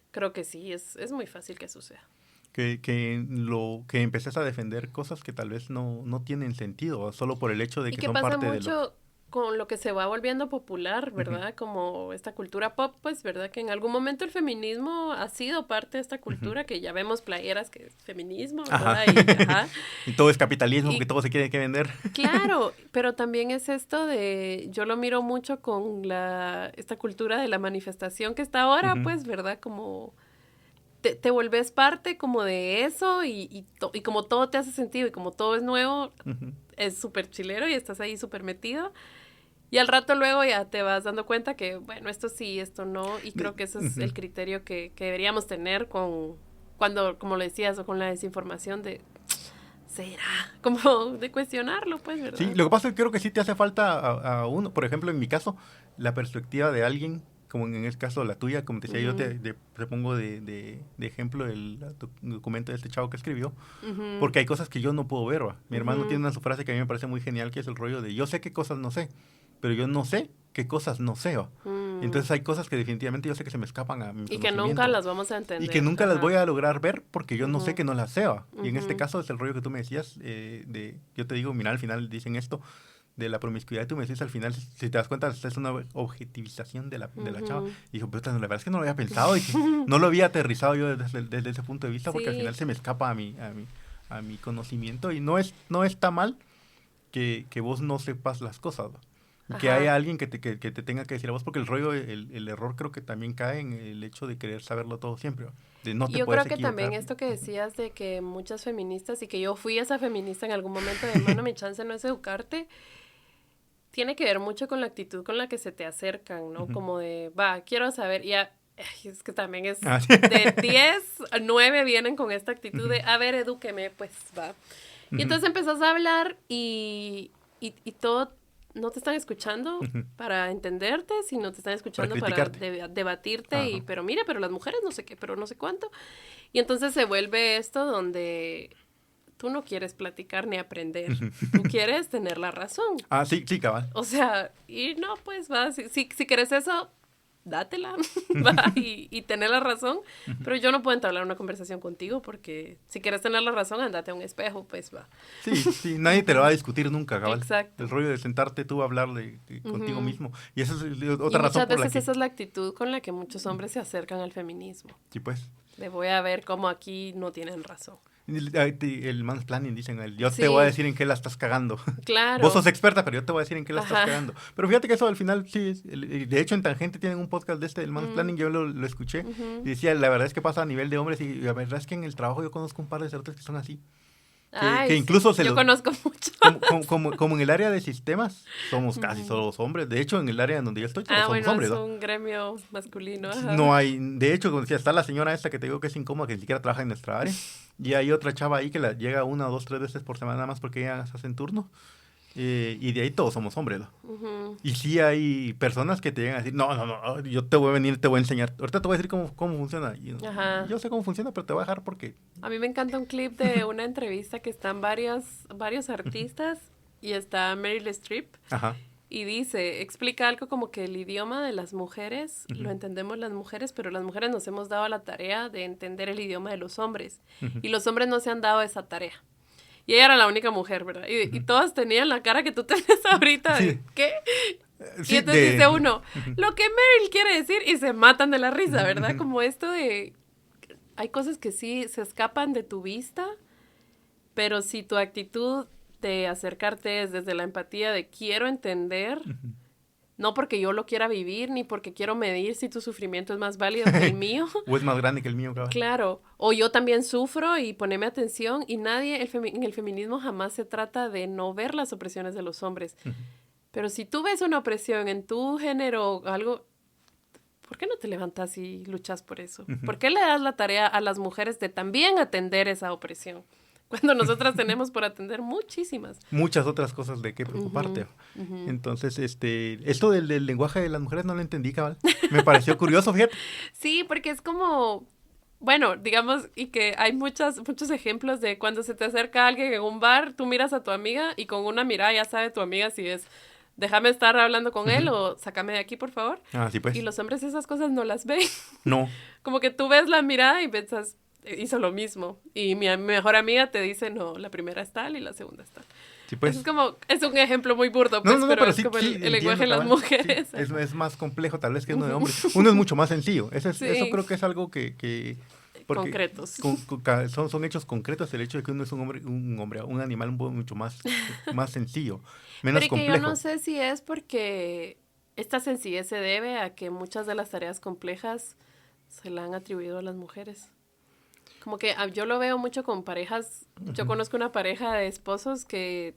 creo que sí, es muy fácil que suceda. Que empeces a defender cosas que tal vez no tienen sentido, solo por el hecho de que son parte de lo... Y que pasa mucho con lo que se va volviendo popular, ¿verdad? Como esta cultura pop, pues, ¿verdad? Que en algún momento el feminismo ha sido parte de esta cultura, que ya vemos playeras que es feminismo, ¿verdad? Y todo es capitalismo, porque todo se tiene que vender. Claro, pero también es esto yo lo miro mucho con esta cultura de la manifestación que está ahora, pues, ¿verdad? Como... Te vuelves parte como de eso y como todo te hace sentido y como todo es nuevo, es súper chilero y estás ahí súper metido. Y al rato luego ya te vas dando cuenta que, bueno, esto sí, esto no. Y creo que ese es el criterio que deberíamos tener cuando, como lo decías, o con la desinformación ¿será? Como de cuestionarlo, pues, ¿verdad? Sí, lo que pasa es que creo que sí te hace falta a uno. Por ejemplo, en mi caso, la perspectiva de alguien, como en el caso de la tuya, como te decía, yo te pongo de ejemplo el documento de este chavo que escribió, porque hay cosas que yo no puedo ver, ¿va? Mi hermano tiene una frase que a mí me parece muy genial, que es el rollo de yo sé qué cosas no sé, pero yo no sé qué cosas no sé, ¿va? Entonces hay cosas que definitivamente yo sé que se me escapan a mi y que nunca las vamos a entender. Y que nunca las voy a lograr ver porque yo no sé que no las sé, ¿va? Y en este caso es el rollo que tú me decías, yo te digo, mira, al final dicen esto, de la promiscuidad, tú me decís al final, si te das cuenta, es una objetivización de la chava. Y dijo, pero la verdad es que no lo había pensado y no lo había aterrizado yo desde ese punto de vista, porque al final se me escapa a mi conocimiento y no está mal que vos no sepas las cosas, ¿no? Que haya alguien que te tenga que decir a vos, porque el rollo, el error creo que también cae en el hecho de querer saberlo todo siempre, ¿no? De no te yo puedes creo que equivocar. también esto que decías de que muchas feministas, y que yo fui esa feminista en algún momento, de mano, mi chance no es educarte, tiene que ver mucho con la actitud con la que se te acercan, ¿no? Como de, quiero saber, es que también es de 10 a 9 vienen con esta actitud de, a ver, edúqueme, pues va. Y entonces empezás a hablar y todo, no te están escuchando para entenderte, sino te están escuchando para debatirte, pero mira, pero las mujeres no sé qué, pero no sé cuánto. Y entonces se vuelve esto donde tú no quieres platicar ni aprender, tú quieres tener la razón. Sí, cabal. O sea, y no, pues va, si quieres eso, dátela, va, y tener la razón, pero yo no puedo entablar una conversación contigo porque si quieres tener la razón, andate a un espejo, pues va. Sí, nadie te lo va a discutir nunca, cabal. Exacto. El rollo de sentarte tú a hablar contigo mismo. Y esa es otra Y razón muchas por la veces que... esa es la actitud con la que muchos hombres se acercan al feminismo. Sí, pues. Le voy a ver cómo aquí no tienen razón. El mansplaining, dicen, yo Sí. te voy a decir en qué la estás cagando. Claro. Vos sos experta, pero yo te voy a decir en qué la estás Ajá. cagando. Pero fíjate que eso al final, sí, de hecho en Tangente tienen un podcast de del mansplaining, yo lo escuché, y decía, la verdad es que pasa a nivel de hombres, y la verdad es que en el trabajo yo conozco un par de cerotes que son así. Ay, que incluso sí, yo conozco mucho. Como en el área de sistemas, somos casi todos hombres. De hecho, en el área en donde yo estoy, todos somos hombres, es ¿no? un gremio masculino. Ajá. No hay, de hecho, como decía, está la señora esta que te digo que es incómoda, que ni siquiera trabaja en nuestra área. Y hay otra chava ahí que llega 1, 2, 3 veces por semana nada más porque ellas hacen turno. Y de ahí todos somos hombres, ¿no? Y sí hay personas que te llegan a decir, no, yo te voy a venir, te voy a enseñar. Ahorita te voy a decir cómo funciona. Yo sé cómo funciona, pero te voy a dejar porque... A mí me encanta un clip de una entrevista que están varios artistas y está Meryl Streep. Ajá. Y explica algo como que el idioma de las mujeres lo entendemos las mujeres, pero las mujeres nos hemos dado la tarea de entender el idioma de los hombres. Y los hombres no se han dado esa tarea. Y ella era la única mujer, ¿verdad? Y todas tenían la cara que tú tenés ahorita. Sí. ¿Qué? Sí, y entonces dice uno, lo que Meryl quiere decir, y se matan de la risa, ¿verdad? Como esto de... Hay cosas que sí se escapan de tu vista, pero si tu actitud de acercarte es desde la empatía de quiero entender, no porque yo lo quiera vivir, ni porque quiero medir si tu sufrimiento es más válido que el mío. O es más grande que el mío, cabrón. Claro, o yo también sufro y poneme atención, y en el feminismo jamás se trata de no ver las opresiones de los hombres. Pero si tú ves una opresión en tu género o algo, ¿por qué no te levantas y luchas por eso? ¿Por qué le das la tarea a las mujeres de también atender esa opresión? Cuando nosotras tenemos por atender muchísimas. Muchas otras cosas de qué preocuparte. Entonces, esto del lenguaje de las mujeres no lo entendí, cabal. Me pareció curioso, fíjate. Sí, porque es como, bueno, digamos, y que hay muchos ejemplos de cuando se te acerca alguien en un bar, tú miras a tu amiga y con una mirada ya sabe tu amiga si es, déjame estar hablando con él o sácame de aquí, por favor. Ah, sí, pues. Y los hombres esas cosas no las ven. No. Como que tú ves la mirada y piensas, hizo lo mismo. Y mi mejor amiga te dice, no, la primera es tal y la segunda es tal. Sí, pues. Es un ejemplo muy burdo, pues, pero es sí, como sí, el lenguaje de las mujeres. Sí, es más complejo tal vez que uno de hombres. Uno es mucho más sencillo. Eso creo que es algo que concretos. Son hechos concretos el hecho de que uno es un animal mucho más sencillo, menos pero complejo. Pero yo no sé si es porque esta sencillez se debe a que muchas de las tareas complejas se la han atribuido a las mujeres. Como que yo lo veo mucho con parejas. Yo conozco una pareja de esposos que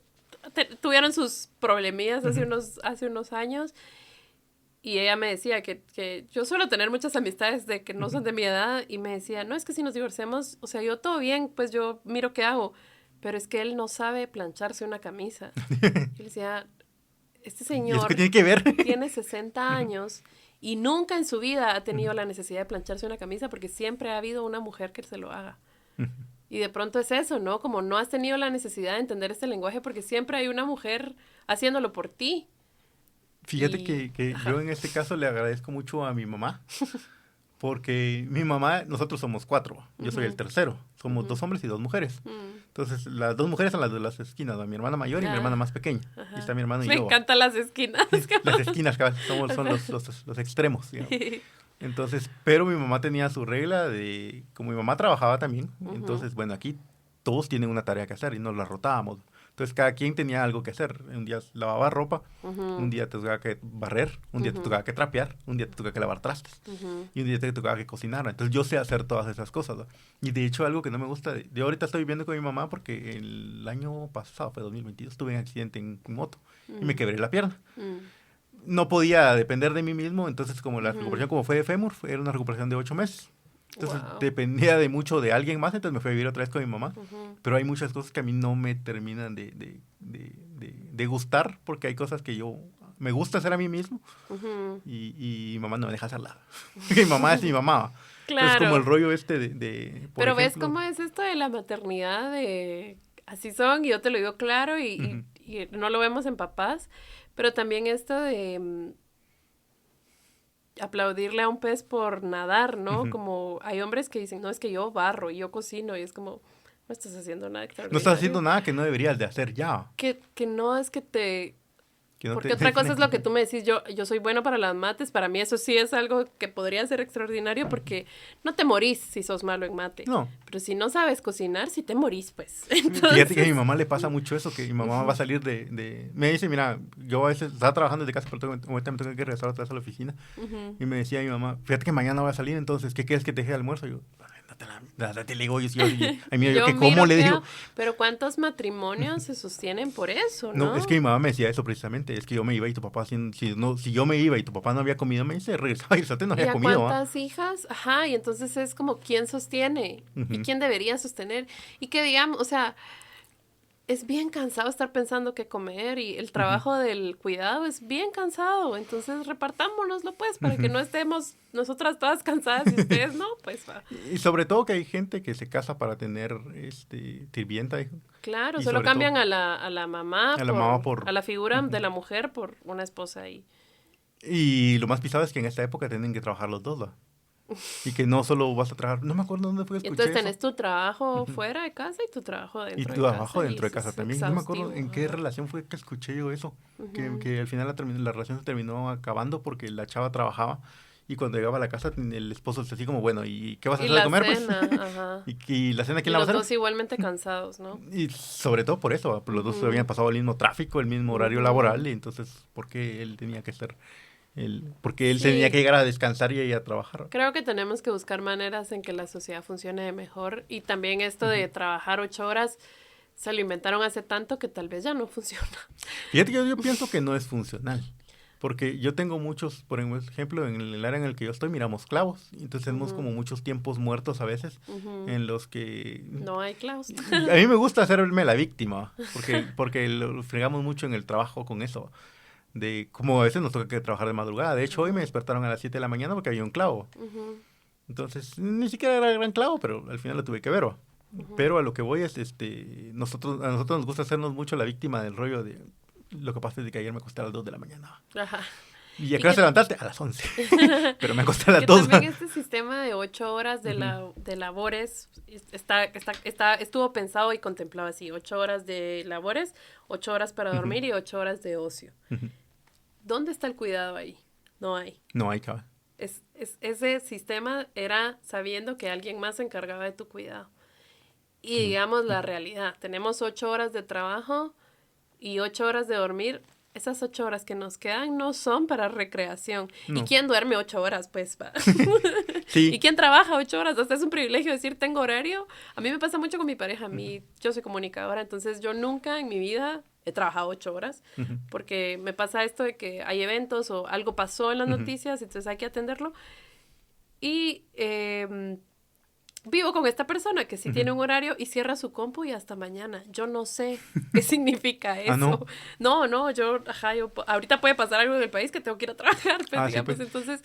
tuvieron sus problemillas hace unos años. Y ella me decía que yo suelo tener muchas amistades de que no son de mi edad. Y me decía, no, es que si nos divorciamos, o sea, yo todo bien, pues yo miro qué hago. Pero es que él no sabe plancharse una camisa. Y le decía, este señor ¿Y tiene que ver? Tiene 60 años... Y nunca en su vida ha tenido la necesidad de plancharse una camisa porque siempre ha habido una mujer que se lo haga. Y de pronto es eso, ¿no? Como no has tenido la necesidad de entender este lenguaje porque siempre hay una mujer haciéndolo por ti. Fíjate que yo en este caso le agradezco mucho a mi mamá. Porque mi mamá, nosotros somos 4, yo soy el tercero, somos 2 hombres y 2 mujeres. Entonces, las 2 mujeres son las de las esquinas, ¿no? Mi hermana mayor y mi hermana más pequeña. Y está mi hermano y yo. Me encantan las esquinas. Las esquinas, son los extremos, digamos. Entonces, pero mi mamá tenía su regla de, como mi mamá trabajaba también, entonces, bueno, aquí todos tienen una tarea que hacer y nos la rotábamos. Entonces, cada quien tenía algo que hacer. Un día lavaba ropa, un día te tocaba que barrer, un día te tocaba que trapear, un día te tocaba que lavar trastes, y un día te tocaba que cocinar. Entonces, yo sé hacer todas esas cosas, ¿no? Y de hecho, algo que no me gusta, yo ahorita estoy viviendo con mi mamá porque el año pasado, fue 2022, tuve un accidente en moto y me quebré la pierna. No podía depender de mí mismo, entonces como la recuperación como fue de fémur, era una recuperación de 8 meses. Entonces dependía de mucho de alguien más, entonces me fui a vivir otra vez con mi mamá. Pero hay muchas cosas que a mí no me terminan de gustar, porque hay cosas que yo me gusta hacer a mí mismo y mi mamá no me deja hacerla. Mi mamá es mi mamá. Claro. Es como el rollo de pero ejemplo, ves cómo es esto de la maternidad, de así son, y yo te lo digo claro, y no lo vemos en papás, pero también esto de... aplaudirle a un pez por nadar, ¿no? Como hay hombres que dicen, no, es que yo barro y yo cocino y es como, no estás haciendo nada No estás extraordinario. haciendo nada que no deberías de hacer ya. Que no es que te... Que no Porque te- otra cosa es lo que tú me decís, yo soy bueno para las mates, para mí eso sí es algo que podría ser extraordinario porque no te morís si sos malo en mate. No. Pero si no sabes cocinar, sí te morís, pues. Fíjate que a mi Entonces, mamá le pasa mucho eso, que mi mamá va a salir Me dice, mira, yo a veces estaba trabajando desde casa, pero ahorita me tengo que regresar otra vez a la oficina. Y me decía mi mamá, fíjate que mañana voy a salir, entonces, ¿qué quieres que te deje de almuerzo? Y yo, te le digo, ay, mira, yo que miro cómo le que digo. pero ¿cuántos matrimonios se sostienen por eso, No, no? es que mi mamá me decía eso precisamente, es que yo me iba y tu papá, si yo me iba y tu papá no había comido, me dice, regresaba y no ¿Y había a comido, ¿va? cuántas hijas? Ajá, y entonces es como quién sostiene y Ujú. quién debería sostener. Y que digamos, o sea, es bien cansado estar pensando qué comer y el Ujú. trabajo del cuidado es bien cansado. Entonces repartámonoslo pues para que Ujú. no estemos nosotras todas cansadas y ustedes no, pues va. Y sobre todo que hay gente que se casa para tener sirvienta, hijo. Claro, Y solo sobre todo cambian a la mamá a la mamá a la figura Ujú. de la mujer por una esposa ahí. Y lo más pisado es que en esta época tienen que trabajar los dos, ¿va? Y que no solo vas a trabajar, no me acuerdo dónde fue que Y entonces escuché eso. tenés tu trabajo Ujú. fuera de casa y tu trabajo Y dentro de tu trabajo casa y dentro de eso casa es también. No me acuerdo exhaustivo. en qué Ajá. relación fue que escuché yo eso. Ujú. Que al final la relación se terminó acabando porque la chava trabajaba y cuando llegaba a la casa el esposo se así como, bueno, ¿y qué vas a Y hacer de la comer, pues? cena, ajá. ¿Y la cena Y quién la va a los hacer? dos igualmente cansados, ¿no? Y sobre todo por eso, los dos habían Ujú, pasado el mismo tráfico, el mismo horario ujú. laboral, y entonces, ¿por qué él tenía que ser porque él tenía que Sí, llegar a descansar y ella a trabajar? creo que tenemos que buscar maneras en que la sociedad funcione mejor y también esto Ujú. de trabajar 8 horas se lo inventaron hace tanto que tal vez ya no funciona. Fíjate que yo pienso que no es funcional. Porque yo tengo muchos, por ejemplo, en el área en el que yo estoy, miramos clavos. Entonces tenemos como Ujú, muchos tiempos muertos a veces ujú. en los que... No hay claus. A mí me gusta hacerme la víctima, porque lo fregamos mucho en el trabajo con eso. De como a veces nos toca que trabajar de madrugada. De hecho, hoy me Ujú, despertaron a las 7 de la mañana porque había un clavo. ujú, Entonces, ni siquiera era gran clavo, pero al final lo tuve que ver, ¿va? ujú. Pero a lo que voy es, a nosotros nos gusta hacernos mucho la víctima del rollo de... Lo que pasa es de que ayer me acosté a las 2 de la mañana. Ajá. ¿Y a Y qué hora te que levantaste? A las 11. Pero me acosté a las que 2. también este sistema de 8 horas Ujú, de labores estuvo pensado y contemplado así, 8 horas de labores, 8 horas para ujú, dormir y 8 horas de ocio. ujú. ¿Dónde está el cuidado ahí? No hay. No hay cabal. Ese sistema era sabiendo que alguien más se encargaba de tu cuidado. Y Sí. digamos la realidad, tenemos 8 horas de trabajo y 8 horas de dormir. Esas 8 horas que nos quedan no son para recreación. ¿Y No. quién duerme 8 horas? Pues va. ¿Y Sí. quién trabaja 8 horas? Hasta es un privilegio decir tengo horario. A mí me pasa mucho con mi pareja. A mí, yo soy comunicadora, entonces yo nunca en mi vida he trabajado 8 horas Ujú, porque me pasa esto de que hay eventos o algo pasó en las ujú, noticias, entonces hay que atenderlo. Y vivo con esta persona que sí ujú. tiene un horario y cierra su compu y hasta mañana. Yo no sé qué significa Ah, eso. no. No, ahorita puede pasar algo en el país que tengo que ir a trabajar, pues Ah, sí, digamos, pues. entonces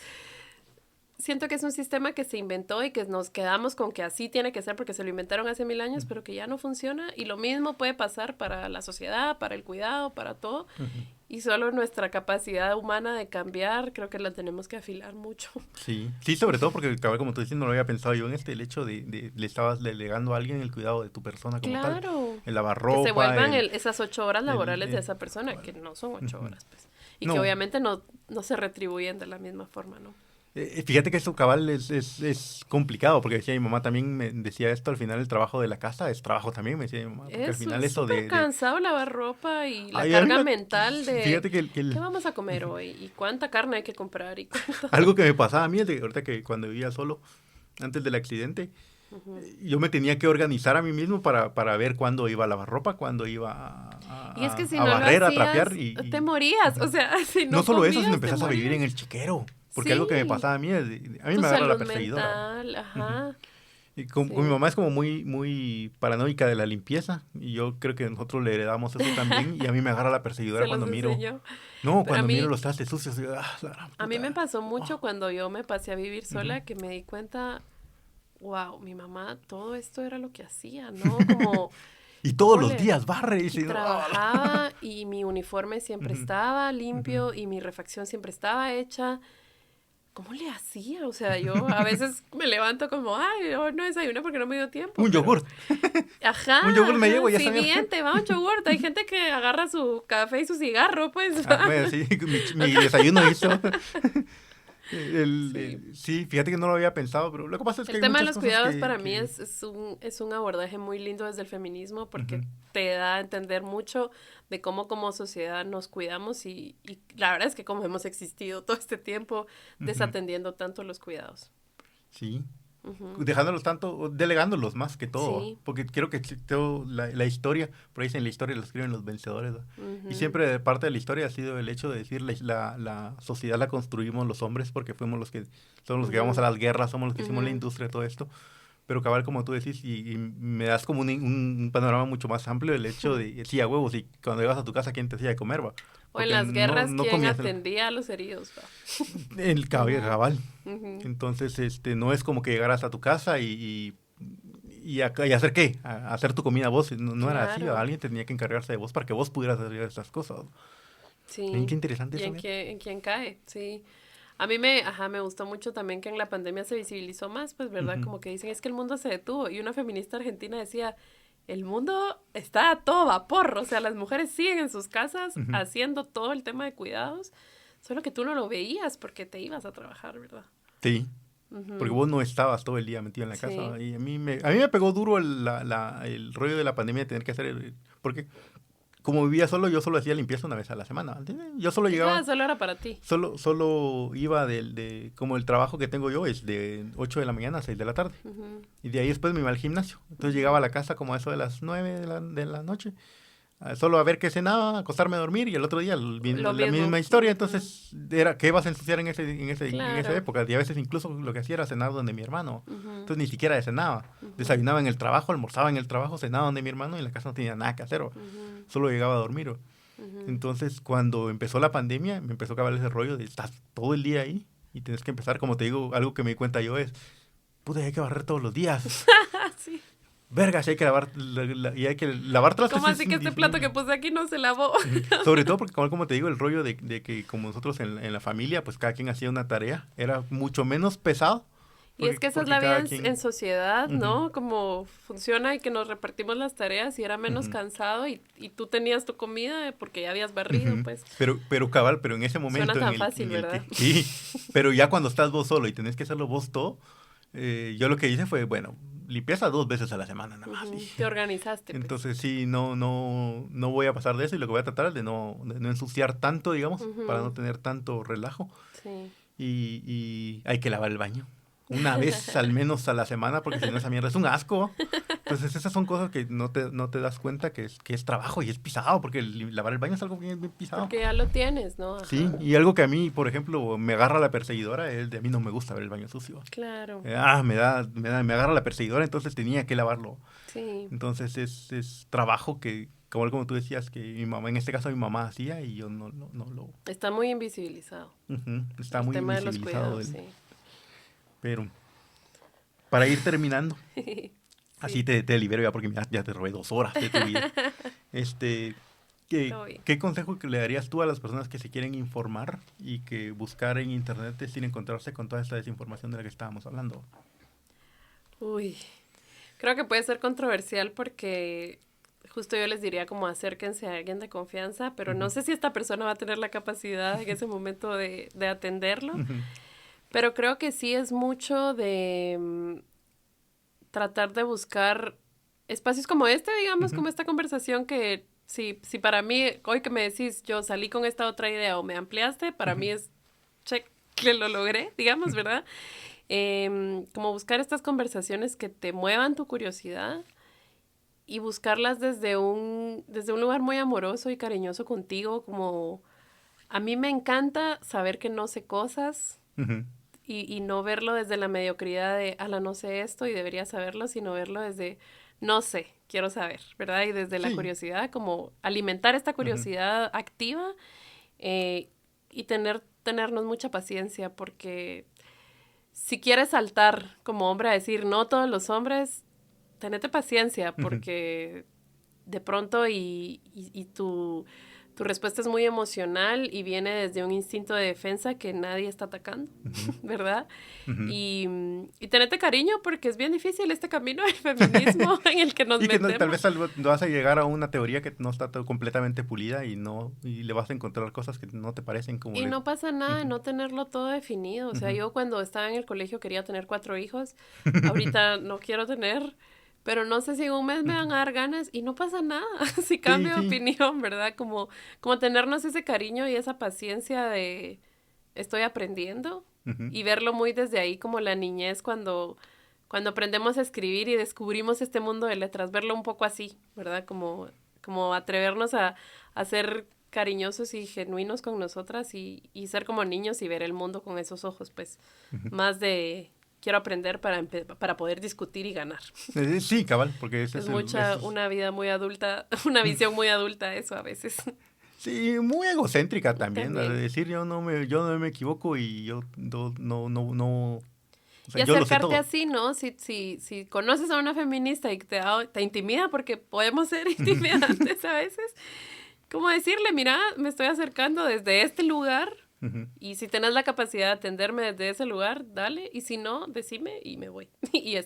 siento que es un sistema que se inventó y que nos quedamos con que así tiene que ser porque se lo inventaron hace 1000 años, pero que ya no funciona y lo mismo puede pasar para la sociedad, para el cuidado, para todo. Ujú. Y solo nuestra capacidad humana de cambiar, creo que la tenemos que afilar mucho. Sí. Sí, sobre todo porque, cabal, como tú dices, no lo había pensado yo en el hecho de le estabas delegando a alguien el cuidado de tu persona como tal. Claro. El lavar Que se ropa, vuelvan esas 8 horas el laborales de esa persona, cabal. que no son ocho Ujú. horas, pues. Y que No. obviamente no se retribuyen de la misma forma, ¿no? Fíjate que eso, cabal, es complicado, porque decía mi mamá también, me decía esto, al final el trabajo de la casa es trabajo también, me decía mi mamá, porque al Eso final es eso súper cansado lavar ropa y la Ay, a mí carga mental de fíjate que, ¿qué vamos a comer hoy? ¿Y cuánta carne hay que comprar? ¿Y cuánto? algo que me pasaba a mí es de ahorita que cuando vivía solo, antes del accidente, Ujú. yo me tenía que organizar a mí mismo para ver cuándo iba a lavar ropa, cuándo iba Y es que si a no lo barrer, a trapear hacías, te morías. O sea, si no no solo eso, sino comías, te empezás a vivir en morías. el chiquero. Porque algo que me Sí, pasaba a mí es, a mí tu me agarra la salud perseguidora. mental, Ujú. ajá. Y con mi Sí. mamá es como muy paranoica de la limpieza. Y yo creo que nosotros le heredamos eso también. Y a mí me agarra la perseguidora Se los cuando miro. enseñó. No, Pero cuando miro los trastes sucios. Digo, la gran a mí me puta. pasó mucho Oh. cuando yo me pasé a vivir Ujú. sola que me di cuenta, wow, mi mamá, todo esto era lo que hacía, ¿no? Como, Y todos los ole, días barre. Y y dice, trabajaba y mi uniforme siempre Ujú, estaba ujú. limpio y mi refacción siempre estaba hecha. ¿cómo le hacía? O sea, yo a veces me levanto como, ay, no desayuno porque no me dio tiempo. Un yogur. Ajá. Un yogur me llevo, ya sí, bien, te va un yogur. Hay gente que agarra su café y su cigarro, pues. Bueno, sí, mi desayuno hizo. Sí, fíjate que no lo había pensado, pero lo que pasa es que el hay tema de muchas los cosas cuidados para mí es un abordaje muy lindo desde el feminismo porque te da a entender mucho de cómo como sociedad nos cuidamos y la verdad es que como hemos existido todo este tiempo desatendiendo tanto los cuidados. Sí. Dejándolos tanto, delegándolos más que todo, Sí. porque creo que la historia, por ahí dicen la historia la escriben los vencedores, y siempre de parte de la historia ha sido el hecho de decir la sociedad la construimos los hombres porque fuimos somos los que vamos a las guerras, somos los que hicimos la industria, todo esto, pero cabal como tú decís, y me das como un panorama mucho más amplio del hecho de, sí, a huevos, y cuando ibas a tu casa, ¿quién te hacía de comer, va? O en las guerras, ¿quién atendía a los heridos, va? El cabal. Entonces, no es como que llegaras a tu casa y hacer qué, a hacer tu comida vos, no era así, alguien tenía que encargarse de vos para que vos pudieras hacer esas cosas. Sí. Qué interesante eso. En quién cae, sí. A mí me gustó mucho también que en la pandemia se visibilizó más, pues, ¿verdad? Como que dicen, es que el mundo se detuvo. Y una feminista argentina decía, el mundo está a todo vapor. O sea, las mujeres siguen en sus casas haciendo todo el tema de cuidados, solo que tú no lo veías porque te ibas a trabajar, ¿verdad? Sí, porque vos no estabas todo el día metido en la casa. Y a mí me pegó duro el rollo de la pandemia de tener que hacer, porque como vivía solo, yo solo hacía limpieza una vez a la semana. Yo solo llegaba. Solo era para ti. Solo iba como el trabajo que tengo yo es de 8 de la mañana a 6 de la tarde. Y de ahí después me iba al gimnasio. Entonces llegaba a la casa como a eso de las 9 de la noche. Solo a ver qué cenaba, acostarme a dormir y el otro día la misma historia. Entonces, era ¿qué vas a ensuciar en esa época? Y a veces incluso lo que hacía era cenar donde mi hermano. Entonces ni siquiera cenaba. Desayunaba en el trabajo, almorzaba en el trabajo, cenaba donde mi hermano y en la casa no tenía nada que hacer. Solo llegaba a dormir. Entonces, cuando empezó la pandemia, me empezó a acabar ese rollo de estás todo el día ahí y tienes que empezar, como te digo, algo que me di cuenta yo es, puta, hay que barrer todos los días. Sí. Verga, si hay que lavar, y hay que lavar trastes. ¿Cómo así que este plato que puse aquí no se lavó? Sobre todo porque, como te digo, el rollo de que como nosotros en la familia, pues cada quien hacía una tarea, era mucho menos pesado. Y es que esa es la vida en sociedad, ¿no? Como funciona y que nos repartimos las tareas y era menos cansado y tú tenías tu comida porque ya habías barrido, pues. Pero cabal, pero en ese momento... Suena tan fácil, ¿verdad? Sí, pero ya cuando estás vos solo y tenés que hacerlo vos todo, yo lo que hice fue, bueno, limpieza 2 veces a la semana nada más. Te organizaste. Entonces sí, no voy a pasar de eso y lo que voy a tratar es de no ensuciar tanto, digamos, para no tener tanto relajo. Sí. Y hay que lavar el baño. Una vez al menos a la semana, porque si no esa mierda es un asco. Entonces esas son cosas que no te das cuenta que es trabajo y es pisado, porque lavar el baño es algo bien pisado. Porque ya lo tienes, ¿no? Ajá. Sí, y algo que a mí, por ejemplo, me agarra la perseguidora es de a mí no me gusta ver el baño sucio. Claro. Me agarra la perseguidora, entonces tenía que lavarlo. Sí. Entonces es trabajo que, como tú decías, que mi mamá, en este caso mi mamá hacía y yo no lo... Está muy invisibilizado. Está muy tema invisibilizado. De los cuidados, sí. Pero, para ir terminando, sí. Así te libero ya porque ya te robé 2 horas de tu vida. ¿Qué consejo le darías tú a las personas que se quieren informar y que buscar en internet sin encontrarse con toda esta desinformación de la que estábamos hablando? Uy, creo que puede ser controversial porque justo yo les diría como acérquense a alguien de confianza, pero no sé si esta persona va a tener la capacidad en ese momento de atenderlo. Pero creo que sí es mucho de tratar de buscar espacios como este, digamos, como esta conversación que si para mí, hoy que me decís, yo salí con esta otra idea o me ampliaste, para mí es check, que lo logré, digamos, ¿verdad? Como buscar estas conversaciones que te muevan tu curiosidad y buscarlas desde un lugar muy amoroso y cariñoso contigo, como a mí me encanta saber que no sé cosas. Y no verlo desde la mediocridad de, no sé esto y debería saberlo, sino verlo desde, no sé, quiero saber, ¿verdad? Y desde la curiosidad, como alimentar esta curiosidad activa y tenernos mucha paciencia, porque si quieres saltar como hombre a decir, no todos los hombres, tenete paciencia, porque de pronto y tu respuesta es muy emocional y viene desde un instinto de defensa que nadie está atacando, ¿verdad? Y tenerte cariño porque es bien difícil este camino del feminismo en el que nos y que metemos. tal vez vas a llegar a una teoría que no está completamente pulida y le vas a encontrar cosas que no te parecen como... Y no pasa nada de no tenerlo todo definido. O sea, yo cuando estaba en el colegio quería tener 4 hijos. Ahorita no quiero tener... Pero no sé si en un mes me van a dar ganas y no pasa nada si cambio de opinión, ¿verdad? Como tenernos ese cariño y esa paciencia de estoy aprendiendo y verlo muy desde ahí como la niñez cuando aprendemos a escribir y descubrimos este mundo de letras, verlo un poco así, ¿verdad? Como atrevernos a ser cariñosos y genuinos con nosotras y ser como niños y ver el mundo con esos ojos, pues, más de... Quiero aprender para poder discutir y ganar. Sí, cabal, porque ese es una vida muy adulta, una visión muy adulta eso a veces. Sí, muy egocéntrica también, de decir yo no me equivoco y yo no o sea, y acercarte así, ¿no? Si conoces a una feminista y te intimida, porque podemos ser intimidantes a veces, como decirle, mira, me estoy acercando desde este lugar. Y si tenés la capacidad de atenderme desde ese lugar, dale. Y si no, decime y me voy. Y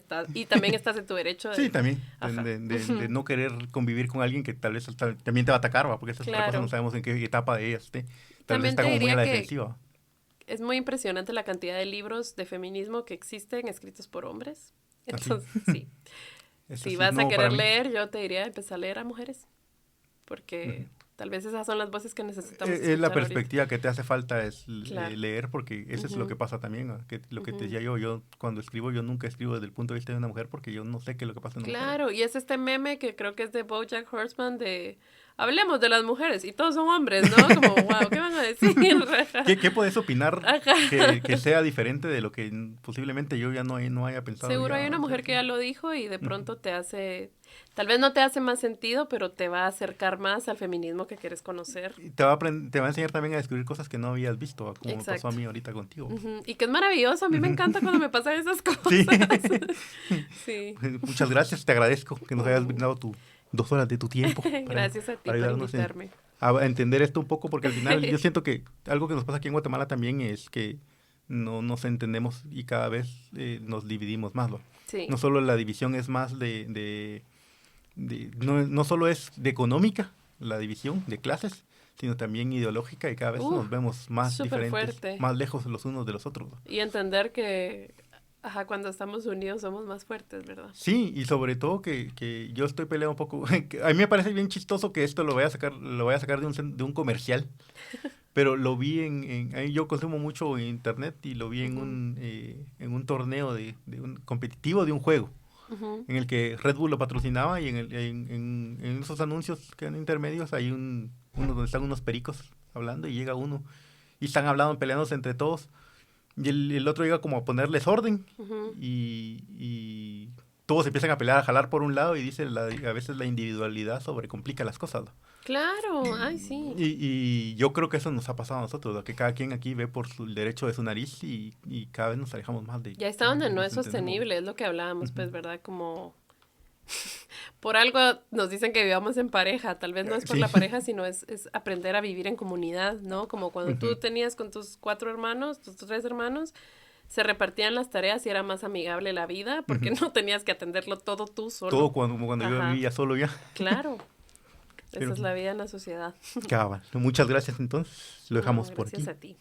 también estás en tu derecho de... Sí, también. De no querer convivir con alguien que tal vez también te va a atacar, ¿va? Porque esa es otra cosa, no sabemos en qué etapa de ella esté. Tal vez está como muy a la defensiva. Es muy impresionante la cantidad de libros de feminismo que existen escritos por hombres. Entonces, sí. Si vas a querer leer, yo te diría empezar a leer a mujeres. Porque... Tal vez esas son las voces que necesitamos escuchar. Es la perspectiva ahorita que te hace falta es leer, porque eso es lo que pasa también, ¿no? Que lo que te decía yo cuando escribo, yo nunca escribo desde el punto de vista de una mujer porque yo no sé qué es lo que pasa en una mujer. Claro, y es este meme que creo que es de BoJack Horseman de hablemos de las mujeres y todos son hombres, ¿no? Como, wow, ¿qué van a decir? ¿Qué puedes opinar que sea diferente de lo que posiblemente yo ya no haya pensado? Seguro hay una mujer que ya lo dijo y de pronto te hace... Tal vez no te hace más sentido, pero te va a acercar más al feminismo que quieres conocer. Y te va a enseñar también a descubrir cosas que no habías visto, como me pasó a mí ahorita contigo. Y que es maravilloso, a mí me encanta cuando me pasan esas cosas. Sí. Muchas gracias, te agradezco que nos hayas brindado 2 horas de tu tiempo. Gracias a ti por invitarme. A entender esto un poco, porque al final yo siento que algo que nos pasa aquí en Guatemala también es que no nos entendemos y cada vez nos dividimos más, ¿no? Sí. No solo la división es más no solo es de económica, la división de clases, sino también ideológica y cada vez nos vemos más diferentes, fuerte. Más lejos los unos de los otros, ¿no? Y entender que cuando estamos unidos somos más fuertes, ¿verdad? Sí, y sobre todo que yo estoy peleando un poco. A mí me parece bien chistoso que esto lo voy a sacar de un comercial, pero lo vi yo consumo mucho internet y lo vi en un torneo de un competitivo de un juego. En el que Red Bull lo patrocinaba y en esos anuncios que eran intermedios hay uno donde están unos pericos hablando y llega uno y están hablando, peleándose entre todos y el otro llega como a ponerles orden y todos empiezan a pelear, a jalar por un lado y dice a veces la individualidad sobrecomplica las cosas, ¿no? Claro, ay sí. Y yo creo que eso nos ha pasado a nosotros, ¿no? Que cada quien aquí ve por el derecho de su nariz y cada vez nos alejamos más de... Ya está donde no es sostenible, es lo que hablábamos, pues, ¿verdad? Como... por algo nos dicen que vivamos en pareja, tal vez no es por la pareja, sino es aprender a vivir en comunidad, ¿no? Como cuando tú tenías con tus 4 hermanos, tus 3 hermanos, se repartían las tareas y era más amigable la vida, porque no tenías que atenderlo todo tú solo. Todo como cuando yo vivía solo ya. Claro. Esa es la vida en la sociedad. Cabal. Muchas gracias entonces. Lo dejamos por aquí. Gracias a ti.